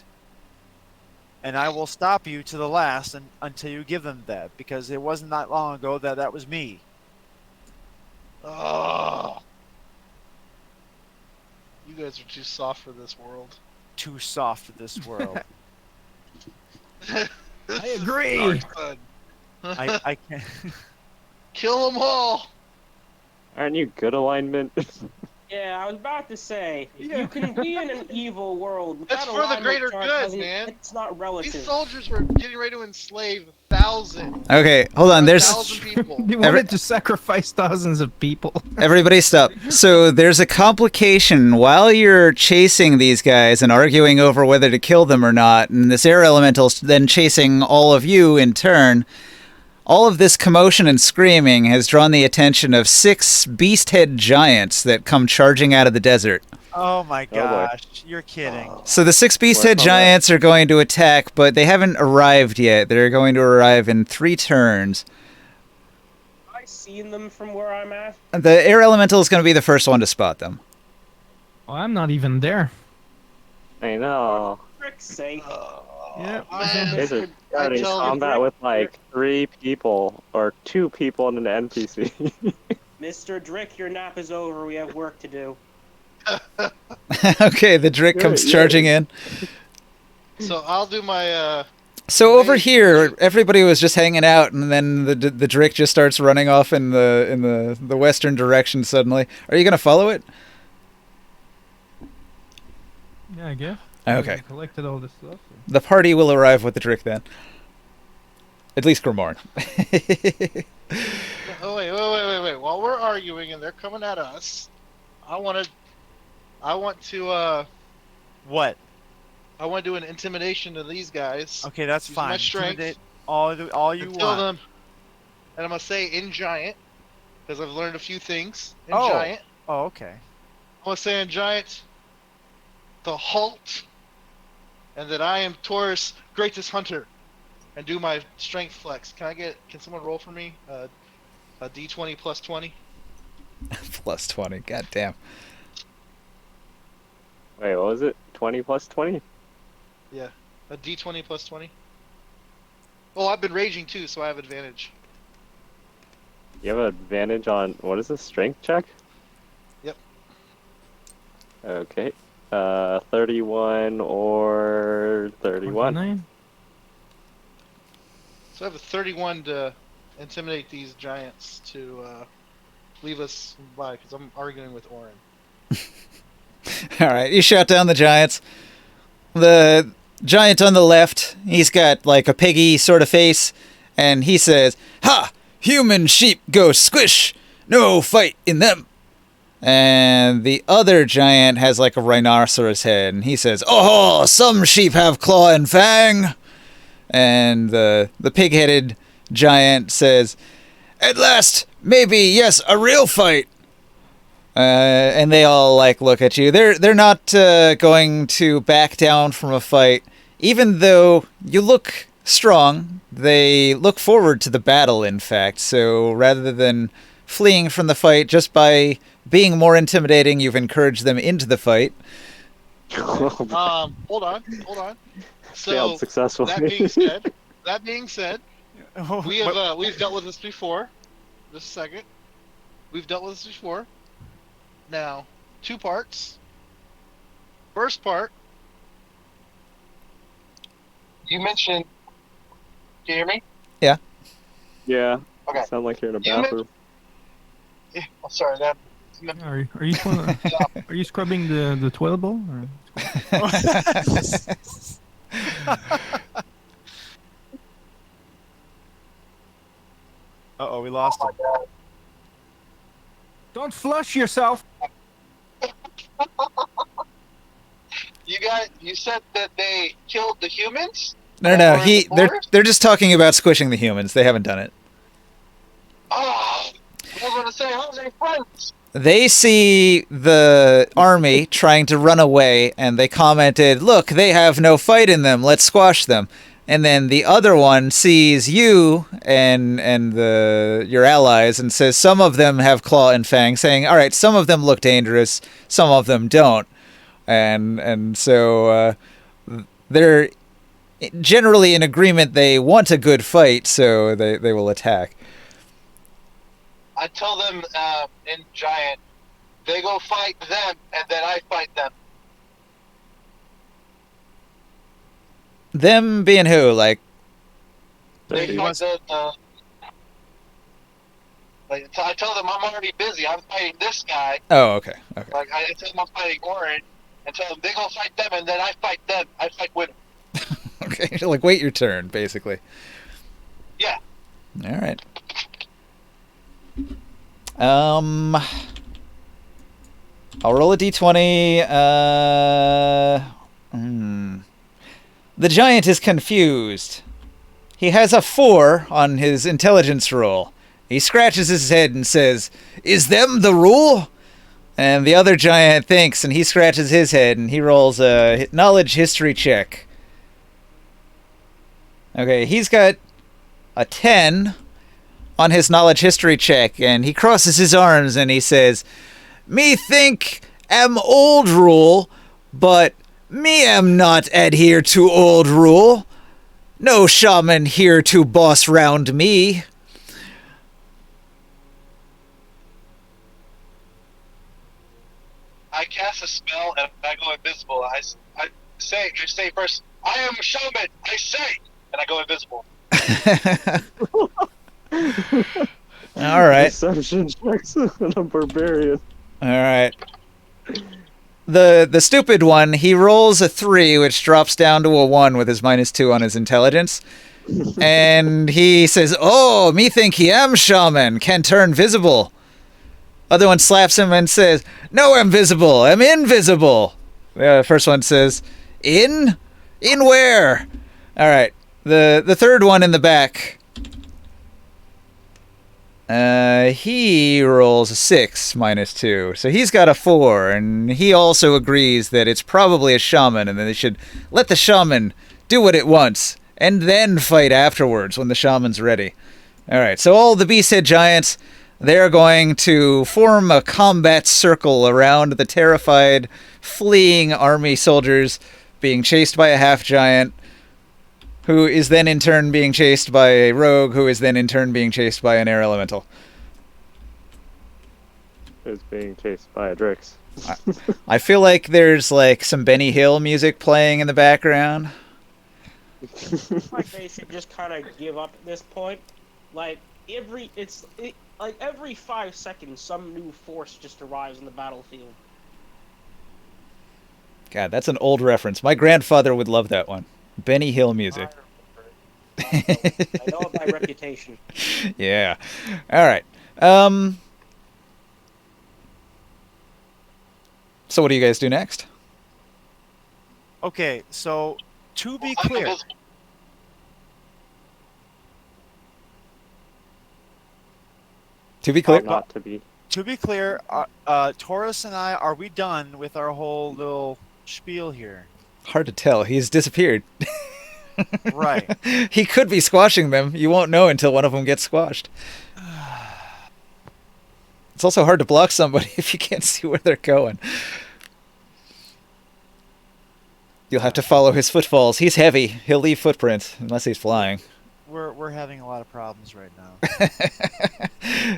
And I will stop you to the last until you give them that, because it wasn't that long ago that was me. Oh. You guys are too soft for this world. Too soft for this world. I agree. I can't. Kill them all. Aren't you good alignment? Yeah, I was about to say, Yeah. you can be in an evil world. That's That for the alignment greater chart good, doesn't- man. It's not relative. These soldiers were getting ready to enslave 1,000. Okay, hold on. There's 1,000 people. They wanted to sacrifice thousands of people. everybody stop. So there's a complication while you're chasing these guys and arguing over whether to kill them or not, and this air elemental's then chasing all of you in turn. All of this commotion and screaming has drawn the attention of 6 beast head giants that come charging out of the desert. Oh my boy. gosh, you're kidding. So the 6 beast head Work on that. giants are going to attack, but they haven't arrived yet. They're going to arrive in 3 turns. Have I seen them from where I'm at? The air elemental is going to be the first one to spot them. Well, I'm not even there. I know. For frick's sake. Yeah. Man. Guys are starting tell you, combat with like 3 people or 2 people and an NPC. Mr. Drick, your nap is over. We have work to do. Okay, the Drick comes Yeah. charging in. So I'll do my. So over here, everybody was just hanging out, and then the Drick just starts running off in the western direction suddenly. Are you gonna follow it? Yeah, I guess. Okay. I collected all this stuff. The party will arrive with the Drick then. At least Grimorn. Oh wait! While we're arguing and they're coming at us, I want to What? I want to do an intimidation to these guys. Okay, that's Use fine. my strength. Intimidate all you and kill want. them. And I'm gonna say in giant because I've learned a few things in Oh. giant. Oh, okay. I'm gonna say in giant the halt, and that I am Taurus' greatest hunter, and do my strength flex. Can someone roll for me? A D20 plus 20. Plus 20. God damn. Wait, what was it? 20 plus 20? Yeah, a D20 plus 20. Oh, I've been raging too, so I have advantage. You have advantage on, what is this, strength check? Yep. Okay. 31 or 31. 49? So I have a 31 to intimidate these giants to leave us by, because I'm arguing with Orin. All right, you shot down the giants. The giant on the left, he's got like a piggy sort of face, and he says, "Ha! Human sheep go squish! No fight in them!" And the other giant has like a rhinoceros head, and he says, "Oh, some sheep have claw and fang!" And the pig-headed giant says, "At last, maybe, yes, a real fight!" And they all like look at you. They're not going to back down from a fight, even though you look strong. They look forward to the battle, in fact. So rather than fleeing from the fight, just by being more intimidating, you've encouraged them into the fight. Hold on. So Failed successfully. that being said, we've dealt with this before. Just a second. We've dealt with this before. Now, 2 parts. First part. You mentioned. Can you hear me? Yeah. Okay. Sound like you're in a You bathroom. Yeah, I'm sorry. That. Are you scrubbing the toilet bowl? Or? Uh-oh, we lost him. Don't flush yourself. You said that they killed the humans? No, no, Or the forest? they're just talking about squishing the humans. They haven't done it. Oh, I was gonna say, how's they friends? They see the army trying to run away, and they commented, "Look, they have no fight in them. Let's squash them." And then the other one sees you and your allies and says, "Some of them have claw and fang," saying, "All right, some of them look dangerous, some of them don't." And so they're generally in agreement. They want a good fight, so they will attack. I tell them in Giant, they go fight them, and then I fight them. Them being who? Like, They He fight wants- I tell them I'm already busy. I'm fighting this guy. oh, okay, okay. Like I tell them I'm fighting Orange, and tell them they go fight them, and then I fight them. I fight with them. Okay, like wait your turn, basically. Yeah. All right. I'll roll a d20. The giant is confused. He has a 4 on his intelligence roll. He scratches his head and says, "Is them the rule?" And the other giant thinks, and he scratches his head, and he rolls a knowledge history check. Okay, he's got a 10 on his knowledge history check, and he crosses his arms and he says, "Me think am old rule, but me am not adhere to old rule. No shaman here to boss round me." I cast a spell and I go invisible. I say first, I am a shaman. I say, and I go invisible. All right. Deception checks on a barbarian. All right. The stupid one, he rolls a 3, which drops down to a 1 with his -2 on his intelligence. And he says, "Oh, me think he am shaman, can turn visible." Other one slaps him and says, "No, I'm visible, I'm invisible." The first one says, In where?" All right. The third one in the back, he rolls a 6 -2. So he's got a 4, and he also agrees that it's probably a shaman, and that they should let the shaman do what it wants, and then fight afterwards when the shaman's ready. All right, so all the Beasthead Giants, they're going to form a combat circle around the terrified, fleeing army soldiers being chased by a half-giant, who is then in turn being chased by a rogue, who is then in turn being chased by an air elemental. Is being chased by a driks. I feel like there's like some Benny Hill music playing in the background. Like they should just kind of give up at this point. Like every 5 seconds, some new force just arrives on the battlefield. God, that's an old reference. My grandfather would love that one. Benny Hill music. I know it by reputation. Yeah. All right. So what do you guys do next? Okay, so to be I'm clear, invisible. To be clear, Not to be. Taurus and I, are we done with our whole little spiel here? hard to tell. He's disappeared. Right. He could be squashing them. You won't know until one of them gets squashed. It's also hard to block somebody if you can't see where they're going. You'll have to follow his footfalls. He's heavy. He'll leave footprints unless he's flying. We're having a lot of problems right now.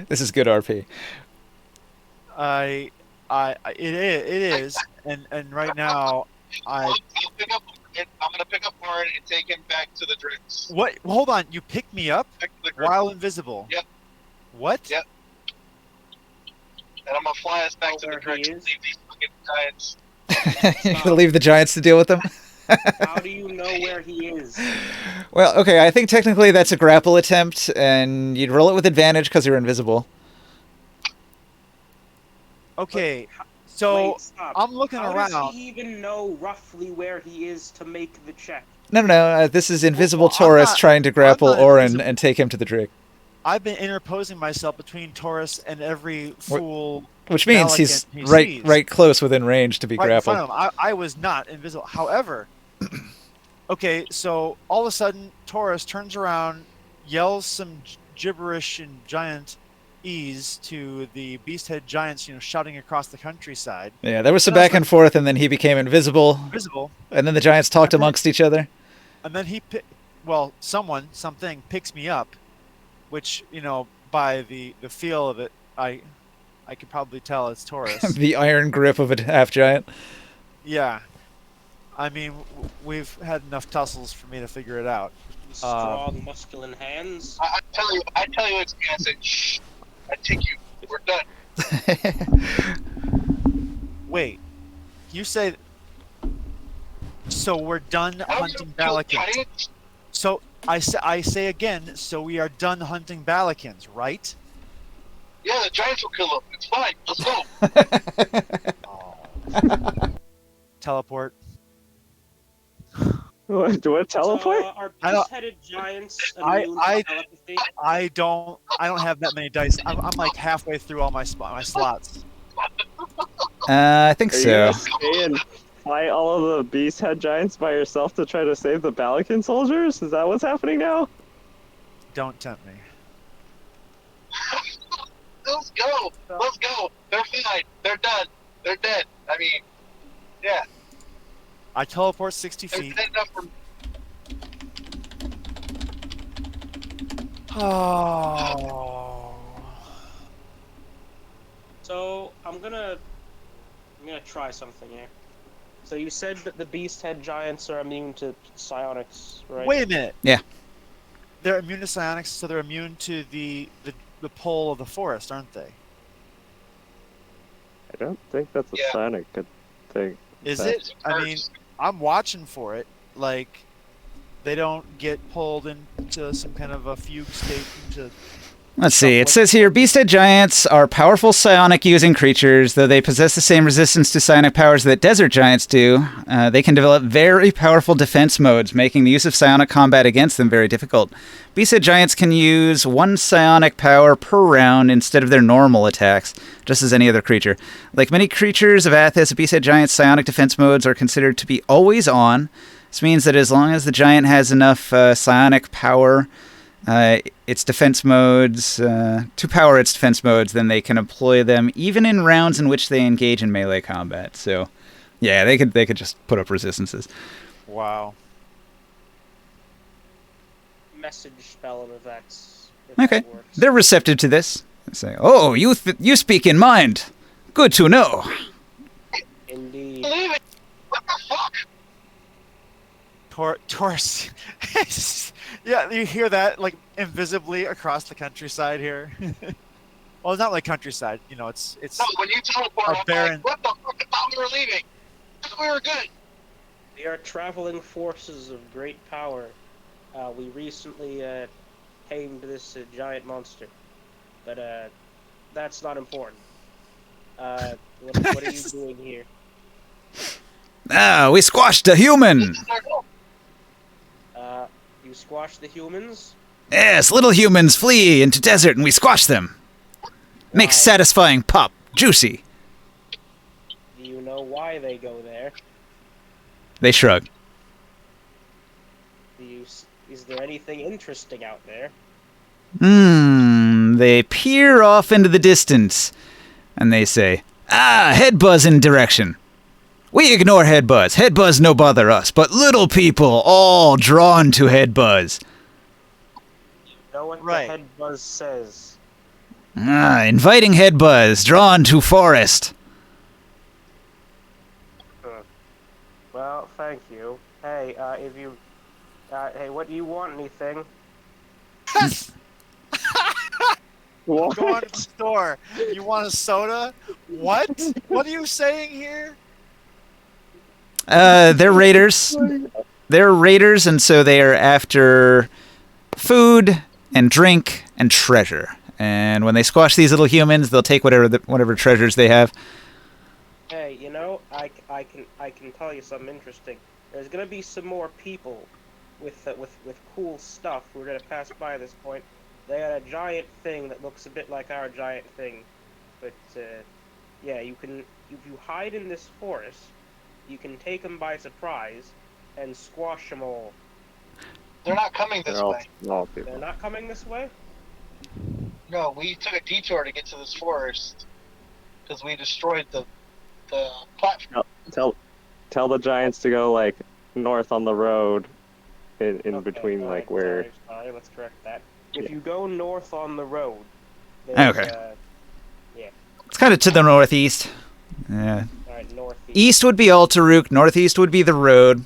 This is good RP. It is, and right now, I'm gonna pick up Warren and take him back to the driks. what? Hold on, you picked me up Back to the group. while invisible. Yep. What? Yep. And I'm gonna fly us back to the Where he driks and is? leave these fucking giants. You're gonna leave the Giants to deal with them? How do you know where he is? Well, okay, I think technically that's a grapple attempt, and you'd roll it with advantage because you're invisible. Okay. So Wait, stop. I'm looking How around. does he even know roughly where he is to make the check? No. This is invisible Well, I'm Taurus not- trying to grapple not Orin invisible. and take him to the Drake. I've been interposing myself between Taurus and every fool. Which means he's Balican he right sees. right close within range to be Right in grappled. front of him. I was not invisible. However, okay, so all of a sudden, Taurus turns around, yells some gibberish in giant ease to the beast-head giants, shouting across the countryside. Yeah, there was some And I was back and forth, and then he became invisible, Visible. and then the giants talked And then- amongst each other. And then something picks me up, which, by the feel of it, I could probably tell it's Taurus. The iron grip of a half giant. Yeah. I mean, we've had enough tussles for me to figure it out. Strong, masculine hands. I tell you it's me. I said, shh. I take you. We're done. Wait, you say... So we're done I don't hunting kill Balicans. giants. So I say again, so we are done hunting Balicans, right? Yeah, the giants will kill them. It's fine. Let's go. Teleport. What, do I teleport? So, are I don't- beast-headed giants I- immune I- to telepathy? I don't have that many dice. I'm like halfway through all my slots. I think Are you so. gonna stay and fight all of the beast head giants by yourself to try to save the Balican soldiers? Is that what's happening now? Don't tempt me. Let's go. Let's go. They're fine. They're done. They're dead. I mean, yeah. I teleport 60 They're feet. dead enough for Oh. So I'm gonna try something here. So you said that the beast-head giants are immune to psionics, right? Wait a minute. Yeah. They're immune to psionics, so they're immune to the pole of the forest, aren't they? I don't think that's a Yeah. sonic good thing. Is That's- it? I mean, I'm watching for it. Like, they don't get pulled into some kind of a fugue state into... Let's see. It says here, beast-head giants are powerful psionic-using creatures. Though they possess the same resistance to psionic powers that desert giants do, they can develop very powerful defense modes, making the use of psionic combat against them very difficult. Beast-head giants can use one psionic power per round instead of their normal attacks, just as any other creature. Like many creatures of Athos, beast-head giants' psionic defense modes are considered to be always on. This means that as long as the giant has enough psionic power... its defense modes, to power its defense modes, then they can employ them even in rounds in which they engage in melee combat. So, yeah, they could just put up resistances. Wow. Message spell and effects. if Okay, that works. they're receptive to this. They say, "Oh, you speak in mind. Good to know." Indeed. believe it. What the fuck? Taurus. Yeah, you hear that, like, invisibly across the countryside here. Well, it's not like countryside, it's No, when you teleport, A I'm baron. like, what the fuck? I thought we were leaving. I thought we were good. We are traveling forces of great power. We recently tamed this giant monster, but that's not important. What are you doing here? Ah, we squashed a human. This is our goal. You squash the humans? Yes, little humans flee into desert and we squash them. Makes Why? satisfying pop, juicy. Do you know why they go there? They shrug. Is there anything interesting out there? They peer off into the distance, and they say, "Ah, head buzz in direction." We ignore head buzz. Head buzz no bother us, but little people all drawn to head buzz. You know what Right. the head buzz says? Ah, inviting head buzz, drawn to forest. Well, thank you. Hey, what do you want? Anything? What? Go on to the store. You want a soda? What? What are you saying here? They're raiders. They're raiders, and so they are after food and drink and treasure. And when they squash these little humans, they'll take whatever treasures they have. Hey, I can tell you something interesting. There's gonna be some more people with cool stuff who are gonna pass by this point. They had a giant thing that looks a bit like our giant thing, but yeah, you can if you hide in this forest, you can take them by surprise and squash them all. They're not coming this They're all way. small They're people. not coming this way. No, we took a detour to get to this forest because we destroyed the platform. Tell the giants to go like north on the road, in Okay, between alright, like where. Sorry, let's correct that. If Yeah. you go north on the road, there's, Okay. It's kind of to the northeast. Yeah. alright, northeast. East would be Altaruk, northeast would be the road,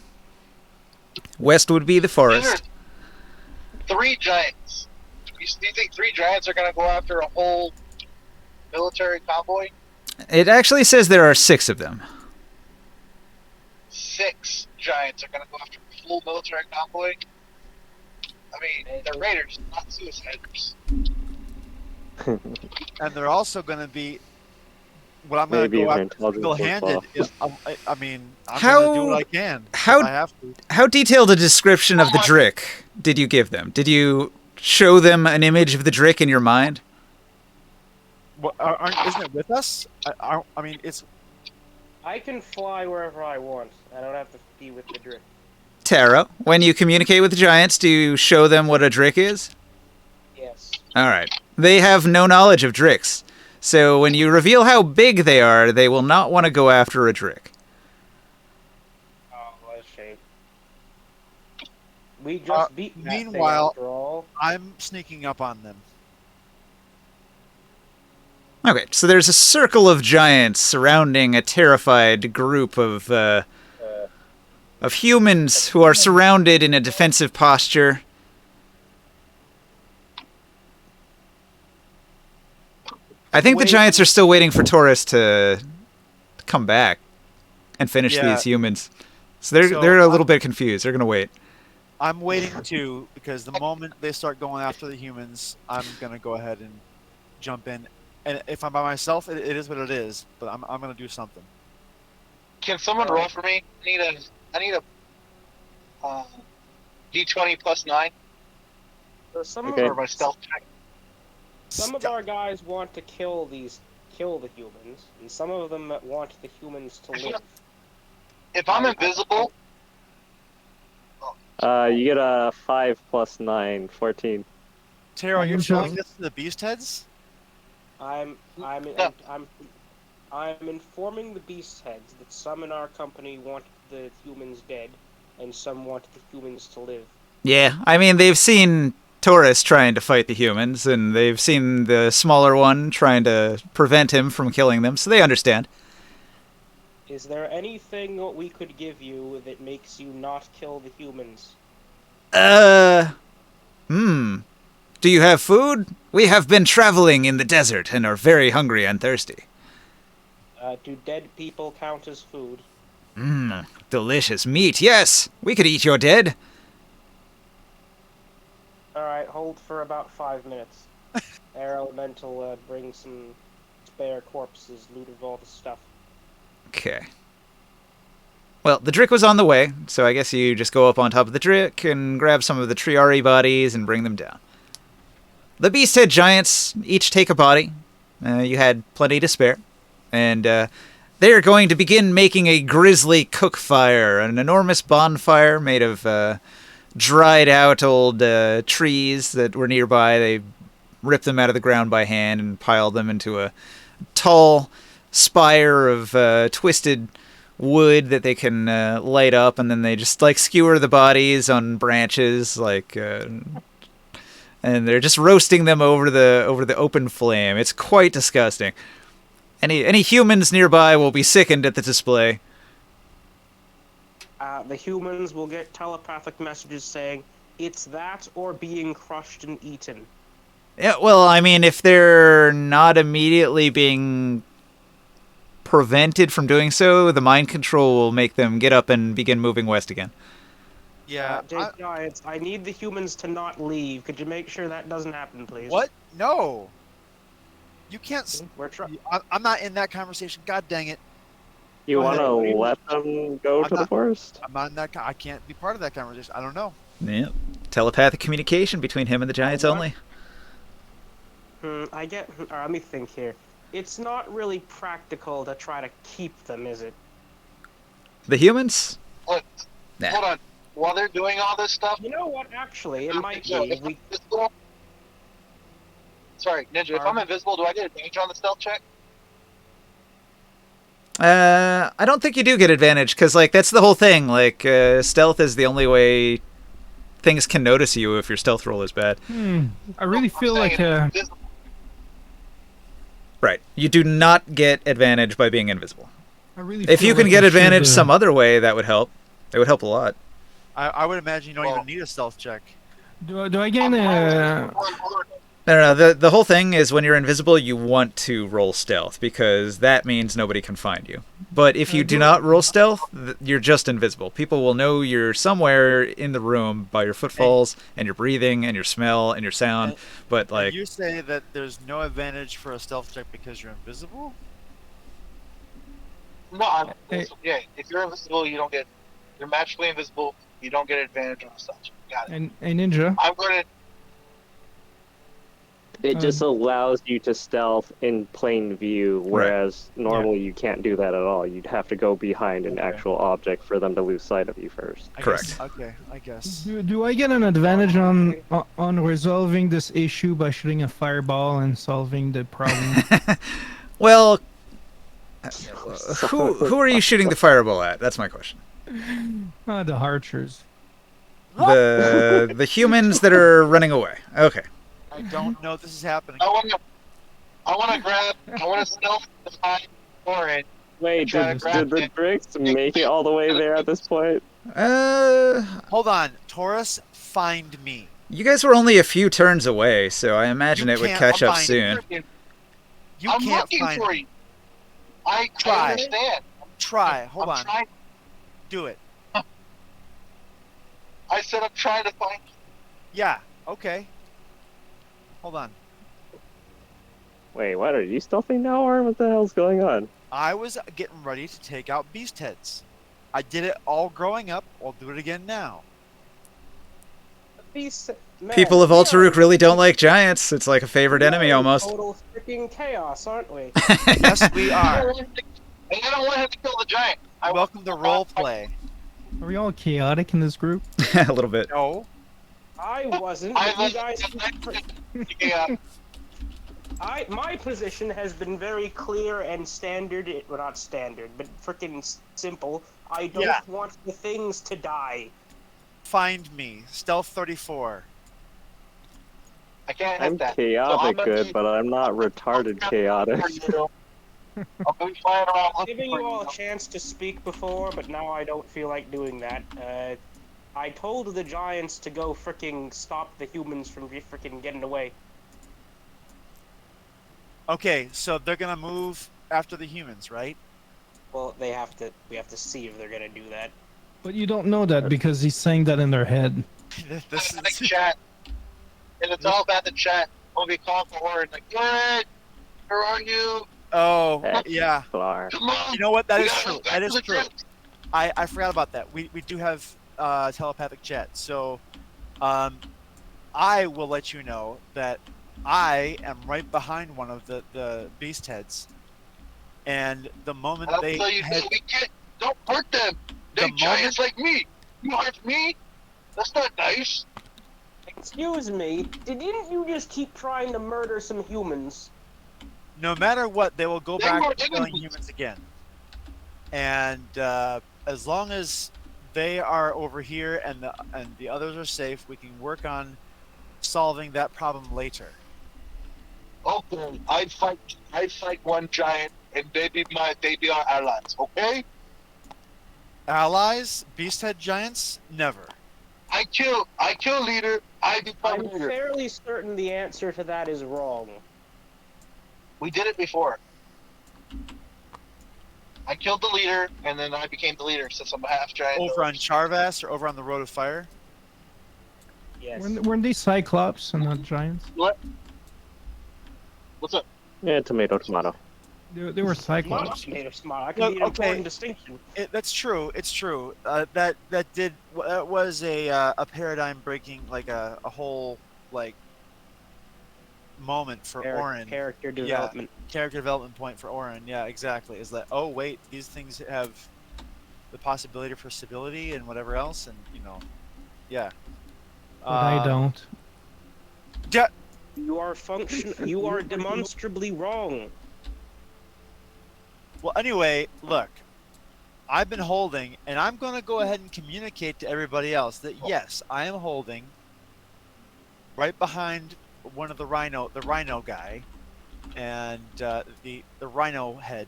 west would be the These are forest. 3 giants. Do you think 3 giants are going to go after a whole military convoy? It actually says there are 6 of them. 6 giants are going to go after a full military convoy? I mean, they're raiders, not suiciders. And they're also going to be. What I'm going to Maybe go your after intelligence single-handed. was I mean, I'm How- going to do what I can. how- if I have to. How detailed a description of the Drick did you give them? Did you show them an image of the Drick in your mind? What, isn't it with us? I mean, it's. I can fly wherever I want. I don't have to be with the drift. Tara, when you communicate with the giants, do you show them what a Drick is? Yes. Alright. They have no knowledge of Dricks. So when you reveal how big they are, they will not want to go after a Drick. Oh, what a shame. We just beat that meanwhile- thing after all. I'm sneaking up on them. Okay, so there's a circle of giants surrounding a terrified group of humans who are surrounded in a defensive posture. I think the giants are still waiting for Taurus to come back and finish Yeah. these humans. So they're a little bit confused. They're gonna wait. I'm waiting too, because the moment they start going after the humans, I'm gonna go ahead and jump in. And if I'm by myself, it is what it is. But I'm gonna do something. Can someone roll for me? I need a D20 plus 9 So some Okay. for my stealth check. Some of our guys want to kill the humans, and some of them want the humans to live. If I'm invisible, You get a 5 plus 9, 14. Tara, you're Good telling job. this to the beast heads? I'm informing the beast heads that some in our company want the humans dead, and some want the humans to live. Yeah, I mean they've seen Taurus trying to fight the humans, and they've seen the smaller one trying to prevent him from killing them, so they understand. Is there anything that we could give you that makes you not kill the humans? Do you have food? We have been traveling in the desert and are very hungry and thirsty. Do dead people count as food? Delicious meat, yes! We could eat your dead. Alright, hold for about 5 minutes. Air Elemental bring some spare corpses, loot of all the stuff. Okay. Well, the Drick was on the way, so I guess you just go up on top of the Drick and grab some of the Triari bodies and bring them down. The Beasthead Giants each take a body. You had plenty to spare. And they are going to begin making a grisly cook fire, an enormous bonfire made of dried out old trees that were nearby. They ripped them out of the ground by hand and piled them into a tall spire of twisted wood that they can light up, and then they just like skewer the bodies on branches, like, and they're just roasting them over the open flame. It's quite disgusting. Any humans nearby will be sickened at the display. The humans will get telepathic messages saying, it's that or being crushed and eaten. Yeah, well, I mean, if they're not immediately being prevented from doing so, the mind control will make them get up and begin moving west again. Yeah. Jake Giants, I need the humans to not leave. Could you make sure that doesn't happen, please? What? No. You can't. We're trying. I'm not in that conversation. God dang it. You Go want ahead. to What do you- let them go I'm to the not- forest? I'm not in that. I can't be part of that conversation. I don't know. Yeah. Telepathic communication between him and the giants what? only. I get. Let me think here. It's not really practical to try to keep them, is it? The humans? Look, Nah. hold on. While they're doing all this stuff, You know what? Actually, it might so be. if I'm invisible, sorry, Ninja. If I'm invisible, do I get advantage on the stealth check? I don't think you do get advantage because, like, that's the whole thing. Like, stealth is the only way things can notice you if your stealth roll is bad. I really feel like Right. You do not get advantage by being invisible. I really. If feel you can like get I advantage should, some other way, that would help. It would help a lot. I would imagine you don't even need a stealth check. Do I get No. The whole thing is when you're invisible, you want to roll stealth because that means nobody can find you. But if you do not roll stealth, you're just invisible. People will know you're somewhere in the room by your footfalls and your breathing and your smell and your sound. But like, you say that there's no advantage for a stealth check because you're invisible. No, yeah. If you're invisible, you don't get. You're magically invisible. You don't get advantage on the stealth check. Got it. and Ninja? I'm gonna. It just allows you to stealth in plain view, whereas normally you can't do that at all. You'd have to go behind an actual object for them to lose sight of you first. Correct. Okay, I guess. Do I get an advantage on resolving this issue by shooting a fireball and solving the problem? well, who are you shooting the fireball at? That's my question. The archers. The humans that are running away. Okay. I don't know if this is happening. I want to stealth the side for it. Wait, Try to did grab the it. Drix make it all the way there at this point? Hold on, Taurus, find me. You guys were only a few turns away, so I imagine it would catch up soon. I'm looking for you. I understand. Try. Hold on. Trying. Do it. I said I'm trying to find you. Yeah. Okay. Hold on. Wait, what? Are you stealthing now, or what the hell's going on? I was getting ready to take out beast heads. I did it all growing up. I'll do it again now. People of Ultaruk really don't like giants. It's like a favorite enemy almost. Total freaking chaos, aren't we? Yes, we are. And I don't want him to kill the giant. Welcome to role play. Are we all chaotic in this group? A little bit. No. I wasn't. You guys. My position has been very clear and standard. Well, not standard, but freaking simple. I don't want the things to die. Find me. Stealth 34. I can't I'm hit that. chaotic So good, but I'm not retarded chaotic. I'll be flying around looking Giving for you all a chance to speak before, but now I don't feel like doing that. I told the giants to go freaking stop the humans from freaking getting away. Okay, so they're gonna move after the humans, right? Well, we have to see if they're gonna do that. But you don't know that because he's saying that in their head. This is chat. In the telepathic chat, we'll be calling for word like, "What? Where are you?" Oh, yeah. Flar. Come on. You know what? That We is gotta true. go back That to is the true. trip. I forgot about that. We do have telepathic chat. So I will let you know that I am right behind one of the beast heads. And the moment I'll they tell you head, this, we can't. Don't hurt them. They giants like me. You hurt me? That's not nice. Excuse me, didn't you just keep trying to murder some humans? no matter what, they will go They back were to killing enemies. humans again. And as long as they are over here and the others are safe, we can work on solving that problem later. Okay, I'd fight one giant, and they be our allies. Okay? Allies? Beasthead giants? Never. I kill leader. I become I'm leader. fairly certain the answer to that is wrong. We did it before. I killed the leader, and then I became the leader since I'm a half giant. Over on Charvas or over on the Road of Fire? Yes. Weren't they cyclops and not giants? What? What's up? Yeah, tomato, tomato. They were cyclops. Native smart. That could Look, be an okay. important distinction. That's true. It's true. That was a paradigm breaking, like a whole like moment for Orin. Character Yeah, development. character development point for Orin. Yeah, exactly. Is that, oh wait, these things have the possibility for stability and whatever else, and yeah. But I don't. Yeah. You are demonstrably wrong. Well, anyway, look, I've been holding, and I'm going to go ahead and communicate to everybody else that yes, I am holding right behind one of the rhino guy, and the rhino head,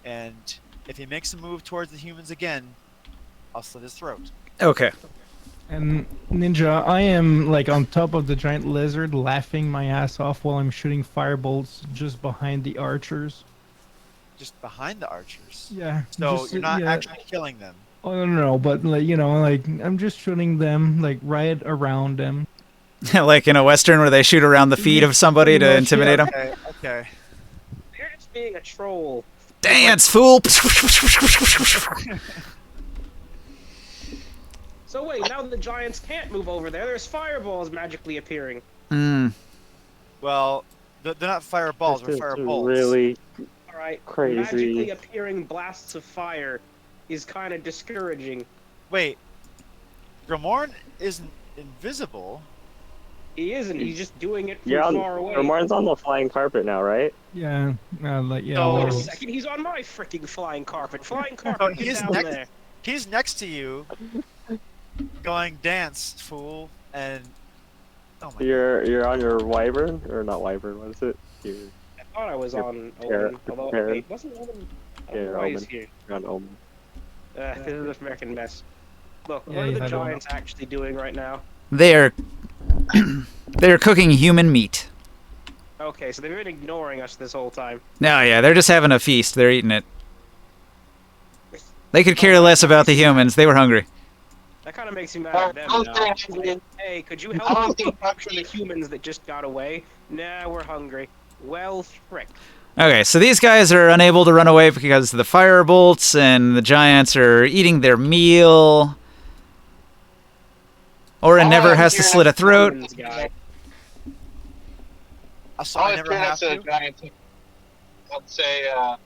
and if he makes a move towards the humans again, I'll slit his throat. Okay. And Ninja, I am like on top of the giant lizard, laughing my ass off while I'm shooting firebolts just behind the archers. Just behind the archers. Yeah. So just, you're not yeah. actually killing them. Oh no, but like like I'm just shooting them like right around them. Like in a western where they shoot around the feet of somebody to intimidate them. Okay. Okay. You're just being a troll. Dance, fool! So wait, now the giants can't move over there. There's fireballs magically appearing. Well, they're not fireballs. They're This is fireballs. really All right. crazy. Magically appearing blasts of fire is kind of discouraging. Wait. Grimorn isn't invisible. He isn't. He's just doing it from You're on. far away. Ramon's on the flying carpet now, right? Yeah. Like yeah. No, Wait a well, second. He's on my freaking flying carpet. Flying No, carpet. he's He's down next. there. He's next to you, going dance, fool, and oh my. You're on your wyvern or not wyvern? What is it? You're I thought I was You're on parrot- Omen. Although, parrot. wait, wasn't Omen? I don't Yeah, know why he's Omen. here. on Omen. This is an American mess. Look, Yeah, what are you the had Omen. giants actually doing right now? They're cooking human meat. Okay, so they've been ignoring us this whole time. No, yeah, they're just having a feast. They're eating it. They could care less about the humans. They were hungry. That kind of makes me mad at them now. Like, hey, could you help me capture the humans that just got away? Nah, we're hungry. Well, frick. Okay, so these guys are unable to run away because of the fire bolts, and the giants are eating their meal. Orin never has to slit a throat. Humans guy. So I I would never turn have to the to. giant and say, I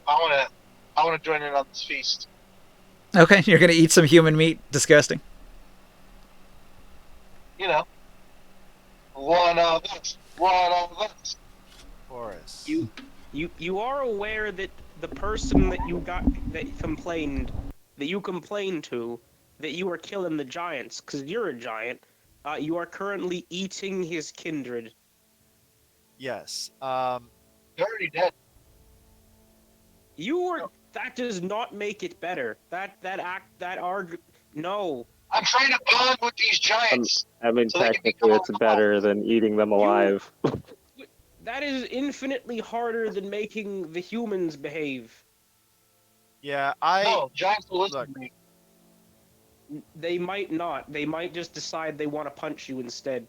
wanna join in on this feast. Okay, you're gonna eat some human meat. Disgusting. You know, one of us, one of us. Forest. You are aware that the person that you complained to that you were killing the giants because you're a giant. You are currently eating his kindred. Yes. They're already dead. That does not make it better. No. I'm trying to bond with these giants. I mean, So they can technically, become it's our better than eating them alive. That is infinitely harder than making the humans behave. Yeah. No, giants will listen Look. to me. They might not. They might just decide they want to punch you instead.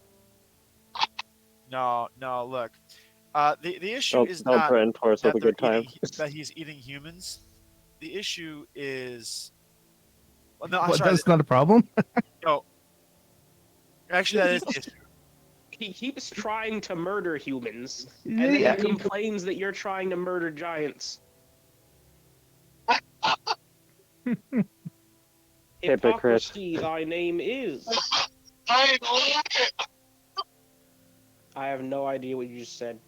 No. Look. The issue Don't, is don't not threaten Taurus with that a good time. that he's eating humans. The issue is. Well, no, I'm what, sorry. that's not a problem. No. Actually, that is the issue. He keeps trying to murder humans, and then he complains that you're trying to murder giants. Hypocrite. Hypocrisy, thy name is. I love it. I have no idea what you just said.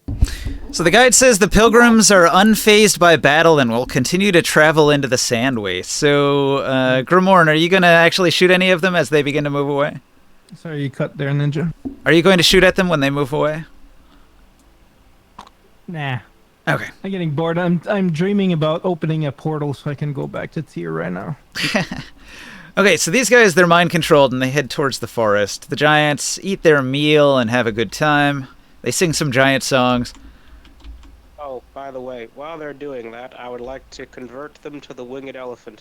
So the guide says the pilgrims are unfazed by battle and will continue to travel into the sand waste. So, Grimorn, are you going to actually shoot any of them as they begin to move away? Sorry, you cut there, Ninja. Are you going to shoot at them when they move away? Nah. Okay. I'm getting bored. I'm dreaming about opening a portal so I can go back to Tyr right now. Okay, so these guys, they're mind controlled and they head towards the forest. The giants eat their meal and have a good time. They sing some giant songs. Oh, by the way, while they're doing that, I would like to convert them to the winged elephant.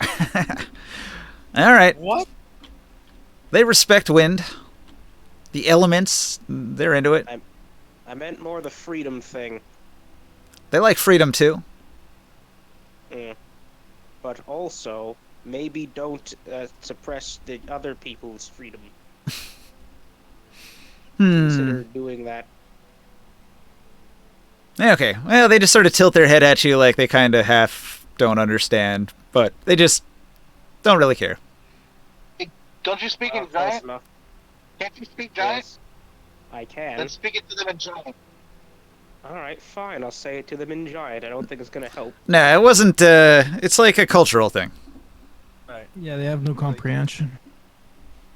All right. What? They respect wind. The elements, they're into it. I meant more the freedom thing. They like freedom too. But also, maybe don't suppress the other people's freedom. Consider doing that. Yeah, okay. Well, they just sort of tilt their head at you like they kind of half don't understand, but they just don't really care. Don't you speak in Close giant? enough. Can't you speak giant? Yes, I can. Then speak it to them in giant. Alright, fine. I'll say it to them in giant. I don't think it's gonna help. Nah, it wasn't. It's like a cultural thing. Right. Yeah, they have no comprehension.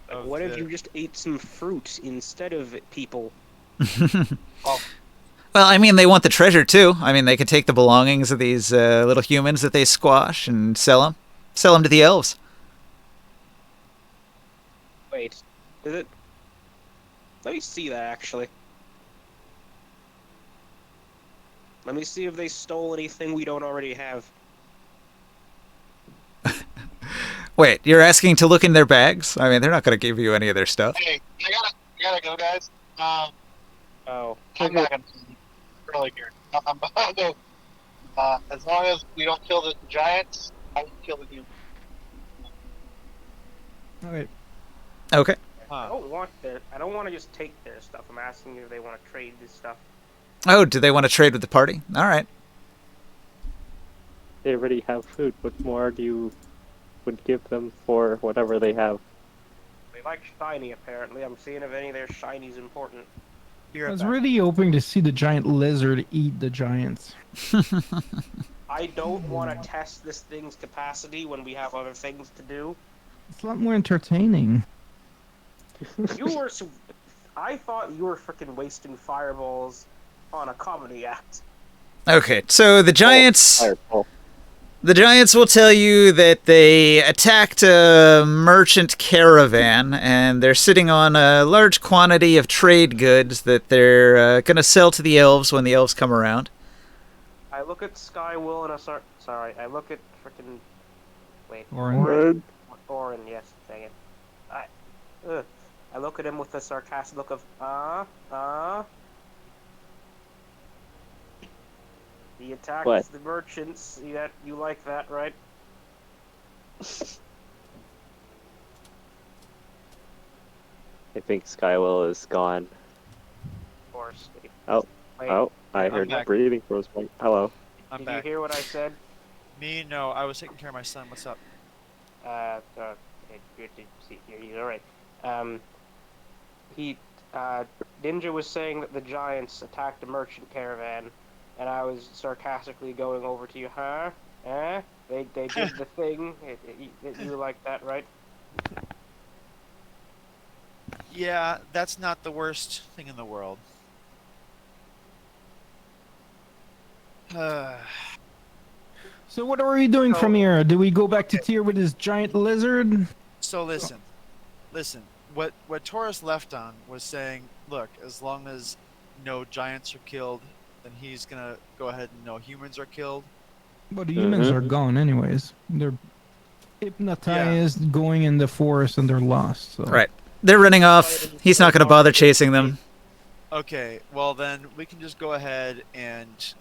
Of What if the- you just ate some fruit instead of people? Well, I mean, they want the treasure too. I mean, they could take the belongings of these little humans that they squash and sell them to the elves. Wait, is it? Let me see that actually. Let me see if they stole anything we don't already have. Wait, you're asking to look in their bags? I mean, they're not going to give you any of their stuff. Hey, I gotta go, guys. Oh, I'm not gonna early here. I'll go. As long as we don't kill the giants, I will kill the humans. Okay. Okay. I don't want to just take their stuff. I'm asking if they want to trade this stuff. Oh, do they want to trade with the party? All right. They already have food. What more do you would give them for whatever they have? They like shiny, apparently. I'm seeing if any of their shinies important. Be I right was back. really hoping to see the giant lizard eat the giants. I don't want to test this thing's capacity when we have other things to do. It's a lot more entertaining. I thought you were freaking wasting fireballs on a comedy act. Okay, so the giants. Fireball. The giants will tell you that they attacked a merchant caravan and they're sitting on a large quantity of trade goods that they're going to sell to the elves when the elves come around. I look at Skywill and sorry, I look at freaking wait. Orin. Orin, yes, dang it. I look at him with a sarcastic look of He attacks What? the merchants. You like that, right? I think Skywell is gone. Of course. Oh, Wait, oh, I I'm heard back. breathing for a second. Hello. I'm did back. you hear what I said? Me, no. I was taking care of my son. What's up? Good to see you. All right. Ninja was saying that the giants attacked a merchant caravan, and I was sarcastically going over to you, huh? Eh? They did the thing. You like that, right? Yeah, that's not the worst thing in the world. So what are we doing from here? Do we go back to Tyr with this giant lizard? So listen. What Taurus left on was saying, look, as long as no giants are killed, then he's gonna go ahead and no humans are killed. But the humans Mhm. are gone anyways. They're hypnotized, going in the forest, and they're lost. So. Right. They're running off. He's not going to bother chasing them. Okay, well then we can just go ahead and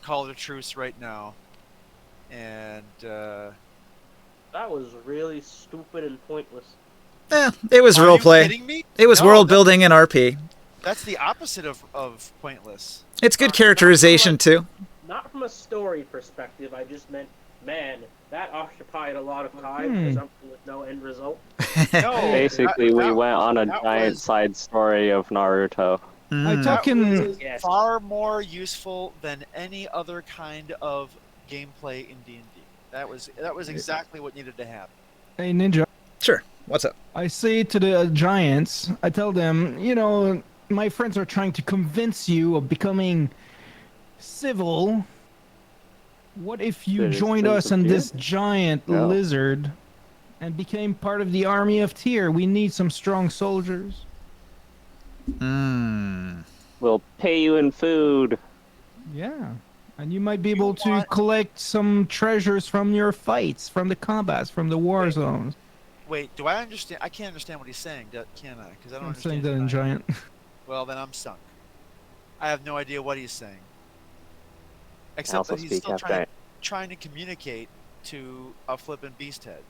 call it a truce right now. And That was really stupid and pointless. It was are you roleplay. kidding me? It was No, world building in RP. That's the opposite of pointless. It's good characterization too. Not from a story perspective. I just meant, man, that occupied a lot of time for something with no end result. No, Basically, we went on a that giant was- side story of Naruto. I Mm. talking. Yes. far more useful than any other kind of gameplay in D&D. That was exactly what needed to happen. Hey Ninja, Sure. What's up? I say to the giants, I tell them, my friends are trying to convince you of becoming civil. What if you Citizens joined us of and Tyr? this giant No. lizard and became part of the army of Tyr? We need some strong soldiers. We'll pay you in food. Yeah. And you might be able to collect some treasures from your fights, from the combats, from the war zones. Wait, do I understand? I can't understand what he's saying, can I? Because I don't I'm saying understand. that in either. giant. Well, then I'm sunk. I have no idea what he's saying. Except also that he's speak still half trying to communicate to a flippin' beast head,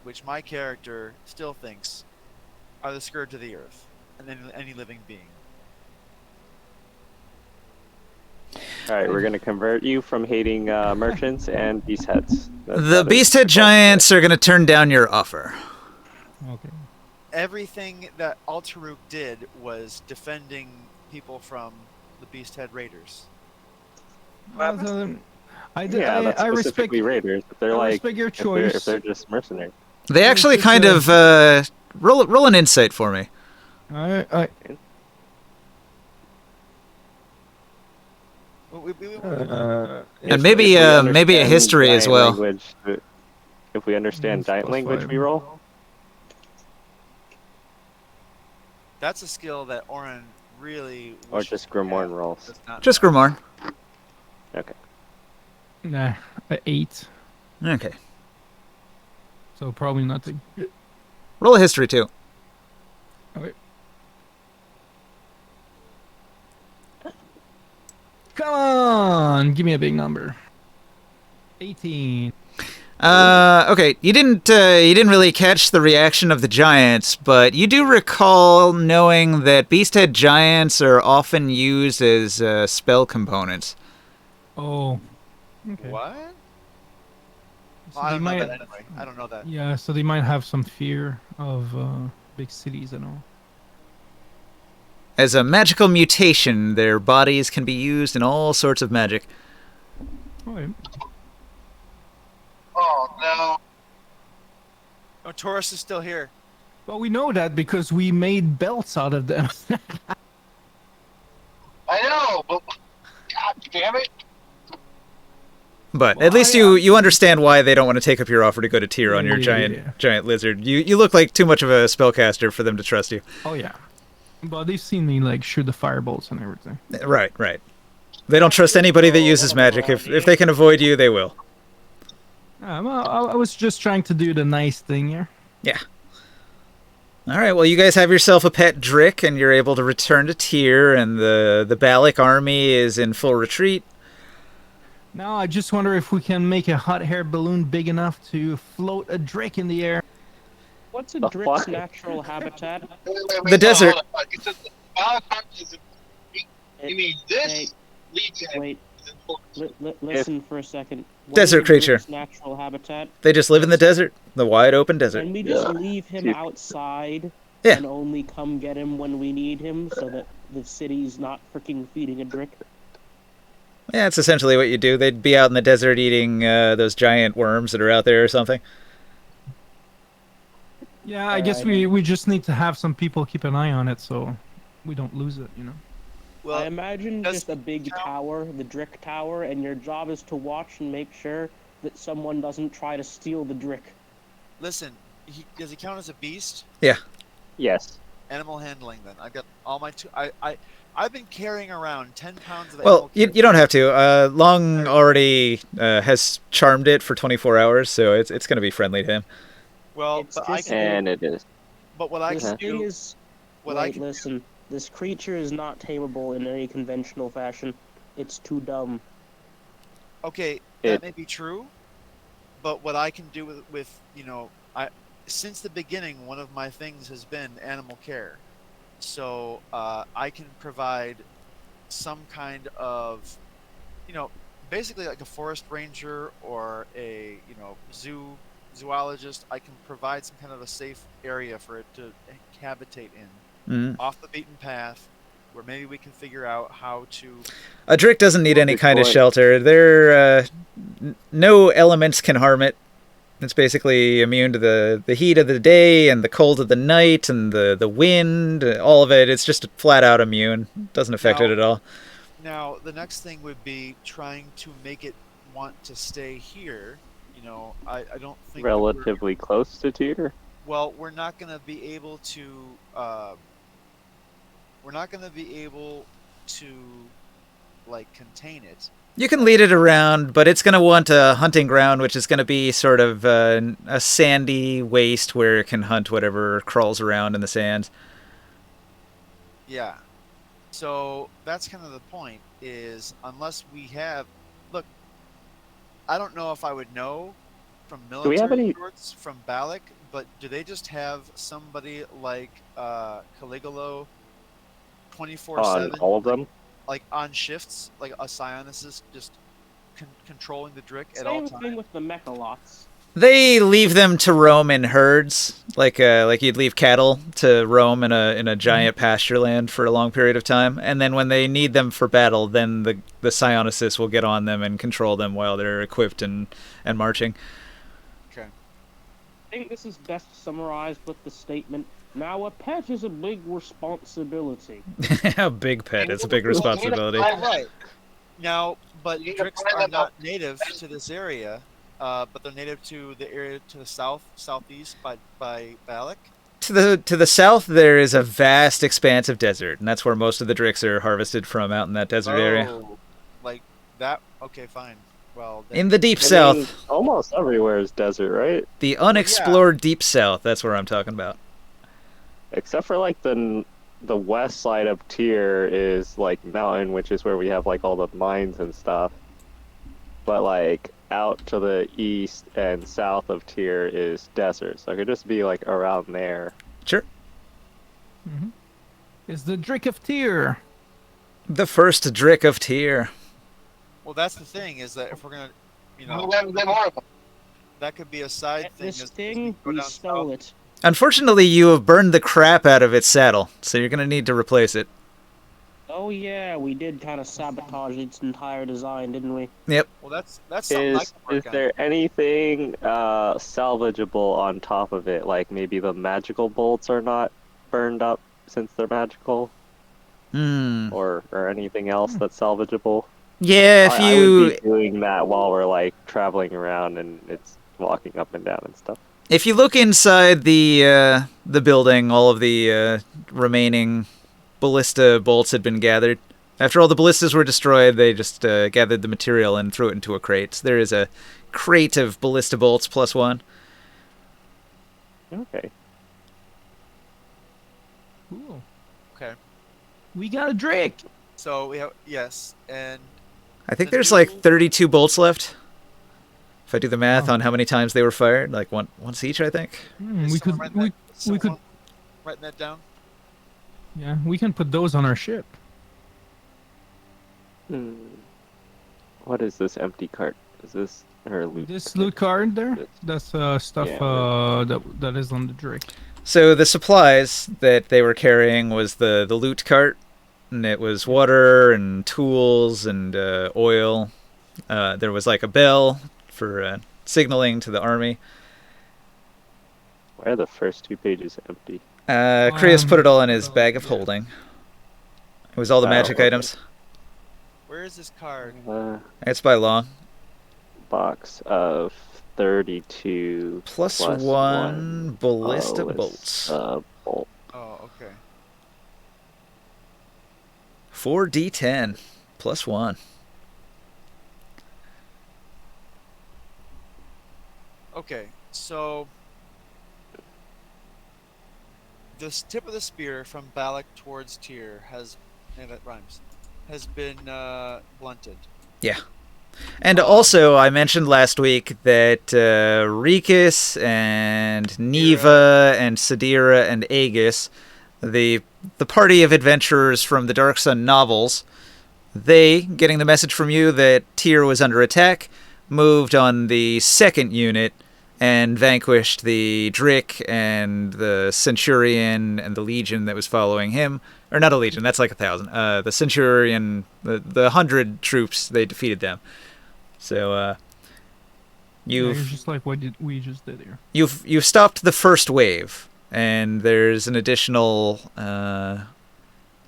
which my character still thinks are the scourge of the earth and any living being. All right, we're gonna convert you from hating merchants and beast heads. The Beasthead Giants are going to turn down your offer. Okay. Everything that Alteruk did was defending people from the beast head raiders. I that's respect. specifically raiders. But they're I like, respect your if choice. they're just mercenaries. They actually just, kind of roll an insight for me. I And maybe maybe a history as well. Language, if we understand giant language, we roll. That's a skill that Oren really Or wishes just he had, Grimoire rolls. does not Just know. Grimoire. Okay. Nah, 8. Okay. So probably nothing. Roll a history too. Okay. Come on, give me a big number. 18. Okay, you didn't really catch the reaction of the giants, but you do recall knowing that Beasthead Giants are often used as spell components. Oh. Okay. What? So Well, I they don't know might, that anyway. I don't know that. Yeah, so they might have some fear of big cities and all. As a magical mutation, their bodies can be used in all sorts of magic. Alright. Oh no. Oh, Taurus is still here. Well, we know that because we made belts out of them. I know, but God damn it. But Well, at least you understand why they don't want to take up your offer to go to tier on your Yeah. giant lizard. You look like too much of a spellcaster for them to trust you. Oh yeah. But they've seen me like shoot the firebolts and everything. Right. They don't trust anybody that uses magic. If they can avoid you, they will. Well, I was just trying to do the nice thing here. Yeah. All right. Well, you guys have yourself a pet Drik, and you're able to return to tier, and the Balic army is in full retreat. Now I just wonder if we can make a hot air balloon big enough to float a Drake in the air. What's a The drik's fuck? natural habitat? The desert. Hold on. You said the Balican is you mean this legion Wait, is in full listen for a second. What Desert is a creature. drik's natural habitat? They just live in the desert, the wide open desert. Can we just Yeah. leave him Dude. outside Yeah. and only come get him when we need him so that the city's not freaking feeding a drik? Yeah, that's essentially what you do. They'd be out in the desert eating those giant worms that are out there or something. Yeah, I guess we just need to have some people keep an eye on it so we don't lose it, you know. Well, I imagine does just a big tower, the Drik Tower, and your job is to watch and make sure that someone doesn't try to steal the Drik. listen. Does he count as a beast? Yes. Animal handling. Then I've got all my I've been carrying around 10 pounds of Well, animal you don't have to. Long already has charmed it for 24 hours, so it's going to be friendly to him. Well, It's but I just- can. And it is. But what I This can thing do. is... What I Wait, can listen. This creature is not tameable in any conventional fashion. It's too dumb. Okay, It- that may be true, but what I can do with since the beginning, one of my things has been animal care, so I can provide some kind of, basically like a forest ranger or a zoologist. I can provide some kind of a safe area for it to habitate in, Mhm. off the beaten path, where maybe we can figure out how to. A Drik doesn't need any Good kind of point. shelter. No elements can harm it. It's basically immune to the heat of the day and the cold of the night and the wind, all of it. It's just flat out immune. Doesn't affect it at all. Now, the next thing would be trying to make it want to stay here. I don't think that Relatively close to tier. we're not going to be able to. We're not going to be able to, contain it. You can lead it around, but it's going to want a hunting ground, which is going to be sort of a sandy waste where it can hunt whatever crawls around in the sands. Yeah. So that's kind of the point. Is unless we have, look, I don't know if I would know from Do we have military any- sorts from Balic, but do they just have somebody like Caligula On 24/7, all of them? like on shifts, like a psionicist just controlling the Drick at all Same times? thing with the mechalots. They leave them to roam in herds, like you'd leave cattle to roam in a giant pasture land for a long period of time, and then when they need them for battle, then the psionicists will get on them and control them while they're equipped and marching. Okay. I think this is best summarized with the statement, now a pet is a big responsibility. A big pet. It's a big responsibility. Right. Now, but You need to Dricks find are them not out. native to this area, but they're native to the area to the southeast by Balic. To the south, there is a vast expanse of desert, and that's where most of the dricks are harvested from, out in that desert area. Oh, like that. Okay, fine. Well, then, In the deep I south, mean, almost everywhere is desert, right? the unexplored deep south. That's where I'm talking about. Except for like the west side of Tyr is like mountain, which is where we have like all the mines and stuff. But like out to the east and south of Tyr is desert, so it could just be like around there. Sure. It's the Drake of Tyr. The first drick of Tyr. well, that's the thing is that if we're gonna, you know, Them more of them. that could be a side At thing. this as thing, go we down stole south. it. Unfortunately, you have burned the crap out of its saddle, so you're gonna need to replace it. Oh yeah, we did kind of sabotage its entire design, didn't we? Yep. Well, that's something I Is can work is on. there anything salvageable on top of it? Like maybe the magical bolts are not burned up since they're magical, or anything else that's salvageable? Yeah, if I would you be doing that while we're like traveling around and it's walking up and down and stuff. if you look inside the building, all of the remaining ballista bolts had been gathered. After all the ballistas were destroyed, they just gathered the material and threw it into a crate. So there is a crate of ballista bolts +1. Okay. Cool. Okay. We got a Drake. So we have yes, and I think The there's like new- 32 bolts left. If I do the math Oh. on how many times they were fired, like once each, I think. Hmm, is we someone could writing we could someone writing that down. yeah, we can put those on our ship. What is this empty cart? Is this her loot? This loot card there, that's stuff Yeah, that is on the Drake. So the supplies that they were carrying was the loot cart, and it was water and tools and oil. There was like a bell for signaling to the army. Why are the first 2 pages empty? Krios put it all in his bag of holding. It was all the Oh, magic okay. items. Where is this card? It's by long. Box of 32 Plus plus one ballista bolts. Bolt. Oh, okay. 4d10 plus 1. Okay, so this tip of the spear from Balic towards Tyr has, and it rhymes, has been blunted. Yeah. And also, I mentioned last week that Rikus and Neva and Sadira and Aegis, the party of adventurers from the Dark Sun novels, they, getting the message from you that Tyr was under attack, moved on the second unit and vanquished the Drick and the Centurion and the Legion that was following him. Or not a Legion, that's like 1,000. The Centurion, the 100 troops, they defeated them. So, It's just like what we just did here. you've stopped the first wave, and there's an additional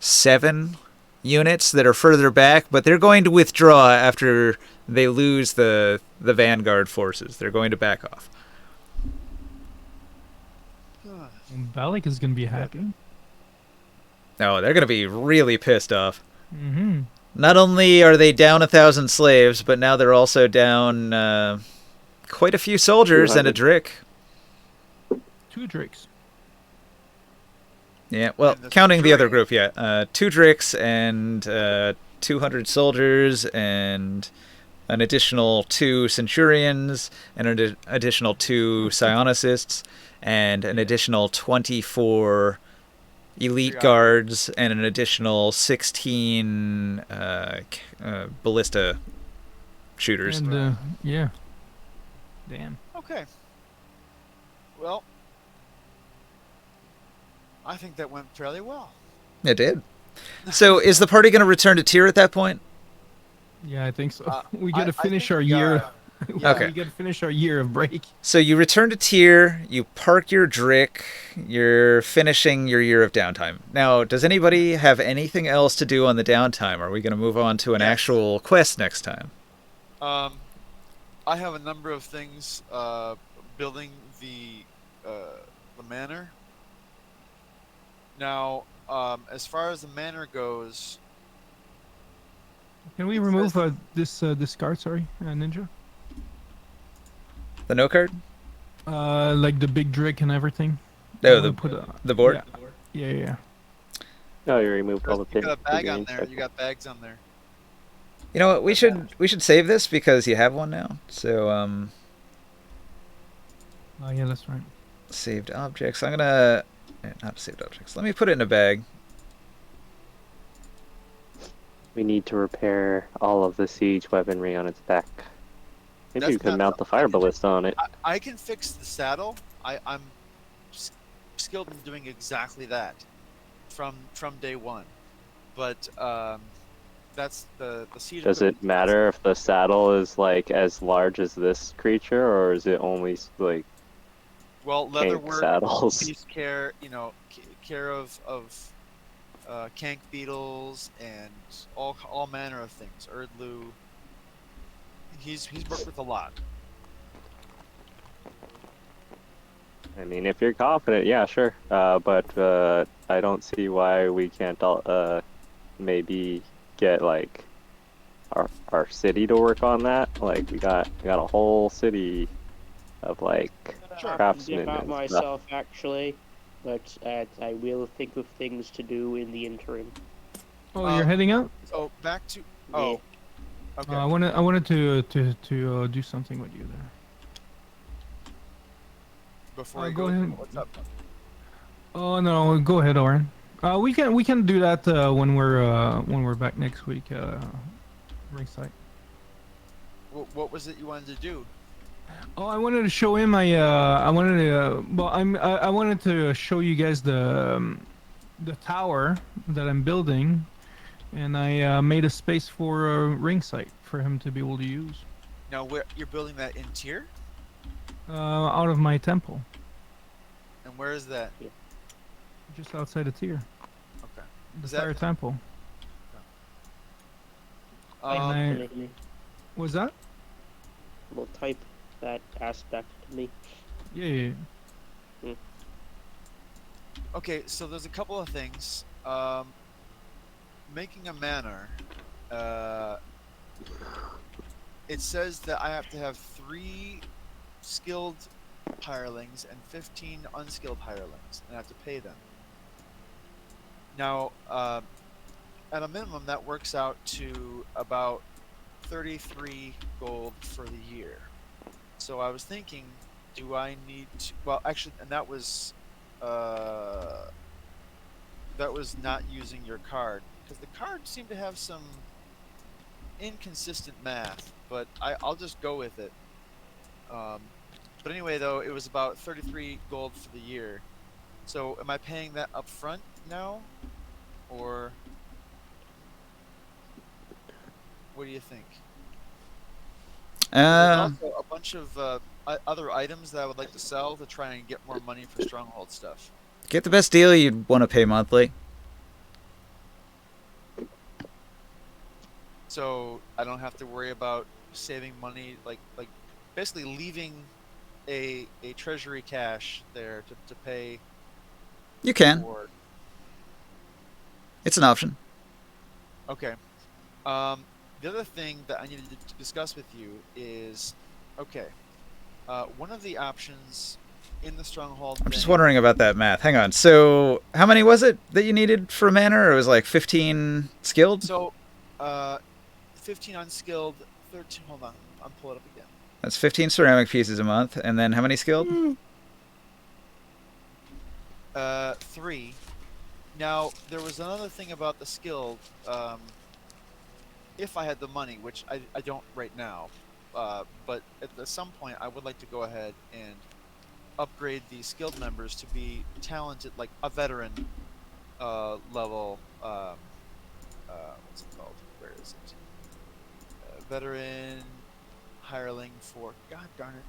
7 units that are further back, but they're going to withdraw after they lose the Vanguard forces. They're going to back off. Balic is gonna be happy. Oh, they're going to be really pissed off. Mm-hmm. Not only are they down 1,000 slaves, but now they're also down quite a few soldiers and a 200. Drick. 2 Drakes. Yeah, well, And the counting the other Centurion. group, yeah. 2 Dricks and 200 soldiers and an additional 2 Centurions, and an additional 2 Psionicists, and an additional 24 Elite Guards, and an additional 16 ballista shooters. And yeah. Damn. Okay. Well, I think that went fairly well. It did. So is the party going to return to tier at that point? Yeah, I think so. We got to I finish think, our year. yeah. Okay. We got to finish our year of break. So you return to tier, you park your Drik, you're finishing your year of downtime. Now, does anybody have anything else to do on the downtime? Are we going to move on to an actual quest next time? I have a number of things building the manor. Now, as far as the manor goes, Can we remove this card? Sorry, Ninja. The no card? Like the big Drik and everything. No, the board? Yeah. No, you removed all the you got a bag on figurines. there. You got bags on there. You know what? We should save this because you have one now. So Oh yeah, that's right. saved objects. I'm gonna not saved objects. Let me put it in a bag. We need to repair all of the siege weaponry on its back. Maybe That's you could not mount the something I fire can do. ballista on it. I can fix the saddle. I'm skilled in doing exactly that from day one. But that's the siege. Does it equipment- matter if the saddle is like as large as this creature, or is it only like Well, tank leatherwork, saddles? takes care, care of cank beetles and all manner of things. Erdlu. He's worked with a lot. I mean, if you're confident, yeah, sure. But I don't see why we can't maybe get like our city to work on that. Like we got a whole city of like craftsmen Dip out and myself actually, but I will think of things to do in the interim. Oh, you're heading out? So back to Yeah. Okay. I wanted to do something with you there. Before you go go, ahead. what's up? Oh no, go ahead, Oren. We can do that when we're back next week. Ringside. What was it you wanted to do? Oh, I wanted to show him I wanted to show you guys the tower that I'm building, and I made a space for a ring site for him to be able to use. Now, where you're building that in tier, Out of my temple, and where is that? just outside of Tyr. Okay. The Is that- fire temple. Um, Was that? We'll type that aspect to me. Yeah. Okay, so there's a couple of things. Making a manor. It says that I have to have 3 skilled hirelings and 15 unskilled hirelings, and I have to pay them. Now, at a minimum, that works out to about 33 gold for the year. So I was thinking, do I need to? Well, actually, and that was not using your card, because the card seemed to have some inconsistent math, but I'll just go with it. But anyway, though, it was about 33 gold for the year. So am I paying that up front now, or what do you think? There's also a bunch of other items that I would like to sell to try and get more money for stronghold stuff. Get the best deal, you'd want to pay monthly. So I don't have to worry about saving money, like basically leaving a treasury cash there to pay. You can. For... It's an option. Okay. The other thing that I needed to discuss with you is, okay, one of the options in the stronghold. I'm just wondering about that math. Hang on. So how many was it that you needed for a manor? It was like 15 skilled? So, 15 unskilled, 13. Hold on, I'm pulling it up again. That's 15 ceramic pieces a month, and then how many skilled? 3. Now there was another thing about the skilled. If I had the money, which I don't right now, but at some point I would like to go ahead and upgrade the skilled members to be talented, like a veteran level. What's it called? Where is it? Veteran hireling for. God darn it.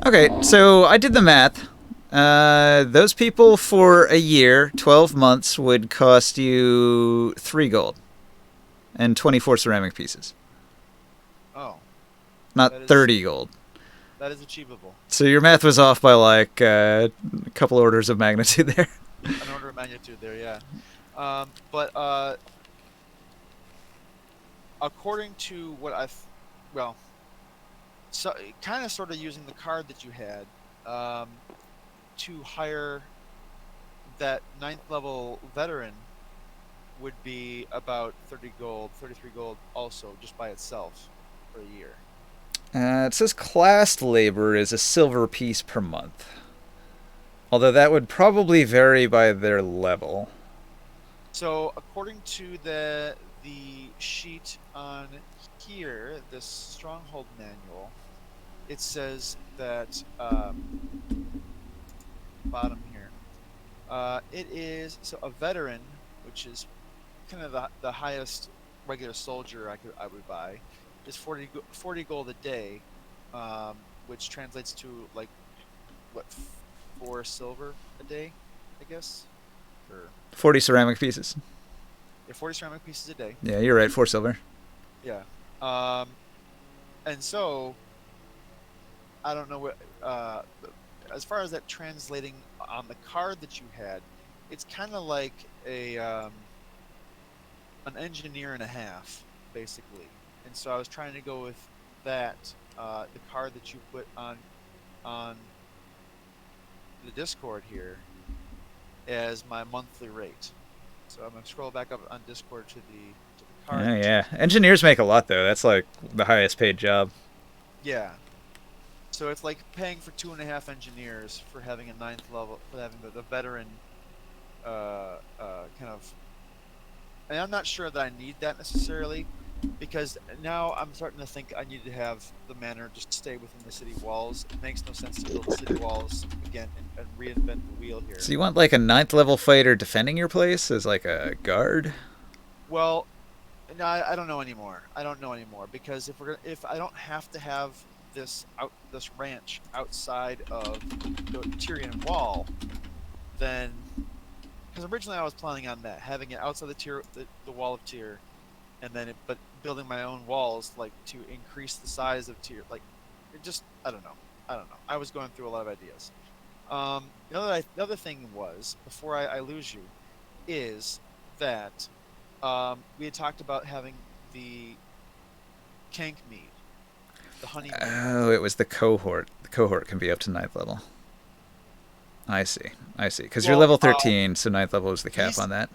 Okay, so I did the math. Those people for a year, 12 months, would cost you 3 gold and 24 ceramic pieces. Oh, Not that is- 30 gold. that is achievable. So your math was off by like a couple orders of magnitude there. An order of magnitude there, yeah. But according to what well, so kind of sort of using the card that you had to hire that 9th level veteran would be about 30 gold, 33 gold also just by itself for a year. It says classed labor is a silver piece per month. Although that would probably vary by their level. So according to the sheet on here, this stronghold manual, it says that bottom here, it is so a veteran, which is kind of the highest regular soldier I would buy, is 40 gold a day, which translates to like what 4 silver a day, I guess, or 40 ceramic pieces. yeah, 40 ceramic pieces a day. Yeah, you're right, 4 silver. Yeah. And so I don't know what as far as that translating on the card that you had, it's kind of like a an engineer and a half basically. And so I was trying to go with that the card that you put on the Discord here as my monthly rate. So I'm gonna scroll back up on Discord to the card. Yeah, yeah. Engineers make a lot though. That's like the highest paid job. Yeah. So it's like paying for 2.5 engineers for having a 9th level, for having the veteran kind of. And I'm not sure that I need that necessarily, because now I'm starting to think I need to have the manor just stay within the city walls. It makes no sense to build city walls again and reinvent the wheel here. So you want like a 9th level fighter defending your place as like a guard? Well, no, I don't know anymore. I don't know anymore because if I don't have to have this ranch outside of the Tyrian wall, then because originally I was planning on that, having it outside the wall of Tyr, and then but building my own walls like to increase the size of Tyr. Like it just I don't know. I was going through a lot of ideas. The other thing was before I lose you, is that we had talked about having the Kank mead, the honey mead. Oh, it was the cohort. The cohort can be up to 9th level. I see. Because you're Well, level 13, so 9th level is the cap on that.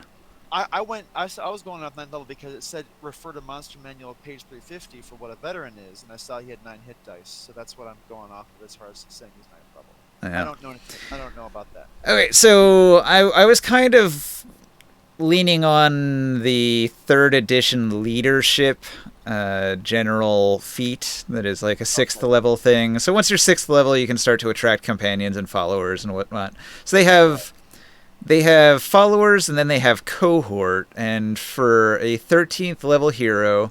I was going off 9th level because it said refer to Monster Manual page 350 for what a veteran is, and I saw he had 9 hit dice, so that's what I'm going off of as far as saying he's 9th level. Yeah. I don't know about that. Okay, so I was kind of leaning on the 3rd edition leadership general feat that is like a 6th level thing. So once you're 6th level, you can start to attract companions and followers and whatnot. So they have followers and then they have cohort. And for a 13th level hero,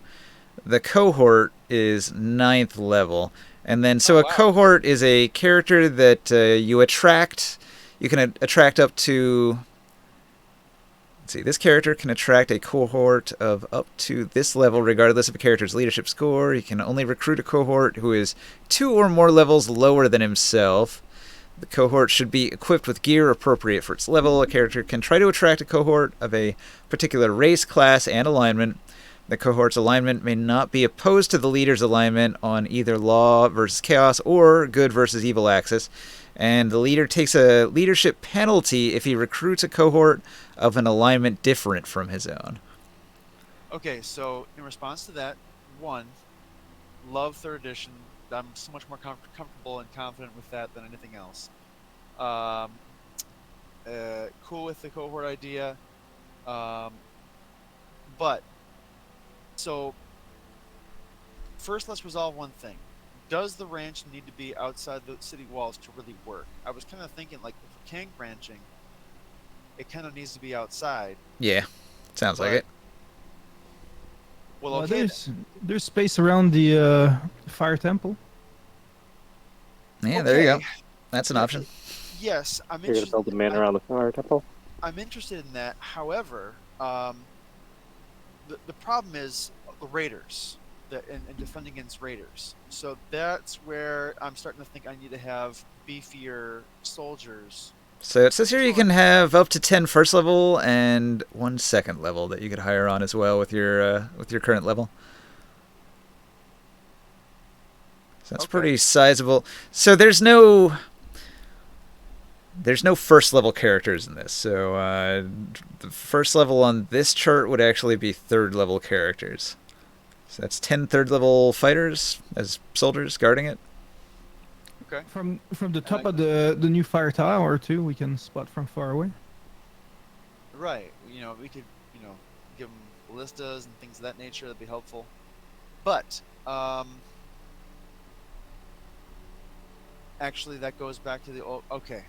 the cohort is 9th level. And then so a cohort is a character that you attract. You can attract up to. Let's see, this character can attract a cohort of up to this level regardless of a character's leadership score. He can only recruit a cohort who is 2 or more levels lower than himself. The cohort should be equipped with gear appropriate for its level. A character can try to attract a cohort of a particular race, class, and alignment. The cohort's alignment may not be opposed to the leader's alignment on either law versus chaos or good versus evil axis. And the leader takes a leadership penalty if he recruits a cohort of an alignment different from his own. Okay, so in response to that, one, Love third edition. I'm so much more comfortable and confident with that than anything else. Cool with the cohort idea. But so first, let's resolve one thing. Does the ranch need to be outside the city walls to really work? I was kind of thinking, like, for camp ranching, it kind of needs to be outside. Yeah, sounds like But- it. Well, Well, okay. there's space around the fire temple. Yeah, there you go. Okay. That's an option. Yes, I'm You're gonna interested. build a man around the fire temple. I'm interested in that. However, the problem is the raiders and defending against raiders. So that's where I'm starting to think I need to have beefier soldiers. So it says here you can have up to 10 first level and 1 second level that you could hire on as well with your current level. So that's Okay. pretty sizable. So there's no first level characters in this. So the first level on this chart would actually be third level characters. So that's 10 third level fighters as soldiers guarding it. Okay. From the top of the new fire tower too, we can spot from far away. Right. We could, give them ballistas and things of that nature. That'd be helpful. But, actually, that goes back to the old. Okay.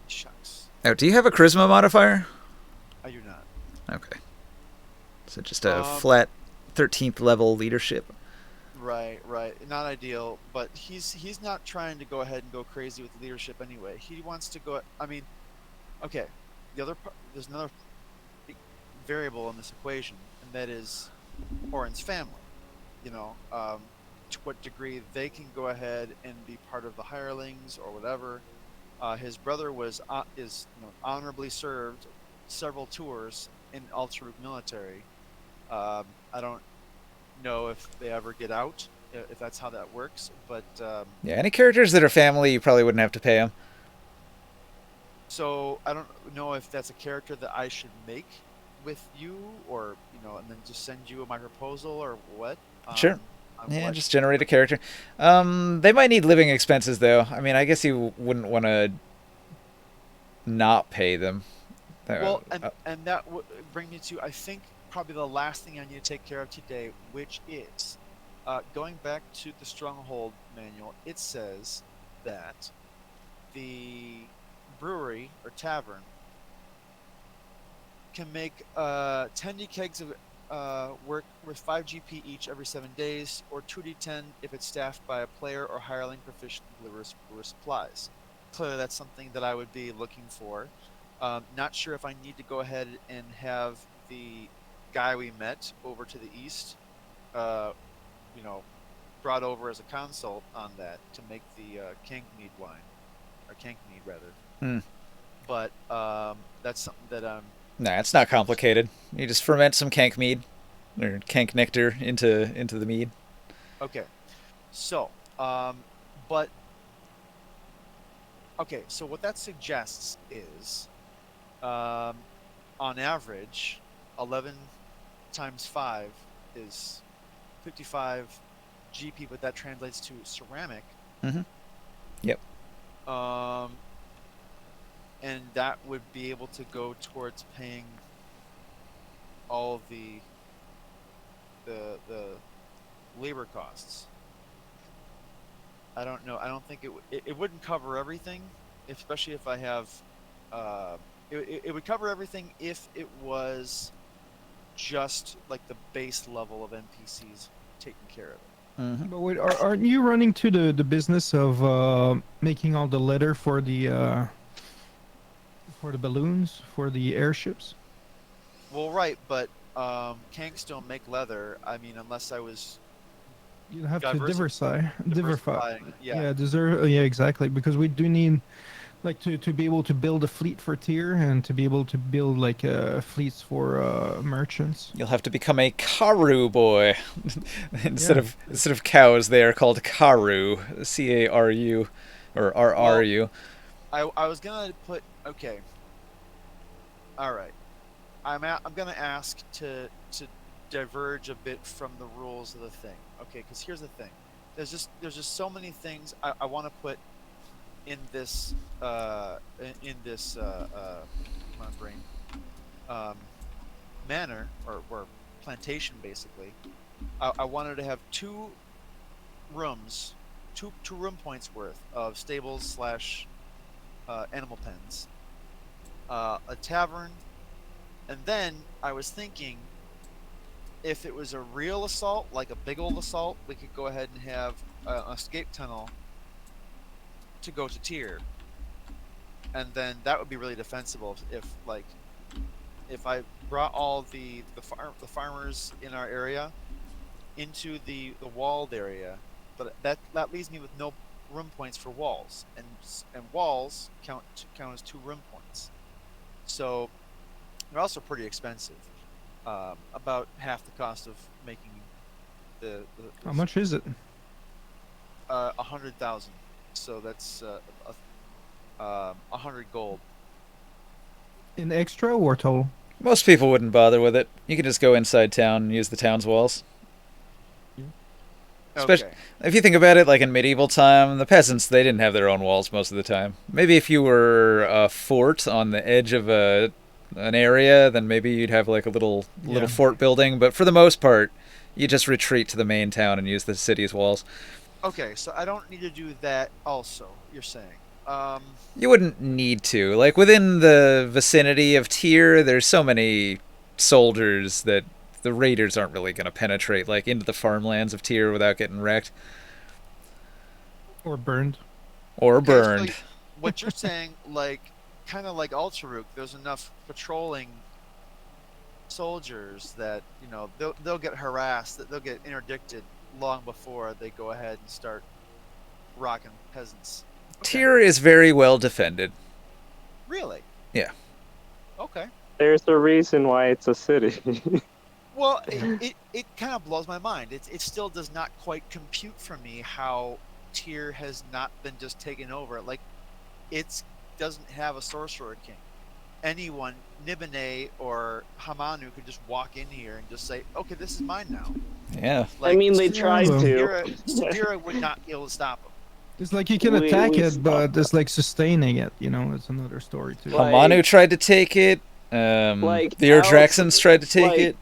Shucks. Now, do you have a charisma modifier? I do not. Okay. So just a flat 13th level leadership. Right. Not ideal, but he's not trying to go ahead and go crazy with leadership anyway. He wants to go. I mean, okay. There's another variable in this equation, and that is Orin's family. To what degree they can go ahead and be part of the hirelings or whatever. His brother is honorably served several tours in Ultra military. I don't know if they ever get out, if that's how that works, but Yeah, any characters that are family, you probably wouldn't have to pay them. so I don't know if that's a character that I should make with you, or and then just send you my proposal, or what. Sure. On Yeah, what- just generate a character. They might need living expenses, though. I mean, I guess you wouldn't want to not pay them. Well, and that would bring me to, I think, probably the last thing I need to take care of today, which is going back to the Stronghold manual. It says that the brewery or tavern can make 10 kegs of work with 5 GP each every 7 days, or 2d10 if it's staffed by a player or hireling proficient in brewer supplies. Clearly, that's something that I would be looking for. Not sure if I need to go ahead and have the guy we met over to the east, brought over as a consult on that to make the Cankmead wine, or Cankmead rather. But that's something that I'm. Nah, it's not complicated. You just ferment some cank mead or cank nectar into the mead. Okay, so so what that suggests is, on average, 11 times 5 is 55 GP, but that translates to ceramic. Mm-hmm. Yep. And that would be able to go towards paying all the labor costs. I don't know. I don't think it wouldn't cover everything, especially if I have. It would cover everything if it was just like the base level of NPCs taking care of it. Mm-hmm. But wait, aren't you running to the business of making all the leather for the balloons for the airships? Well, right, but Kanks don't make leather. I mean, unless I was. You have to Diversifying, diversify. yeah. Yeah, exactly. Because we do need, like, to be able to build a fleet for tier and to be able to build like fleets for merchants. You'll have to become a Karu boy instead of cows. They are called Karu, Caru, or RRU. I was gonna put okay. All right, I'm gonna ask to diverge a bit from the rules of the thing. Okay, because here's the thing. There's just so many things I want to put in this come on brain um, manor or plantation basically. I wanted to have two rooms, two room points worth of stables slash animal pens, a tavern, and then I was thinking if it was a real assault, like a big old assault, we could go ahead and have an escape tunnel to go to Tyr, and then that would be really defensible if I brought all the farmers in our area into the walled area, but that leaves me with no room points for walls, and walls count as 2 room points. So they're also pretty expensive, about half the cost of making the How much is it? 100,000. So that's 100 gold. In extra or total? Most people wouldn't bother with it. You can just go inside town and use the town's walls. Especially Okay. if you think about it, like in medieval time, the peasants, they didn't have their own walls most of the time. Maybe if you were a fort on the edge of an area, then maybe you'd have like a little Yeah. fort building. But for the most part, you just retreat to the main town and use the city's walls. Okay, so I don't need to do that. Also, you're saying. You wouldn't need to. Like within the vicinity of Tyr, there's so many soldiers that the raiders aren't really going to penetrate like into the farmlands of Tyr without getting wrecked Or burned? or Okay, so, burned. like, what you're saying, like, kind of like Ultraruk, there's enough patrolling soldiers that they'll get harassed, that they'll get interdicted long before they go ahead and start rocking peasants. Okay. Tyr is very well defended. Really? Yeah. Okay. There's a reason why it's a city. Well, it kind of blows my mind. It still does not quite compute for me how Tyr has not been just taken over. Like, it doesn't have a sorcerer king. Anyone, Nibene or Hamanu, could just walk in here and just say, "Okay, this is mine now." Yeah. I mean, they Yeah, tried well. to. Sadira would not be able to stop him. It's like you can We- attack we it, but stopped it's like sustaining it. It's another story too. Like- Hamanu tried to take it. Like, The Urdraxans tried to take like- it.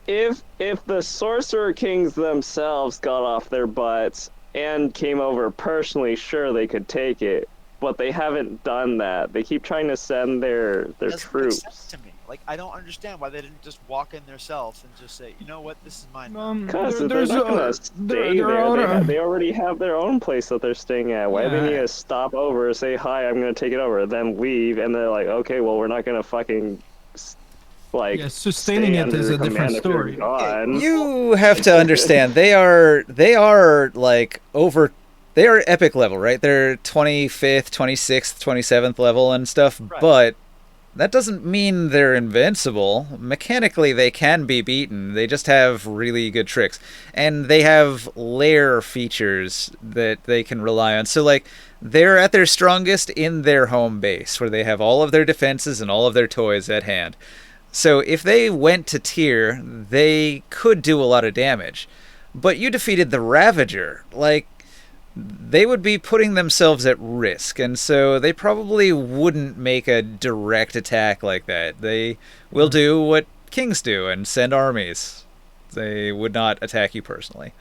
If the sorcerer kings themselves got off their butts and came over personally, sure they could take it, but they haven't done that. They keep trying to send their Doesn't make troops. sense to me. Like, I don't understand why they didn't just walk in themselves and just say, "You know what? This is mine." Because There- they're there's not gonna a- stay there there. are They, other- they already have their own place that they're staying at. Why do they need Yeah. to stop over, say hi, I'm gonna take it over, then leave, and they're like, okay, well, we're not gonna fucking Yeah, sustaining stay it is under a different command if you're story. gone. You have to understand they are like over they are epic level, right? They're 25th, 26th, 27th level and stuff, Right. but that doesn't mean they're invincible. Mechanically, they can be beaten. They just have really good tricks. And they have lair features that they can rely on. So, like, they're at their strongest in their home base, where they have all of their defenses and all of their toys at hand. So, if they went to Tyr, they could do a lot of damage. But you defeated the Ravager. Like, they would be putting themselves at risk, and so they probably wouldn't make a direct attack like that. They will do what kings do and send armies. They would not attack you personally.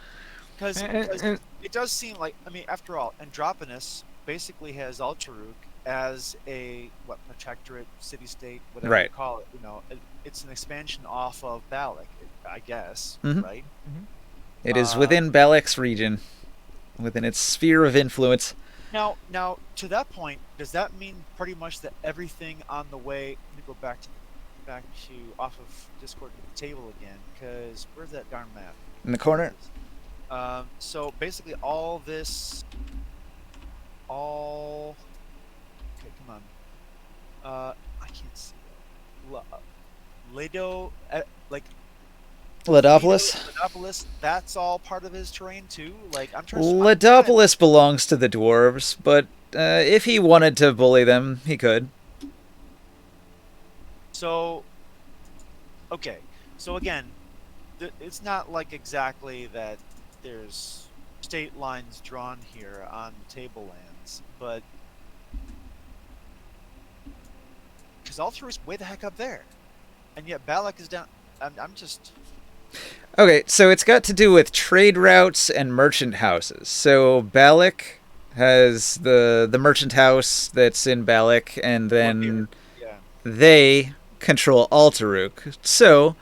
Because And- it does seem like, I mean, after all, Andropolis basically has Ultraruk as a protectorate, city-state, whatever Right. you call it. It's an expansion off of Balic, I guess, Mhm. right? It is within Balak's region, within its sphere of influence. Now, to that point, does that mean pretty much that everything on the way? Let me go back to off of Discord to the table again, because where's that darn map? In the corner? So basically, all this, okay, come on. I can't see it. Ledo, like Ledopolis? Ledopolis, that's all part of his terrain too. Like I'm trying. Ledopolis belongs to the dwarves, but if he wanted to bully them, he could. So, okay. So again, it's not like exactly that there's state lines drawn here on the tablelands, but because Alter is way the heck up there, and yet Balak is down. I'm just Okay, so it's got to do with trade routes and merchant houses. So Balic has the merchant house that's in Balic, and then yeah. they control Alteruk. So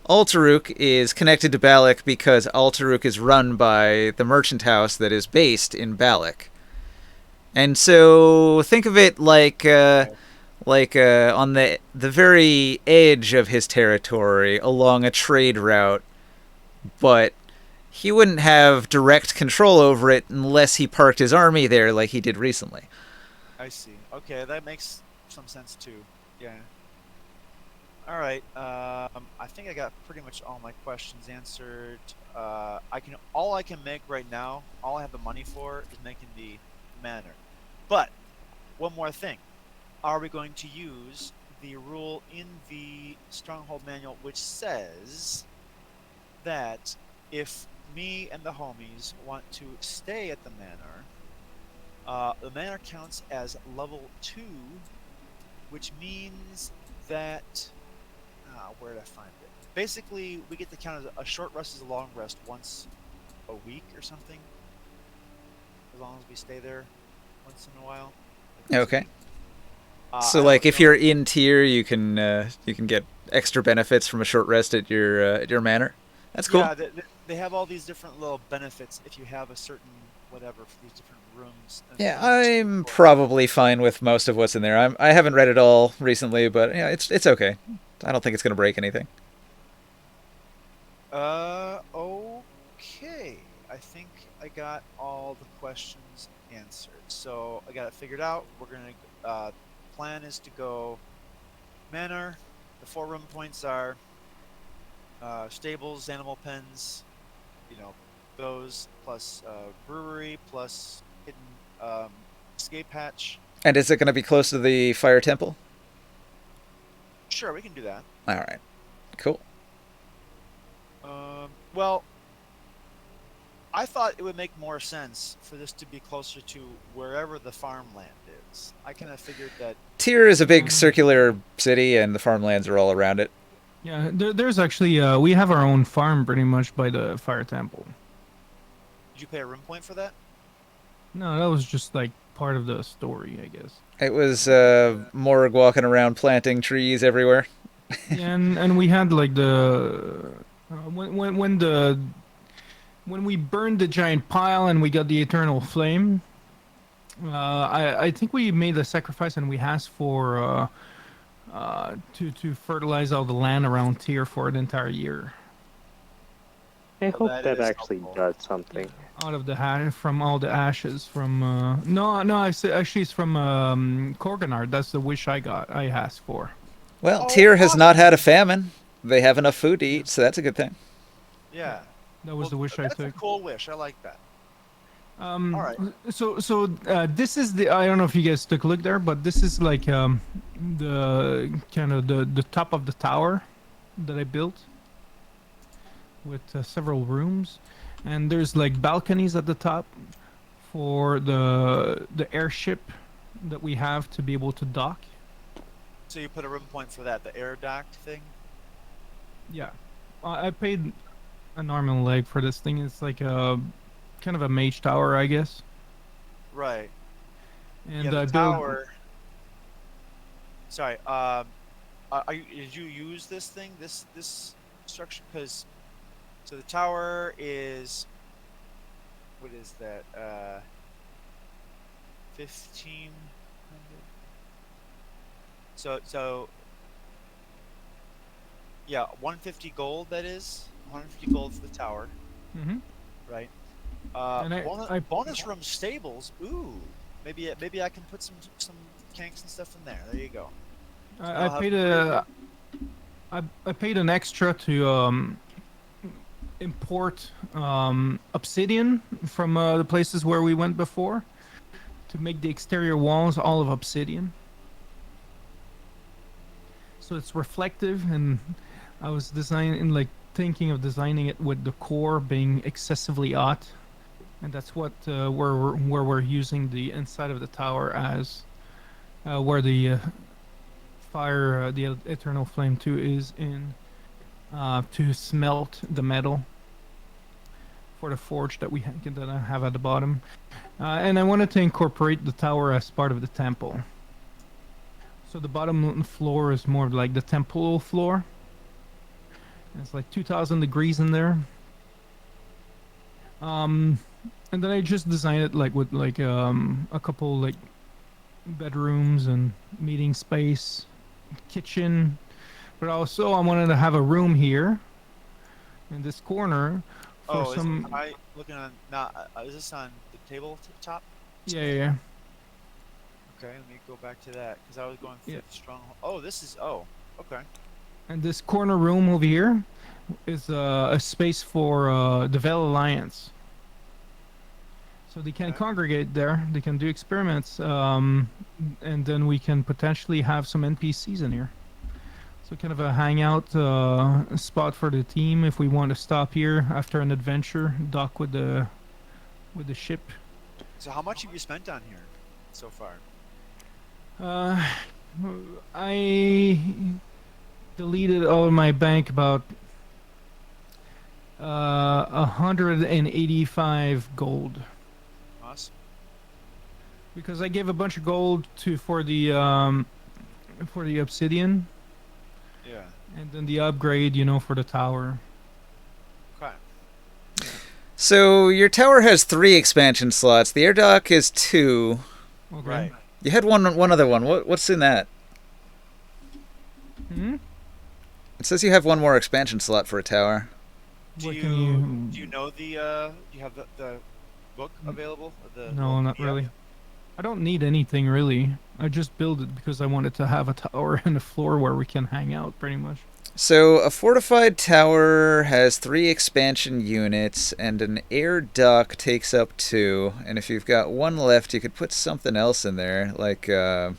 Alteruk is connected to Balic because Alteruk is run by the merchant house that is based in Balic. And so think of it like on the very edge of his territory along a trade route, but he wouldn't have direct control over it unless he parked his army there like he did recently. I see. Okay, that makes some sense too. Yeah. All right. I think I got pretty much all my questions answered. All I can make right now, all I have the money for is making the manor. But one more thing. Are we going to use the rule in the Stronghold manual which says that if me and the homies want to stay at the manor counts as level 2, which means that where did I find it? Basically, we get to count as a short rest as a long rest once a week or something, as long as we stay there once in a while. Okay. So, I like, don't if know. you're in tier, you can get extra benefits from a short rest at your manor. That's cool. Yeah, they have all these different little benefits if you have a certain whatever for these different rooms. And Yeah, things. I'm probably fine with most of what's in there. I haven't read it all recently, but yeah, it's okay. I don't think it's gonna break anything. Okay. I think I got all the questions answered. So I got it figured out. We're gonna plan is to go manor. The 4 room points are stables, animal pens, you know, those plus brewery plus hidden escape hatch. And is it gonna be close to the fire temple? Sure, we can do that. All right, cool. Well, I thought it would make more sense for this to be closer to wherever the farmland is. I kind of figured that. Tyr is a big circular city, and the farmlands are all around it. Yeah, there's actually we have our own farm pretty much by the fire temple. Did you pay a room point for that? No, that was just like part of the story, I guess. It was Morg walking around planting trees everywhere. Yeah, and we had like the when we burned the giant pile and we got the eternal flame. I think we made a sacrifice and we asked for to fertilize all the land around here for an entire year. I hope that that is actually helpful. does something. Out of the from all the ashes from actually it's from Korganard. That's the wish I asked for. Well, Oh, Tyr has awesome. not had a famine. They have enough food to eat, so that's a good thing. Yeah. That was the wish I That's took. a cool wish. I like that. All right. So this is the I don't know if you guys took a look there, but this is like the kind of the top of the tower that I built with several rooms, and there's like balconies at the top for the airship that we have to be able to dock. So you put a room point for that, the air dock thing? Yeah, I paid an arm and a leg for this thing. It's like a kind of a mage tower, I guess. Right. And yeah, the I built. tower. Sorry. Did you use this thing, this structure? Because so the tower is. What is that? 1,500. So. Yeah, 150 gold. That is 150 gold for the tower. Mm-hmm. Right. And bonus room stables. Ooh, maybe I can put some kanks and stuff in there. There you go. I paid an extra to import obsidian from the places where we went before to make the exterior walls all of obsidian. So it's reflective, and I was designing, like, thinking of designing it with the core being excessively hot, and that's what where we're using the inside of the tower as where the fire, the eternal flame 2 is in, to smelt the metal for the forge that that I have at the bottom. And I wanted to incorporate the tower as part of the temple. So the bottom floor is more like the temple floor. It's like 2,000 degrees in there. And then I just designed it like with like a couple like bedrooms and meeting space, kitchen. But also I wanted to have a room here in this corner for Oh, some. I looking on now? Is this on the table top? Yeah. Okay, let me go back to that because I was going Yeah. fifth stronghold. Oh, this is okay. And this corner room over here is a space for the Vel Alliance. So they can Okay. congregate there. They can do experiments, and then we can potentially have some NPCs in here. So kind of a hangout spot for the team if we want to stop here after an adventure, dock with the ship. So how much have you spent on here so far? I deleted all of my bank about 185 gold. Awesome. Because I gave a bunch of gold for the obsidian, Yeah. and then the upgrade, for the tower. Okay. So your tower has 3 expansion slots. The air dock is 2. Okay. Right. You had one other one. What's in that? Hmm? It says you have one more expansion slot for a tower. Do What you can do you know the do you have the book available? The No, not PDF? really. I don't need anything really. I just built it because I wanted to have a tower and a floor where we can hang out, pretty much. So a fortified tower has 3 expansion units, and an air dock takes up 2. And if you've got 1 left, you could put something else in there, like a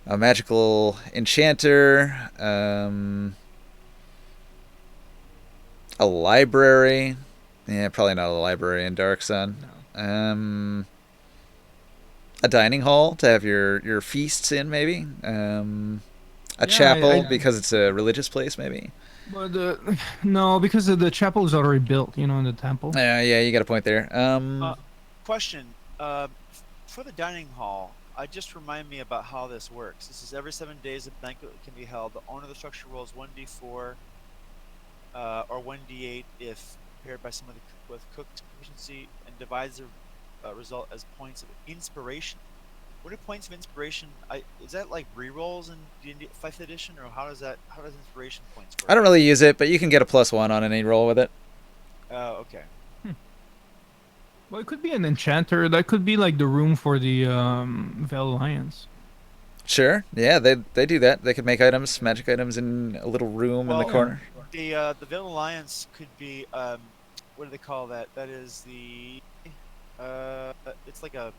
magical enchanter, a library. Yeah, probably not a library in Dark Sun. No. A dining hall to have your feasts in, maybe. A Yeah, chapel because it's a religious place, maybe. But no, because the chapel is already built, in the temple. Yeah, you got a point there. Question. For the dining hall, just remind me about how this works. This is every 7 days a banquet can be held. The owner of the structure rolls 1d4 or 1d8 if paired by someone with cooked proficiency, and divides the result as points of inspiration. What are points of inspiration? Is that like rerolls in D&D 5th edition, or how does inspiration points work? I don't really use it, but you can get a +1 on any roll with it. Oh, okay. Well, it could be an enchanter. That could be like the room for the Vel Alliance. Sure. Yeah, they do that. They could make items, magic items, in a little room in the Well, corner. The Veil Alliance could be what do they call that? That is the it's like a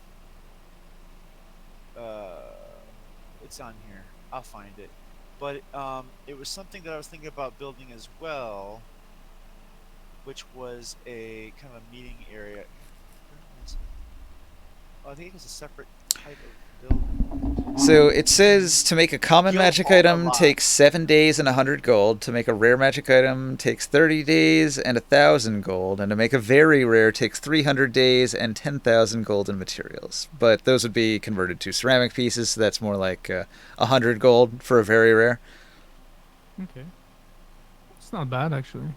it's on here. I'll find it. But it was something that I was thinking about building as well, which was a kind of a meeting area. Oh, I think it was a separate type of building. So it says to make a common Guild magic Hall item Alive. takes 7 days and 100 gold. To make a rare magic item takes 30 days and 1,000 gold. And to make a very rare takes 300 days and 10,000 gold in materials. But those would be converted to ceramic pieces, so that's more like 100 gold for a very rare. Okay. It's not bad, actually.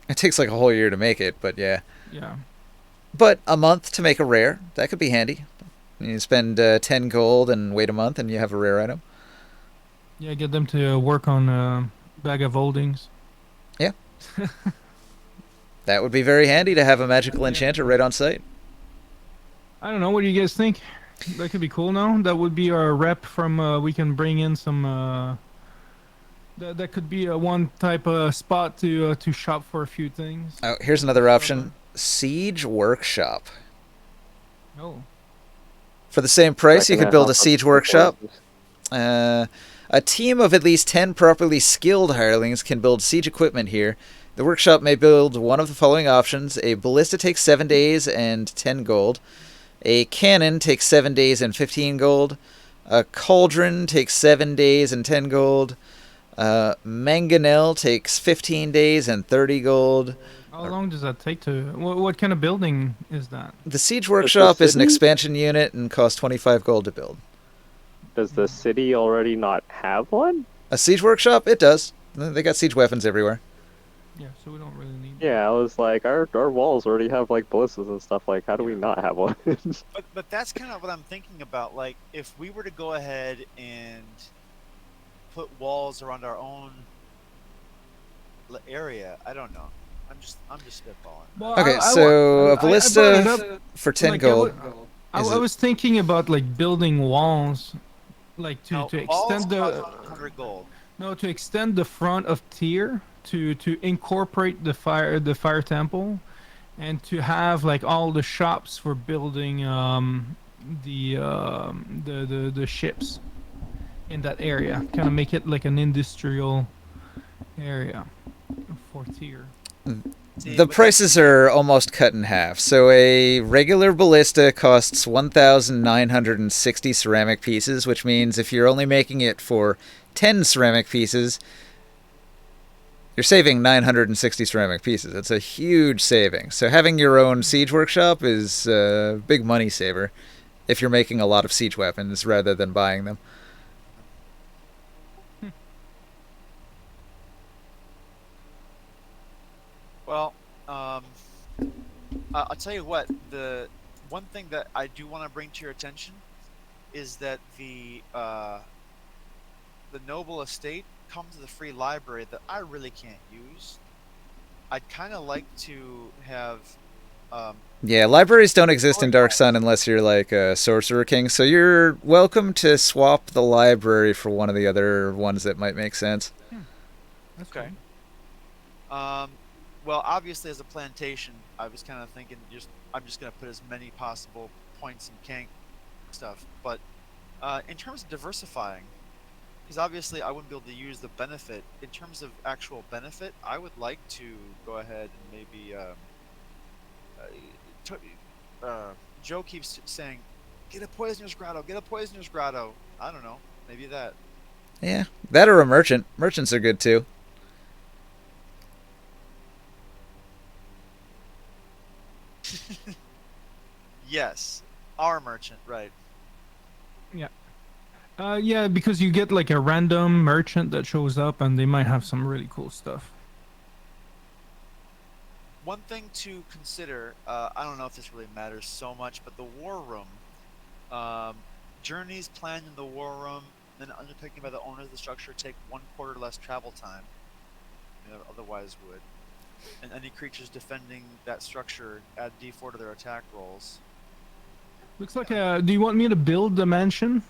It takes like a whole year to make it, but yeah. Yeah. But a month to make a rare, that could be handy. You spend 10 gold and wait a month and you have a rare item. Yeah, get them to work on bag of holdings. Yeah. That would be very handy to have a magical enchanter right on site. I don't know. What do you guys think? That could be cool. No, that would be our rep from. We can bring in some. That could be a one type of spot to shop for a few things. Oh, here's another option. Siege Workshop. Oh. For the same price, That you can could build a help us siege with workshop. horses. A team of at least 10 properly skilled hirelings can build siege equipment here. The workshop may build one of the following options. A ballista takes 7 days and 10 gold. A cannon takes 7 days and 15 gold. A cauldron takes 7 days and 10 gold. Mangonel takes 15 days and 30 gold. How long does that take to? What kind of building is that? The siege workshop is an expansion unit and costs 25 gold to build. Does the city already not have one? A siege workshop? It does. They got siege weapons everywhere. Yeah, so we don't really need. Yeah, I was like, our walls already have like ballistas and stuff. Like, how do we not have one? But that's kind of what I'm thinking about. Like, if we were to go ahead and put walls around our own area, I don't know. I'm just spitballing. Well, Okay, I so a brought it ballista up, for 10 like, gold. I Is it- was thinking about like building walls, like to Walls extend the cost 100 gold. to extend the front of tier to incorporate the fire temple, and to have like all the shops for building the ships in that area. Kind of make it like an industrial area for tier. See, The but prices are almost cut in half. So a regular ballista costs 1,960 ceramic pieces, which means if you're only making it for 10 ceramic pieces, you're saving 960 ceramic pieces. That's a huge saving. So having your own siege workshop is a big money saver if you're making a lot of siege weapons rather than buying them. Well, I'll tell you what. The one thing that I do want to bring to your attention is that the noble estate comes with a free library that I really can't use. I'd kind of like to have. Yeah, libraries don't exist in Dark Sun unless you're like a Sorcerer King, so you're welcome to swap the library for one of the other ones that might make sense. That's Okay. cool. Well, obviously, as a plantation, I was kind of thinking I'm just gonna put as many possible points in Kank stuff. But in terms of diversifying, because obviously I wouldn't be able to use the benefit. In terms of actual benefit, I would like to go ahead and maybe. Joe keeps saying, "Get a poisoner's grotto. Get a poisoner's grotto." I don't know. Maybe that. Yeah, that or a merchant. Merchants are good too. Yes, our merchant, right? Yeah, because you get like a random merchant that shows up, and they might have some really cool stuff. One thing to consider, I don't know if this really matters so much, but the war room, journeys planned in the war room, then undertaken by the owners of the structure take 1/4 less travel time than otherwise would. And any creatures defending that structure add D4 to their attack rolls. Looks like a. Do you want me to build the mansion,